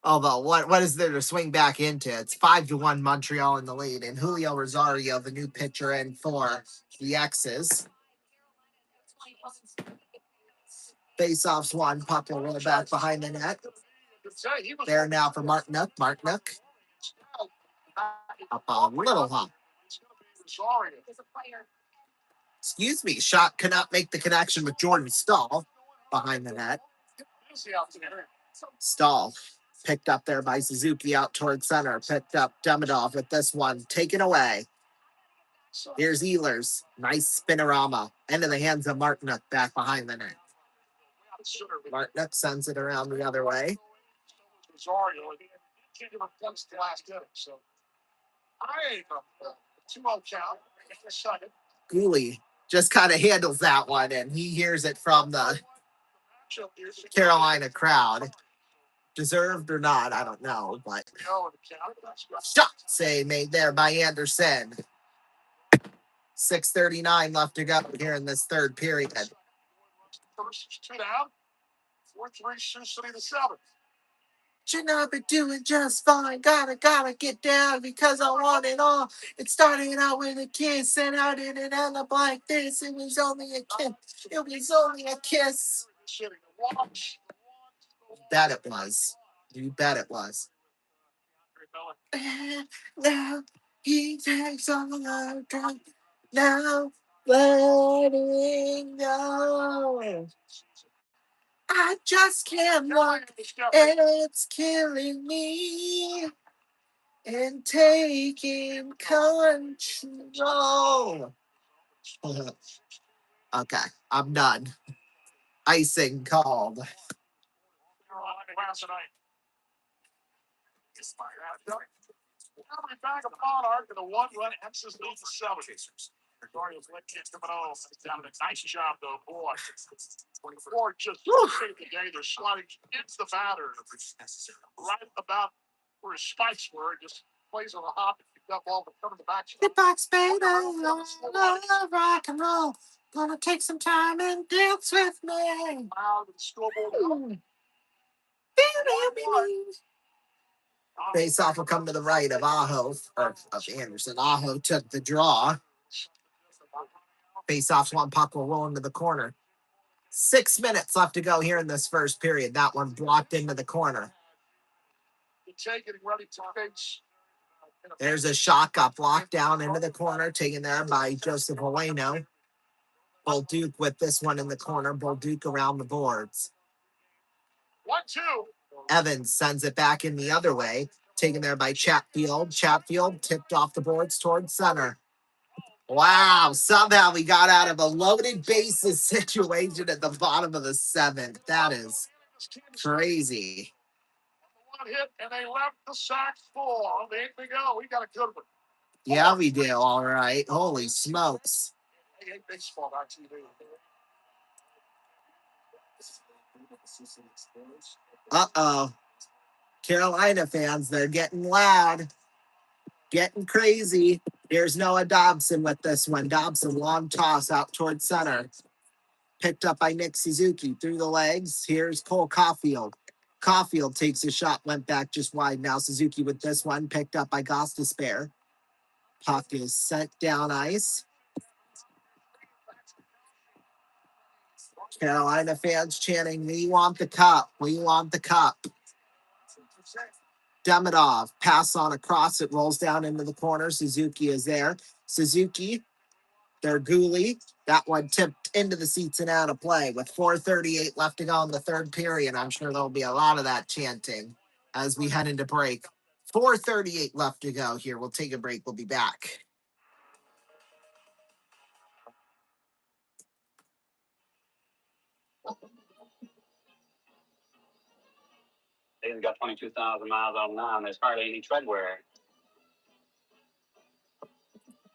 Although, what is there to swing back into? It's 5-1 Montreal in the lead, and Julio Rosario, the new pitcher in for the X's. Face-offs one, puck will roll back behind the net. There now for Martinook. Martinook up a little hop. Excuse me, shot cannot make the connection with Jordan Stahl behind the net. Stahl picked up there by Suzuki out toward center. Picked up Demidov with this one. Taken away. Here's Ehlers. Nice spinorama. Into the hands of Martinook back behind the net. Martinook sends it around the other way. Gooley just kind of handles that one, and he hears it from the Carolina crowd. Deserved or not, I don't know, but shot save made there by Anderson. 6:39 left to go here in this third period. Two down. 4-3 Sioux City to 7. Should not be doing just fine. Gotta get down because I want it all. It started out with a kiss and I didn't end up like this. It was only a kiss. It was only a kiss. Bet it was. You bet it was. Now he takes on the drug. Now letting go. I just can't look. It's killing me. And taking control. Okay, I'm done. Icing called. Last night. Coming back upon arc in a one-run Texas lead to 7. Darius Litkins coming home. Down a nice job, though, boy. 24 just saved the day. They're sliding into the batter. Right about where his spikes were. Just plays on a hop and picked up all the coming back. Hit box, baby. Love rock and roll. Gonna take some time and dance with me. Out of the scoreboard. Face off will come to the right of Aho, or of Anderson. Aho took the draw. Face off's one puck will roll into the corner. 6 minutes left to go here in this first period. That one blocked into the corner. There's a shot got blocked down into the corner, taken there by Joseph Heleno. Bolduc with this one in the corner. Bolduc around the boards. 1-2. Evans sends it back in the other way, taken there by Chatfield. Chatfield tipped off the boards towards center. Wow, somehow we got out of a loaded bases situation at the bottom of the 7th. That is crazy. One hit, and they left the sack full. There we go. We got a good one. Yeah, we do. All right. Holy smokes. They hate baseball on TV. Uh-oh. Carolina fans, they're getting loud. Getting crazy. Here's Noah Dobson with this one. Dobson, long toss out towards center. Picked up by Nick Suzuki through the legs. Here's Cole Caulfield. Caulfield takes a shot, went back just wide. Now Suzuki with this one, picked up by Gostisbehere. Puck is sent down ice. Carolina fans chanting, "We want the cup. We want the cup." Demidov, pass on across. It rolls down into the corner. Suzuki is there. Suzuki, Derguli. That one tipped into the seats and out of play with 4:38 left to go in the third period. I'm sure there'll be a lot of that chanting as we head into break. 4:38 left to go here. We'll take a break. We'll be back. They've got 22,000 miles on them now, and there's hardly any tread wear.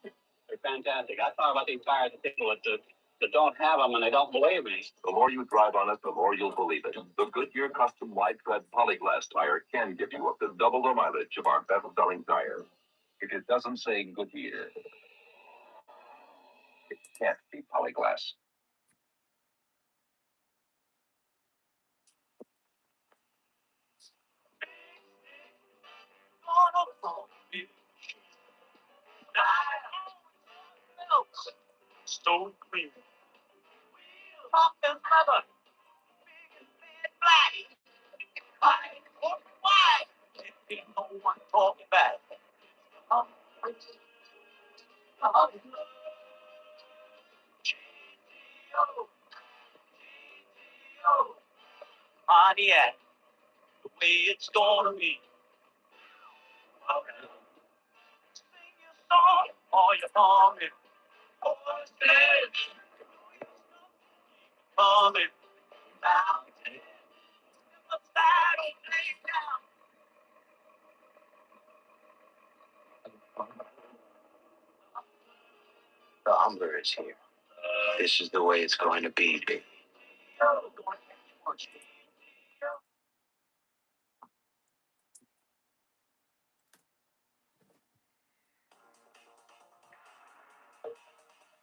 They're fantastic. I thought about these tires of people that don't have them, and they don't believe me. The more you drive on it, the more you'll believe it. The Goodyear Custom Wide Tread Polyglass tire can give you up to double the mileage of our best-selling tire. If it doesn't say Goodyear, it can't be Polyglass. So clean. Pontiac, the way it's gonna be. Sing your song, all your longing. Coming down, the battle laid down. The Humbler is here. This is the way it's going to be, baby.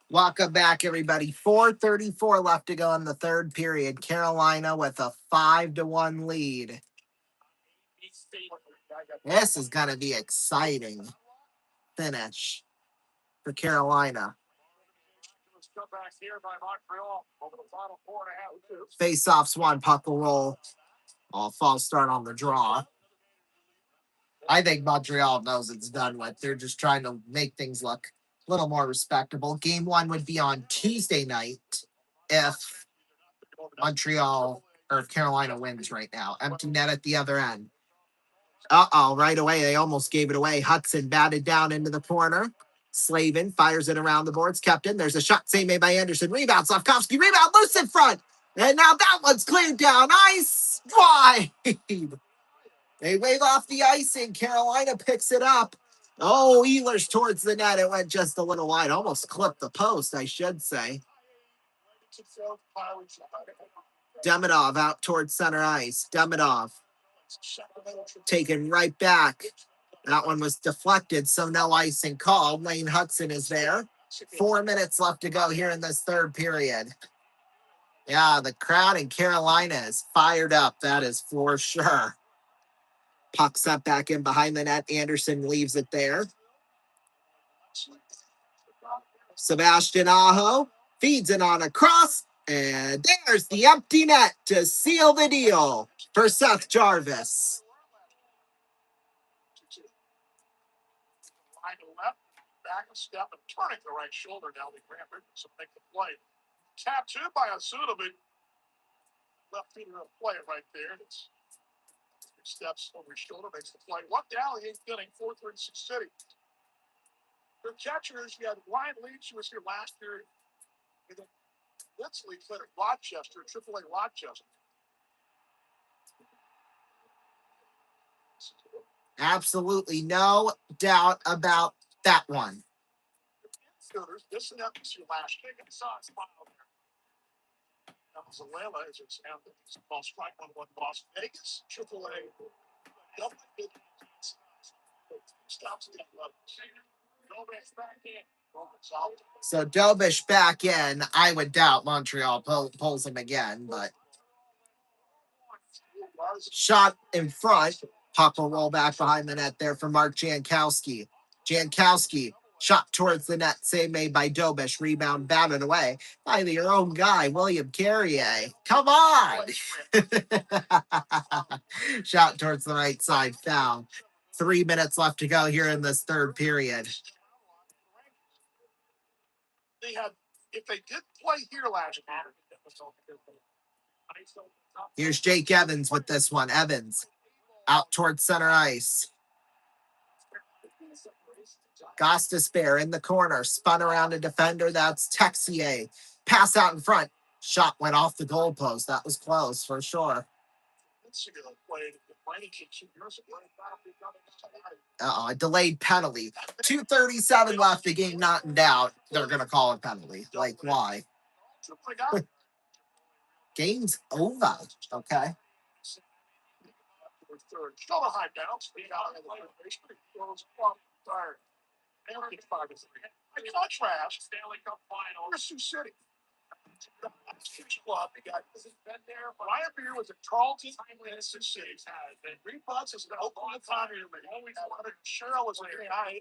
Welcome back, everybody. 4:34 left to go in the third period. Carolina with a 5-1 lead. This is going to be exciting finish for Carolina. Face-offs one, puck will roll. False start on the draw. I think Montreal knows it's done with. They're just trying to make things look a little more respectable. Game 1 would be on Tuesday night if Montreal or if Carolina wins right now. Empty net at the other end. Right away, they almost gave it away. Hudson batted down into the corner. Slavin fires it around the boards. Kept in. There's a shot save made by Anderson. Rebound. Slavkovsky. Rebound. Loose in front. And now that one's cleared down ice. Wide. They wave off the icing. Carolina picks it up. Oh, Ehlers towards the net. It went just a little wide. Almost clipped the post, I should say. Demidov out towards center ice. Demidov taken right back. That one was deflected, so no icing called. Lane Hudson is there. 4 minutes left to go here in this third period. Yeah, the crowd in Carolina is fired up. That is for sure. Puck's up back in behind the net. Anderson leaves it there. Sebastian Aho feeds it on across, and there's the empty net to seal the deal for Seth Jarvis. Line to left, back a step, and turning the right shoulder now. The Grand Rapids will make the play. Tattooed by Asunovic. Left fielder of play right there. It's 3 steps over his shoulder, makes the play. One down, the 8th inning, 4-3 City. For catchers, you had Ryan Leach, who was here last year. And then Linsley played at Rochester, AAA Rochester. Absolutely no doubt about that one. Infielders, this and that was here last year. I saw a smile there. That was Atlanta as it's ended. It's called strike 1-1 Las Vegas, AAA. Stops at 11. So Dobish back in. I would doubt Montreal pulls him again, but shot in front. Puck will roll back behind the net there for Mark Jankowski. Jankowski shot towards the net, save made by Dobish. Rebound batted away by your own guy, William Carrier. Come on! Shot towards the right side, foul. 3 minutes left to go here in this third period. They had, if they did play here last year. Here's Jake Evans with this one. Evans out towards center ice. Gostisbehere in the corner, spun around a defender. That's Texier. Pass out in front. Shot went off the goalpost. That was close for sure. A delayed penalty. 2:37 left. The game not in doubt. They're gonna call a penalty. Like why? Game's over. Okay. By contrast, Stanley Cup final. Here's Sioux City. Club. They got Ryan Beer was a Carlton in Sioux City. Rebuts is an Oklahoma County. Cheryl was a guy.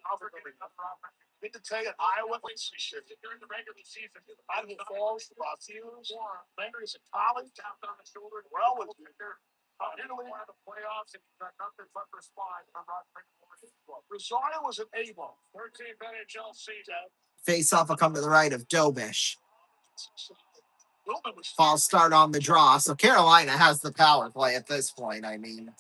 Get to tell you, Iowa and Sioux City during the regular season. Idaho Falls, Los Angeles, Lander is a college. Tapped on the shoulder. Well, was Italy won the playoffs and got nothing but for spot. Rosario was an A-ball. 13th NHL season. Face off will come to the right of Dobish. False start on the draw. So Carolina has the power play at this point. I mean,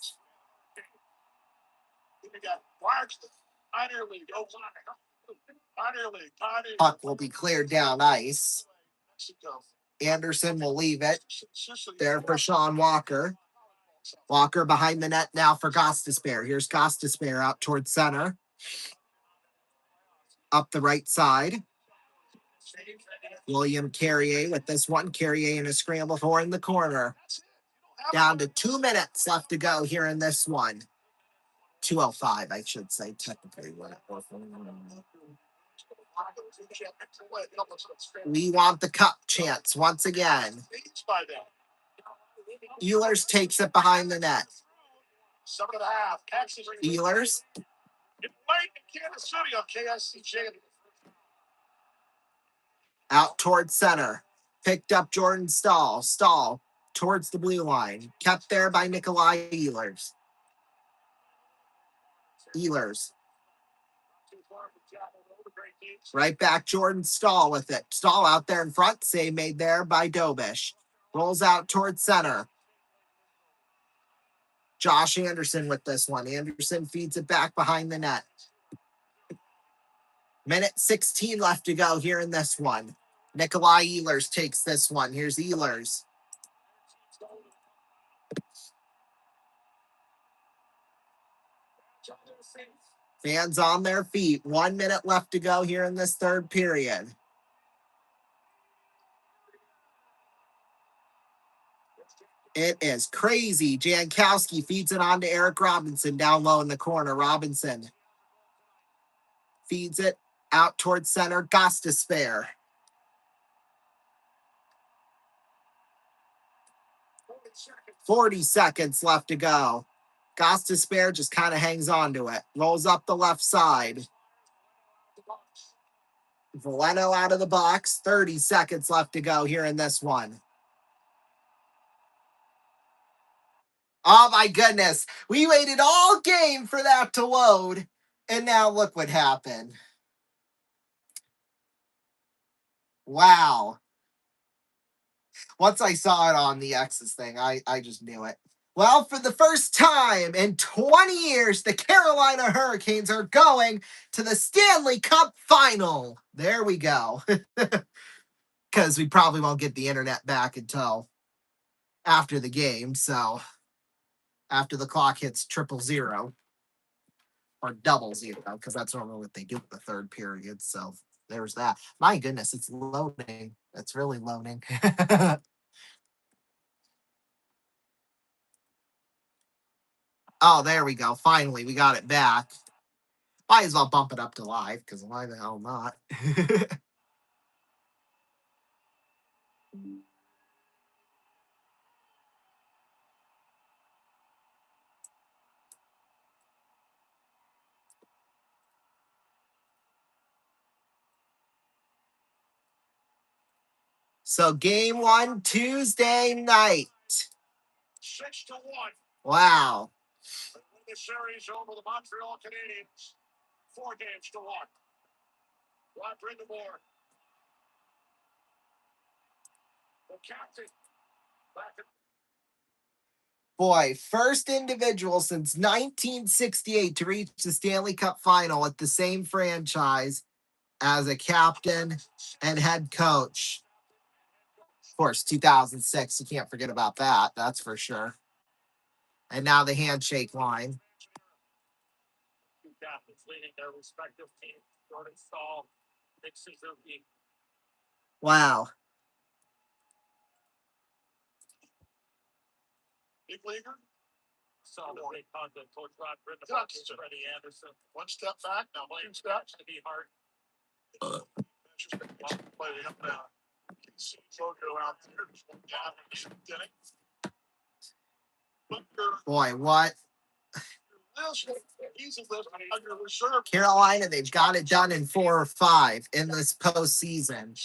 puck will be cleared down ice. Anderson will leave it there for Sean Walker. Walker behind the net now for Gostisbehere. Here's Gostisbehere out towards center. Up the right side. William Carrier with this one. Carrier in a scramble for in the corner. Down to 2 minutes left to go here in this one. 2:05, I should say, technically. We want the cup chance once again. Ehlers takes it behind the net. Ehlers. Out towards center. Picked up Jordan Stahl. Stahl towards the blue line. Kept there by Nikolai Ehlers. Ehlers. Right back, Jordan Stahl with it. Stahl out there in front. Save made there by Dobish. Rolls out towards center. Josh Anderson with this one. Anderson feeds it back behind the net. Minute 16 left to go here in this one. Nikolai Ehlers takes this one. Here's Ehlers. Fans on their feet. 1 minute left to go here in this third period. It is crazy. Jankowski feeds it on to Eric Robinson down low in the corner. Robinson feeds it out towards center. Gostisbehere. 40 seconds left to go. Gostisbehere just kind of hangs on to it. Rolls up the left side. Valeno out of the box. 30 seconds left to go here in this one. Oh my goodness. We waited all game for that to load. And now look what happened. Wow. Once I saw it on the X's thing, I just knew it. Well, for the first time in 20 years, the Carolina Hurricanes are going to the Stanley Cup Final. There we go. Because we probably won't get the internet back until after the game. So after the clock hits 000 or 00, because that's normally what they do in the third period. So there's that. My goodness, it's loading. It's really loading. Oh, there we go. Finally, we got it back. Might as well bump it up to live, because why the hell not? So game 1, Tuesday night. 6-1. Wow. Win the series over the Montreal Canadiens. 4-1. Rod Brindamore. The captain. Back at Boy, first individual since 1968 to reach the Stanley Cup Final at the same franchise as a captain and head coach. Of course, 2006. You can't forget about that. That's for sure. And now the handshake line. two captains leading their respective teams. Jordan Stahl, Nick Suzuki. Wow. Big leaguer. Saw the big content towards Rod Brindamore, Freddie Anderson. One step back, now 2 steps to be hard. Just play the up now. You can see logo out there. There's one guy in it. Boy, what? He's under reserve. Carolina, they've got it done in 4 or 5 in this postseason.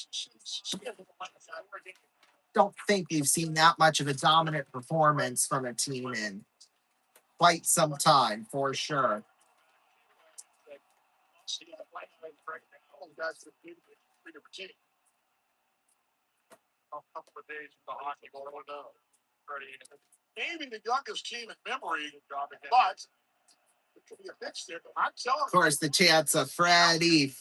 Don't think we've seen that much of a dominant performance from a team in quite some time, for sure. Maybe the youngest team in memory, but it could be a mix there. I'm telling you. Of course, the chants of Freddie.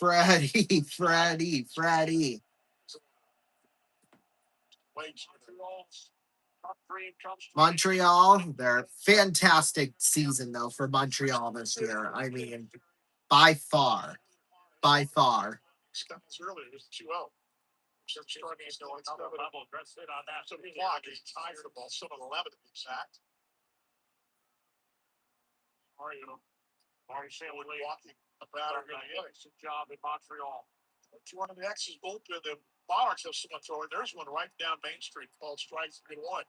Montreal, they're fantastic season, though, for Montreal this year. I mean, by far. Earlier, it was 2-0. So starting to go another level. Press it on that. So the clock is tied for the ball. 7-11 to be exact. Mario Samuel walking about a really good job in Montreal. One of the X's open. The Monarchs have someone throwing. There's one right down Main Street called strike 3-1.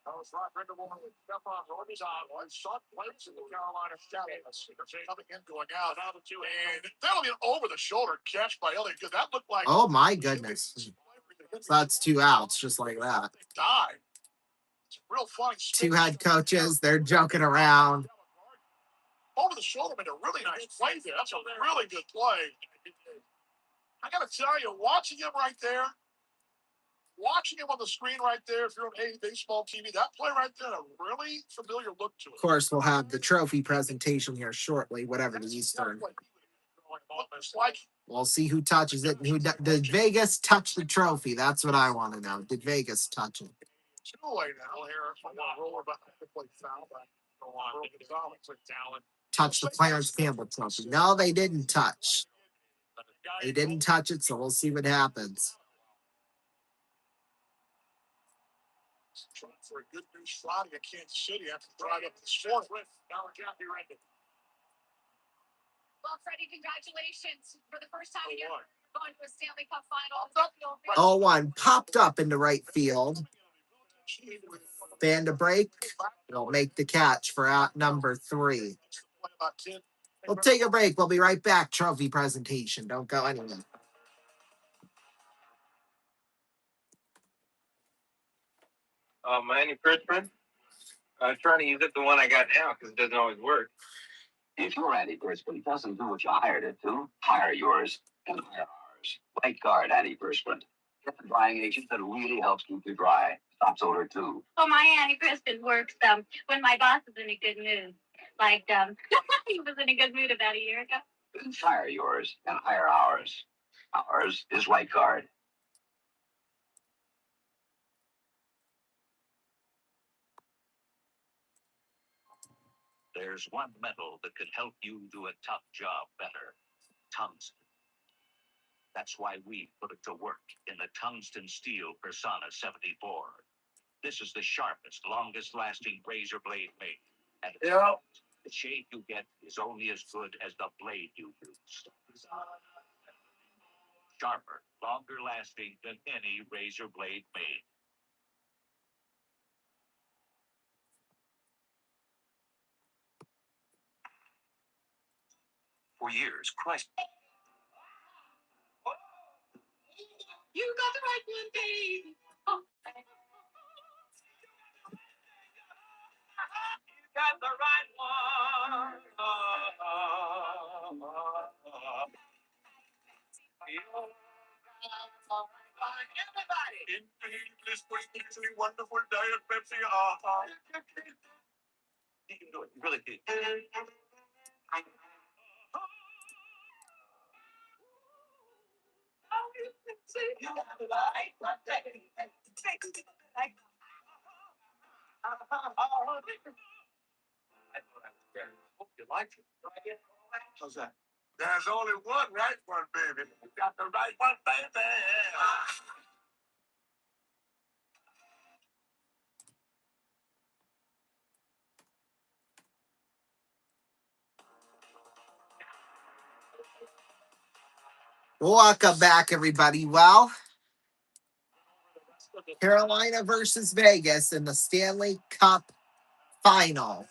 That was Rod Brindamore with Stephon Robinson. One shot plays in the Carolina Stallions. Coming in, going out. And that'll be an over the shoulder catch by Elliott. Because that looked like. Oh, my goodness. So that's 2 outs, just like that. They died. It's real funny. 2 head coaches, they're joking around. Over the shoulder made a really nice play there. That's a really good play. I got to tell you, watching him right there, watching him on the screen right there, if you're on A baseball TV, that play right there, a really familiar look to it. Of course, we'll have the trophy presentation here shortly, whatever the Eastern. We'll see who touches it. Did Vegas touch the trophy? That's what I want to know. Did Vegas touch it? Too late now here. I want to roll her behind the plate foul, but go on. Talent. Touch the Clarence Campbell trophy. No, they didn't touch. They didn't touch it, so we'll see what happens. Trying for a good news Friday at Kansas City after drive up the score. Now we're Kathy Rankin. Well, Freddie, congratulations for the first time you're going to a Stanley Cup final. 0-1 popped up into right field. Band a break. It'll make the catch for out number 3. We'll take a break. We'll be right back. Trophy presentation. Don't go anywhere. My antiperspirant. I'm trying to use it, the one I got now, because it doesn't always work. If your antiperspirant doesn't do what you hired it to, hire yours and hire ours. White Guard antiperspirant. Get the drying agent that really helps keep you dry. Stops odor too. Well, my antiperspirant works when my boss is in a good mood. Like, he was in a good mood about a year ago. Then hire yours and hire ours. Ours is White Guard. There's one metal that can help you do a tough job better. Tungsten. That's why we put it to work in the tungsten steel Persona 74. This is the sharpest, longest lasting razor blade made. And the shave you get is only as good as the blade you use. Sharper, longer lasting than any razor blade made. For years, Christ. You got the right one, baby. Oh. You got the right one. Everybody. Indeed, this was easily wonderful diet Pepsi. You can do it. You really did. You like it? How's that? There's only one right one, baby. You got the right one, baby. Welcome back, everybody. Well, Carolina versus Vegas in the Stanley Cup final.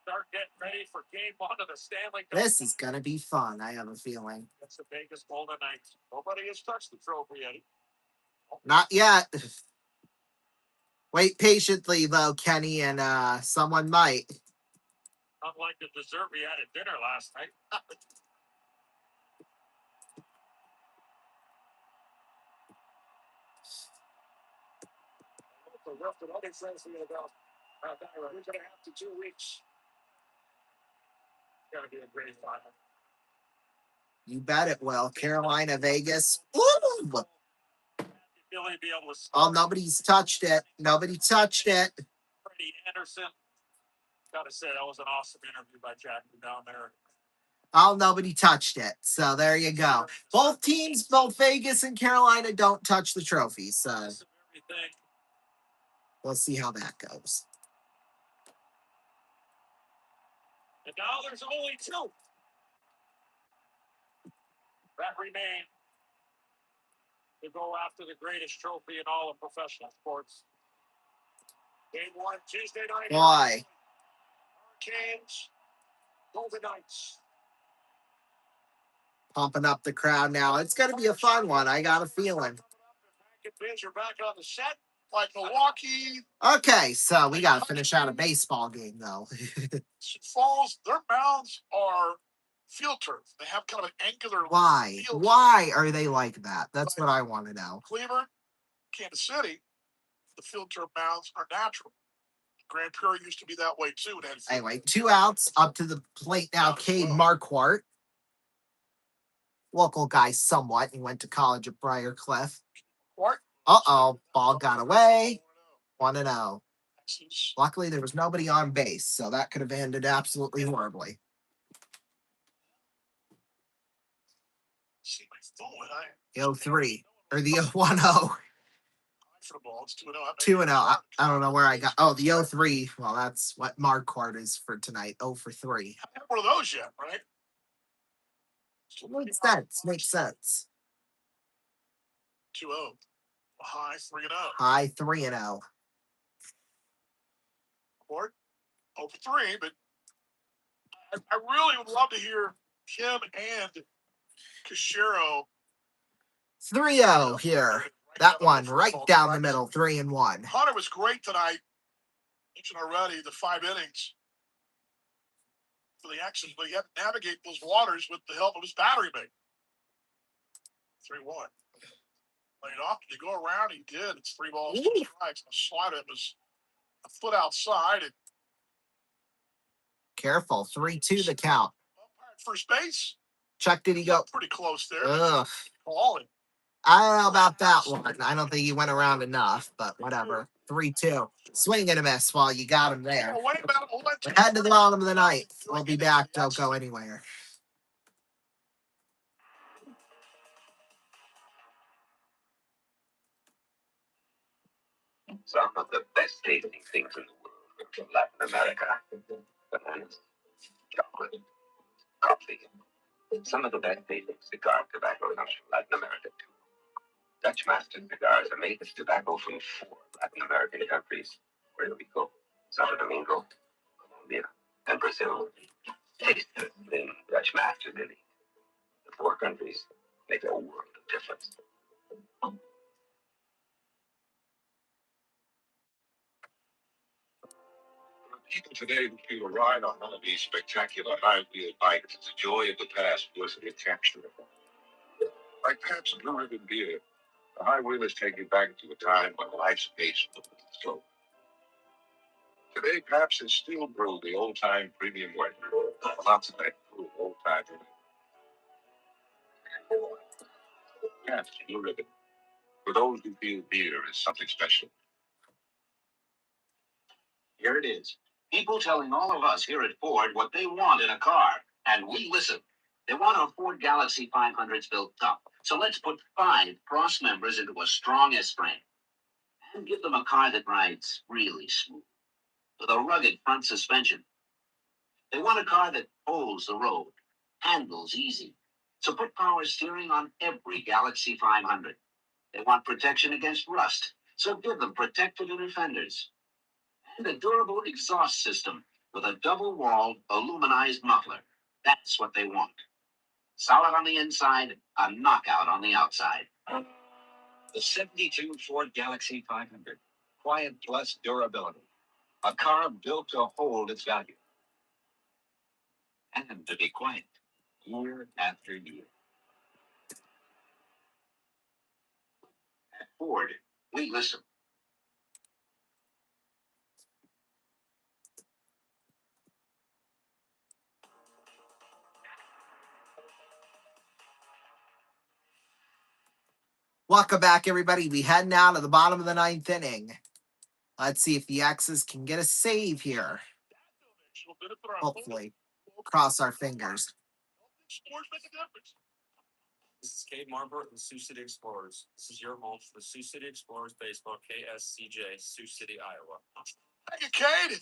Start getting ready for game 1 of the Stanley Cup. This is going to be fun, I have a feeling. It's the Vegas Golden Knights. Nobody has touched the trophy yet. Not yet. Wait patiently, though, Kenny, and someone might. Unlike the dessert we had at dinner last night. We're going to have to 2 weeks. It's going to be a great final. You bet it will. Carolina, Vegas. Ooh! Billy be able to Oh, nobody's touched it. Nobody touched it. Freddie Anderson. Gotta say, that was an awesome interview by Jackie down there. Oh, nobody touched it. So there you go. Both teams, both Vegas and Carolina, don't touch the trophy. So we'll see how that goes. And now there's only 2 that remain to go after the greatest trophy in all of professional sports. Game 1, Tuesday night. Why? Hurricanes, Golden Knights. Pumping up the crowd now. It's going to be a fun one. I got a feeling. Are back on the set, like Milwaukee. Okay, so we got to finish out a baseball game, though. Falls, their mounds are field turf. They have kind of an angular. Why? Why are they like that? That's what I want to know. Cleveland, Kansas City, the field turf mounds are natural. Grand Prairie used to be that way too. And had Anyway, 2 outs up to the plate now. Cade Marquardt, local guy somewhat. He went to college at Briarcliff. Quart. Ball got away. 1-0. Luckily, there was nobody on base, so that could have ended absolutely horribly. See my phone. The 0-3 or the 1-0. For the ball, it's 2-0. 2-0. I don't know where I got. Oh, the 0-3. Well, that's what Marquardt is for tonight. 0 for 3. I haven't one of those yet, right? Makes sense. Makes sense. 2-0. High 3-0. High 3-0. Quart 0 for 3, but I really would love to hear him and Cachero. 3-0 here. That one right down the middle. 3-1. Hunter was great tonight. Mentioned already the 5 innings for the X's, but he had to navigate those waters with the help of his battery mate. 3-1. Laid off. Did he go around? He did. It's 3 balls, 2 strikes. The slider was a foot outside. And Careful. 3-2 the count. First base. Chuck, did he go? Pretty close there. Ugh. Calling. I don't know about that one. I don't think he went around enough, but whatever. 3-2. Swing and a miss while you got him there. We're heading to the bottom of the ninth. We'll be back. Don't go anywhere. Some of the best tasting things in the world are from Latin America. Bananas, chocolate, coffee. Some of the best tasting cigar tobacco comes from Latin America too. Dutch Master cigars are made with tobacco from 4 Latin American countries: Puerto Rico, Santo Domingo, Colombia, and Brazil. Taste the thin Dutch Master Dilly. The 4 countries make a world of difference. People today who feel a ride on one of these spectacular high-wheel bikes is the joy of the past worth recapturing. Like Pabst Blue Ribbon beer, the high wheelers take you back to a time when life's pace was slow. Today, Pabst is still brewed the old-time premium way. Lots of that cool old-time. Pabst Blue Ribbon. For those who feel beer is something special. Here it is. People telling all of us here at Ford what they want in a car, and we listen. They want our Ford Galaxy 500s built tough. So let's put 5 cross members into a strong S-frame and give them a car that rides really smooth with a rugged front suspension. They want a car that holds the road, handles easy. So put power steering on every Galaxy 500. They want protection against rust. So give them protected inner fenders. And a durable exhaust system with a double-walled aluminized muffler. That's what they want. Solid on the inside, a knockout on the outside. The 72 Ford Galaxy 500. Quiet plus durability. A car built to hold its value. And to be quiet year after year. At Ford, we listen. Welcome back, everybody. We head now to the bottom of the 9th inning. Let's see if the X's can get a save here. Hopefully. Cross our fingers. This is Cade Marquardt with Sioux City Explorers. This is your home for the Sioux City Explorers baseball, KSCJ, Sioux City, Iowa. Thank you, Cade.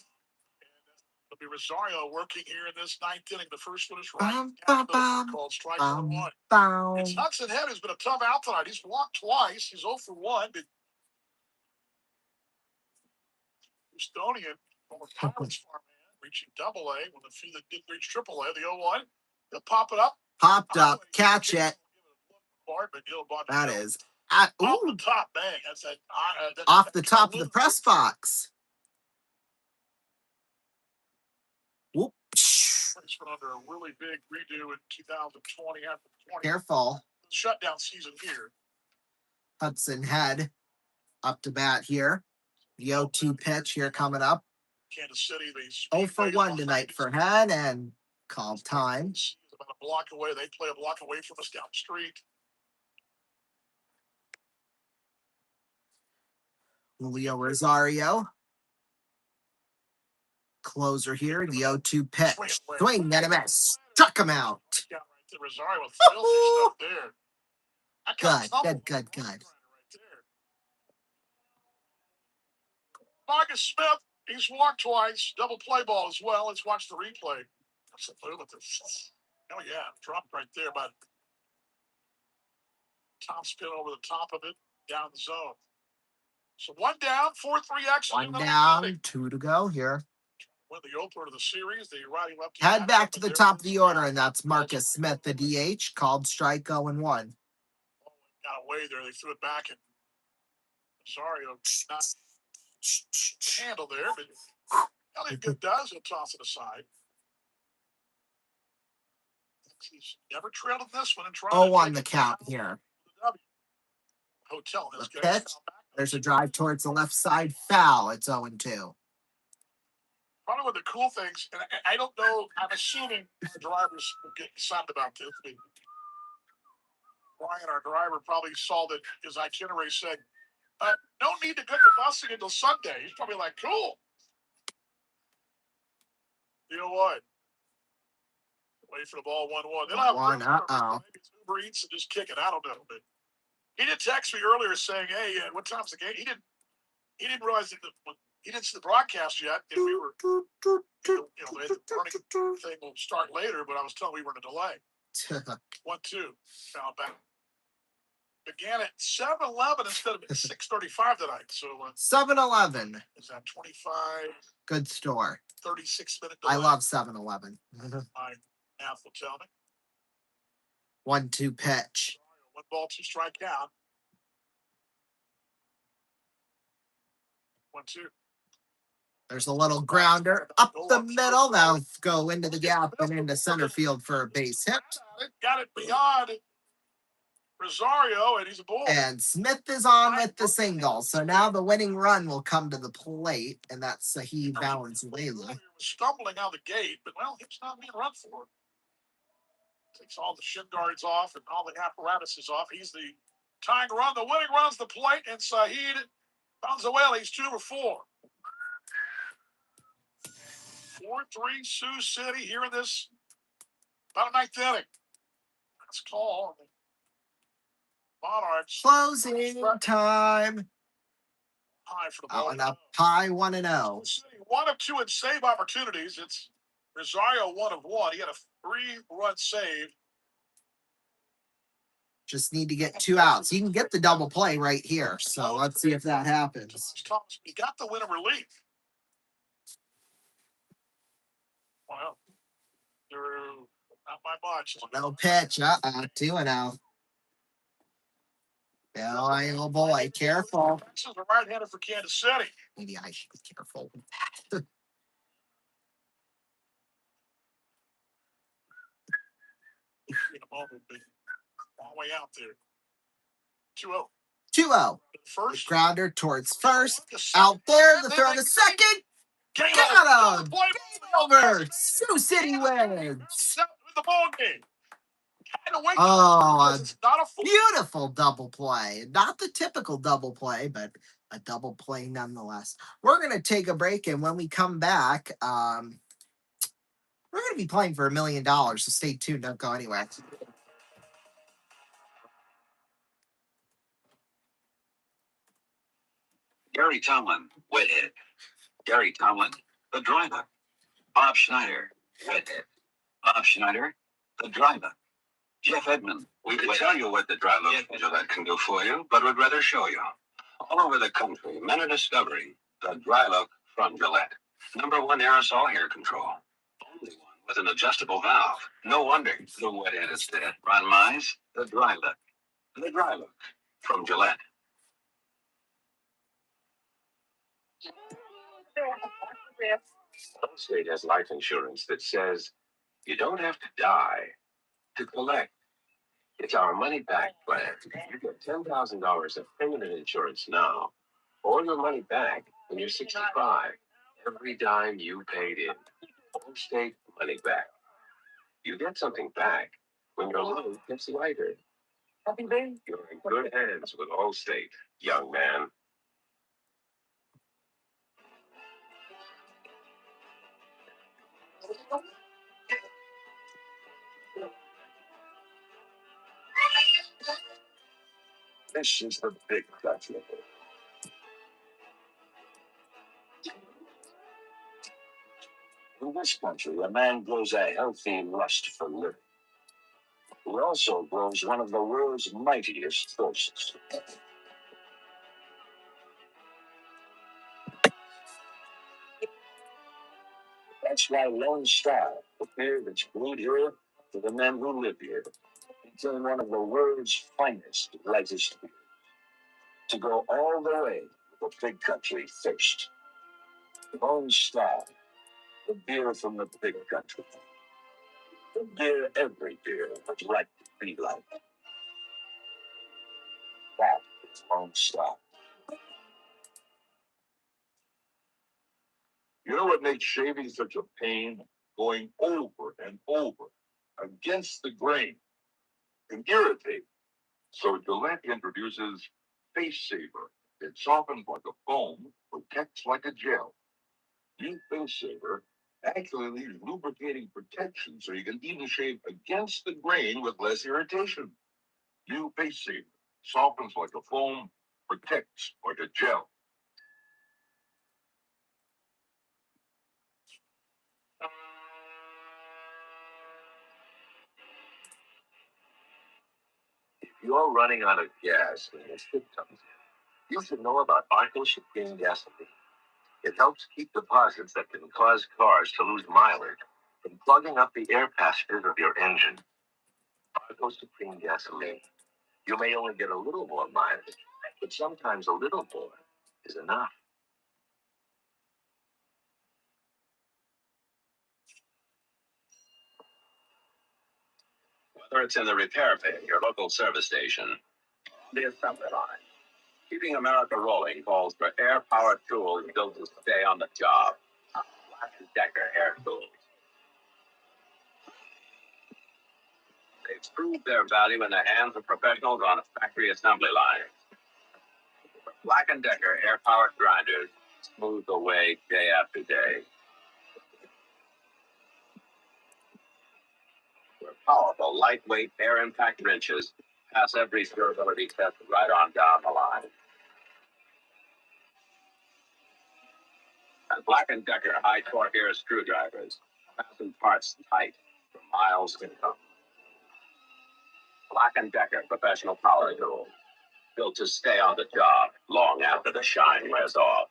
It'll be Rosario working here in this 9th inning. The first one is right. Called strike 1. It's Hudson Head, who's been a tough out tonight. He's walked twice. He's 0 for 1. But Houstonian, former Pirates farm man, reaching Double-A with a few that didn't reach Triple-A. The 0-1. They'll pop it up. Popped up. Catch it. That Hill. is off the top, bang. That's that. Off the top of the press box. Whoop. It's been under a really big redo in 2020 after 20. Careful. Shutdown season here. Hudson Head up to bat here. The 0-2 pitch here coming up. Kansas City, they 0 for 1 tonight for Hen and called time. about a block away. They play a block away from us down the street. Julio Rosario. Closer here. The 0-2 pitch. Swing and a miss. Struck him out. Yeah, right there. Rosario with filthy stuff there. That kind of Good. right there. Marcus Smith, he's walked twice. Double play ball as well. Let's watch the replay. That's a fool with this. Oh, yeah. Dropped right there, but top spin over the top of it, down the zone. So 1 down, 4-3 action. 1 down, 2 to go here. Win the opener of the series. The righty lefty. Head back to the top of the order, and that's Marcus Smith, the DH, called strike 0-1. Got away there. They threw it back, and Rosario not handle there, but Elliott good does. He'll toss it aside. He's never trailed in this one and tried. 0-1 the count here. Hotel. The pitch. There's a drive towards the left side. Foul. It's 0-2. Probably one of the cool things, and I don't know, I'm assuming the drivers will get excited about this. But Brian, our driver, probably saw that his itinerary said, don't need to get the busing until Sunday. He's probably like, cool. You know what? Wait for the ball 1-1. They'll have one. maybe it's Uber Eats and just kick it. I don't know. But he did text me earlier saying, hey, what time's the game? He didn't realize that he didn't see the broadcast yet. And we were, the morning thing will start later, but I was told we were in a delay. 1-2. Foul back. Began at 7:11 instead of 6:35 tonight. So 7-11. Is that 25? Good store. 36-minute delay. I love 7-11. My math will tell me. 1-2 pitch. 1 ball, 2 strike count. 1-2. There's a little grounder up the middle. That'll go into the gap and into center field for a base hit. Got it beyond Rosario, and he's a ball. And Smith is on with the single. So now the winning run will come to the plate, and that's Sahib Valenzuela. Stumbling out the gate, but well, he's not being run for. Takes all the shin guards off and all the apparatuses off. He's the tying run. The winning run's the plate, and Sahib Valenzuela, he's 2 for 4. 4-3 Sioux City here in this about 9th inning. That's call. Monarchs. Closing time. High for the ball. And up high 1-0. 1 of 2 in save opportunities. It's Rosario 1 of 1. He had a 3-run save. Just need to get 2 outs. You can get the double play right here. So let's see if that happens. He got the win of relief. Well, not by much. No pitch. 2-0. Oh boy, careful. This is a right-hander for Kansas City. Maybe I should be careful with that. In a moment, but long way out there. 2-0. 2-0. First Grounder towards first. Out there, the throw to second. Got him. Game over. Sioux City wins. The ball game. Oh, beautiful double play. Not the typical double play, but a double play nonetheless. We're going to take a break, and when we come back, we're going to be playing for $1 million, so stay tuned. Don't go anywhere. Gary Tomlin, wet hit. Gary Tomlin, the driver. Bob Schneider, wet hit. Bob Schneider, the driver. Jeff Edmond. We could tell you what the dry look Gillette can do for you, but would rather show you. All over the country, men are discovering the dry look from Gillette. #1 aerosol hair control. Only one with an adjustable valve. No wonder the wet head is dead. Ron Mize, the dry look. The dry look from Gillette. Allstate has life insurance that says you don't have to die to collect. It's our money-back plan. You get $10,000 of permanent insurance now, or your money back when you're 65. Every dime you paid in, Allstate money back. You get something back when your load gets lighter. Happy day. You're in good hands with Allstate, young man. This is the big country. In this country, a man grows a healthy lust for living. He also grows one of the world's mightiest thirsts. That's why Lone Star, the beer that's brewed here for the men who live here, became one of the world's finest, lightest beers. To go all the way with the big country thirst. Lone Star, the beer from the big country. The beer every beer would like to be like. That is Lone Star. You know what makes shaving such a pain? Going over and over against the grain can irritate. So Gillette introduces Face Saver. It softens like a foam, protects like a gel. New Face Saver actually leaves lubricating protection so you can even shave against the grain with less irritation. New Face Saver softens like a foam, protects like a gel. If you're running out of gas when your ship comes in, you should know about Arco Supreme Gasoline. It helps keep deposits that can cause cars to lose mileage from plugging up the air passages of your engine. Arco Supreme Gasoline. You may only get a little more mileage, but sometimes a little more is enough. Whether it's in the repair bay, your local service station, or the assembly line, keeping America rolling calls for air-powered tools built to stay on the job. Black & Decker air tools. They've proved their value in the hands of professionals on factory assembly lines. Black & Decker air-powered grinders smooth the way day after day. Where powerful, lightweight, air-impact wrenches pass every durability test right on down the line. And Black & Decker high-torque air screwdrivers fasten parts tight for miles to come. Black & Decker professional power tools, built to stay on the job long after the shine wears off.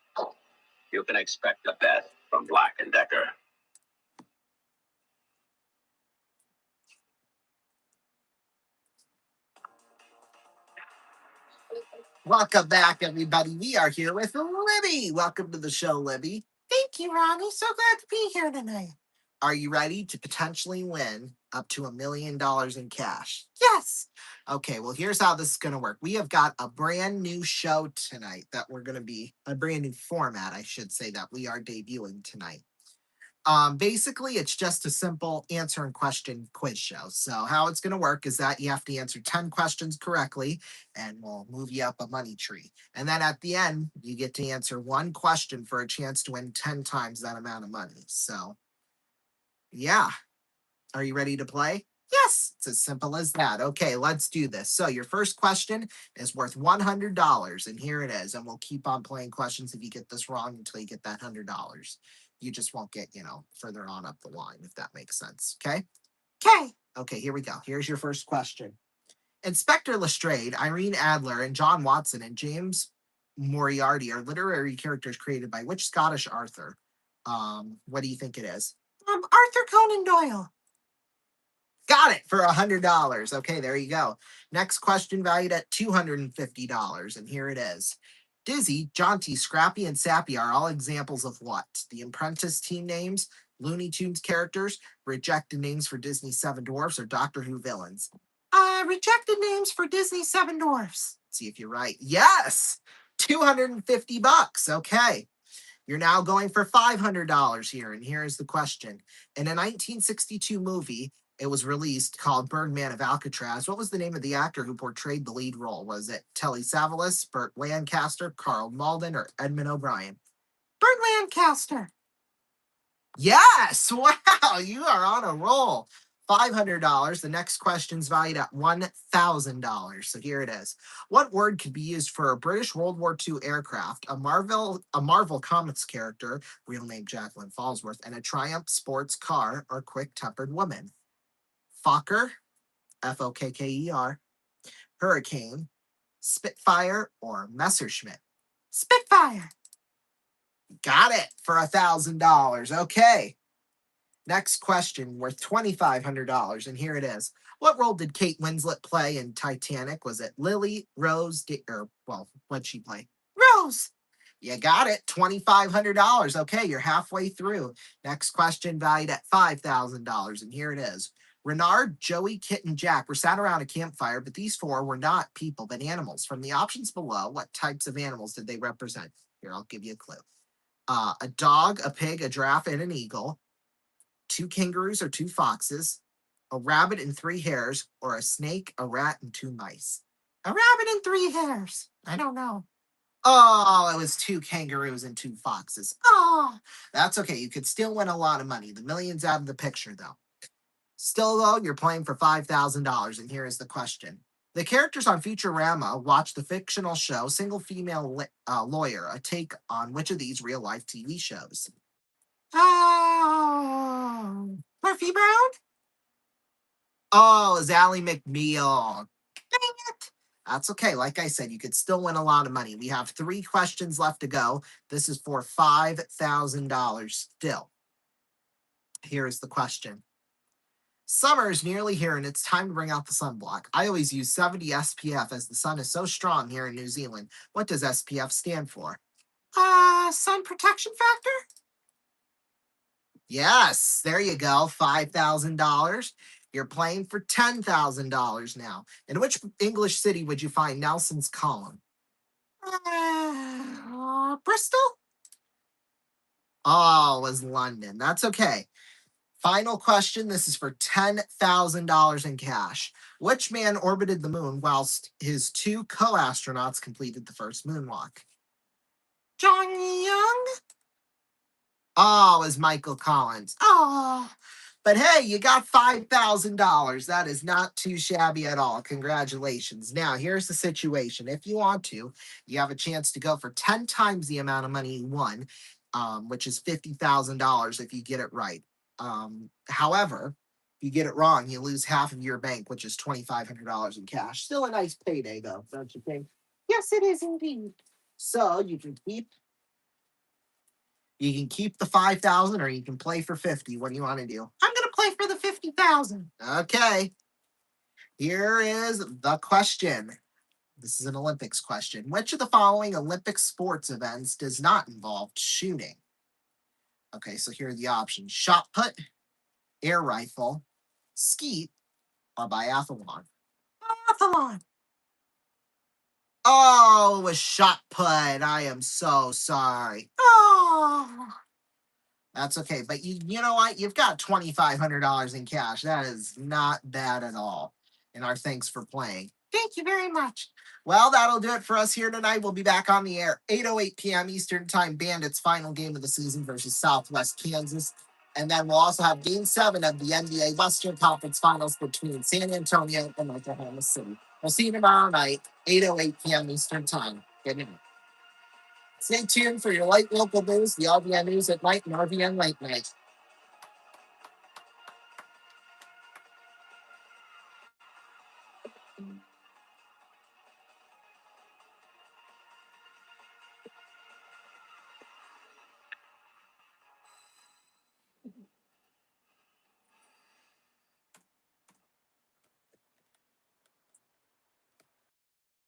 You can expect the best from Black & Decker. Welcome back, everybody. We are here with Libby. Welcome to the show, Libby. Thank you, Ronnie. So glad to be here tonight. Are you ready to potentially win up to $1 million in cash? Yes. Okay, well, here's how this is going to work. We have got a brand new show tonight that we're going to be, a brand new format, I should say, that we are debuting tonight. Basically, it's just a simple answer and question quiz show. So how it's going to work is that you have to answer 10 questions correctly, and we'll move you up a money tree. And then at the end, you get to answer one question for a chance to win 10 times that amount of money. So, yeah. Are you ready to play? Yes, it's as simple as that. Okay, let's do this. So your first question is worth $100, and here it is. And we'll keep on playing questions if you get this wrong until you get that $100. You just won't get, further on up the line, if that makes sense. Okay? Okay. Okay, here we go. Here's your first question. Inspector Lestrade, Irene Adler, and John Watson and James Moriarty are literary characters created by which Scottish author? What do you think it is? Arthur Conan Doyle. Got it for $100. Okay, there you go. Next question valued at $250, and here it is. Dizzy, Jaunty, Scrappy, and Sappy are all examples of what? The Apprentice team names, Looney Tunes characters, rejected names for Disney's Seven Dwarfs, or Doctor Who villains? Rejected names for Disney's Seven Dwarfs. See if you're right. Yes! $250. Okay. You're now going for $500 here, and here's the question. In a 1962 movie, it was released called Birdman of Alcatraz. What was the name of the actor who portrayed the lead role? Was it Telly Savalas, Burt Lancaster, Carl Malden, or Edmund O'Brien? Burt Lancaster. Yes! Wow, you are on a roll. $500. The next question's valued at $1,000. So here it is. What word could be used for a British World War II aircraft, a Marvel Comics character, real name Jacqueline Fallsworth, and a Triumph sports car or quick-tempered woman? Fokker, F-O-K-K-E-R, Hurricane, Spitfire, or Messerschmitt? Spitfire. Got it for $1,000. Okay. Next question, worth $2,500, and here it is. What role did Kate Winslet play in Titanic? Was it Lily, Rose, what'd she play? Rose. You got it, $2,500. Okay, you're halfway through. Next question, valued at $5,000, and here it is. Renard, Joey, Kit, and Jack were sat around a campfire, but these four were not people, but animals. From the options below, what types of animals did they represent? Here, I'll give you a clue. A dog, a pig, a giraffe, and an eagle. 2 kangaroos or 2 foxes, a rabbit and 3 hares, or a snake, a rat, and 2 mice? A rabbit and 3 hares. I don't know. Oh, it was 2 kangaroos and 2 foxes. Oh, that's okay. You could still win a lot of money. The million's out of the picture, though. Still, though, you're playing for $5,000, and here is the question. The characters on Futurama watch the fictional show Single Female Lawyer, a take on which of these real-life TV shows? Oh, Murphy Brown? Oh, it was Ally McBeal. Dang it. That's okay. Like I said, you could still win a lot of money. We have 3 questions left to go. This is for $5,000 still. Here is the question. Summer is nearly here, and it's time to bring out the sunblock. I always use 70 SPF as the sun is so strong here in New Zealand. What does SPF stand for? Sun protection factor? Yes, there you go, $5,000. You're playing for $10,000 now. In which English city would you find Nelson's column? Bristol? Oh, it was London. That's okay. Final question. This is for $10,000 in cash. Which man orbited the moon whilst his 2 co-astronauts completed the first moonwalk? John Young? Oh, it was Michael Collins. Oh, but hey, you got $5,000. That is not too shabby at all. Congratulations. Now, here's the situation. If you want to, you have a chance to go for 10 times the amount of money you won, which is $50,000 if you get it right. However, if you get it wrong, you lose half of your bank, which is $2,500 in cash. Still a nice payday, though, don't you think? Yes, it is indeed. So you can keep the 5,000 or you can play for 50. What do you want to do? I'm going to play for the 50,000. Okay. Here is the question. This is an Olympics question. Which of the following Olympic sports events does not involve shooting? Okay, so here are the options. Shot put, air rifle, skeet, or biathlon. Biathlon. Oh, it was shot put. I am so sorry. Oh. That's okay. But you know what? You've got $2,500 in cash. That is not bad at all. And our thanks for playing. Thank you very much. Well, that'll do it for us here tonight. We'll be back on the air 8:08 p.m. Eastern Time. Bandits' final game of the season versus Southwest Kansas. And then we'll also have Game 7 of the NBA Western Conference Finals between San Antonio and Oklahoma City. We'll see you tomorrow night, 8:08 p.m. Eastern Time. Good night. Stay tuned for your light local news, the RVN News at Night and RVN Late Night.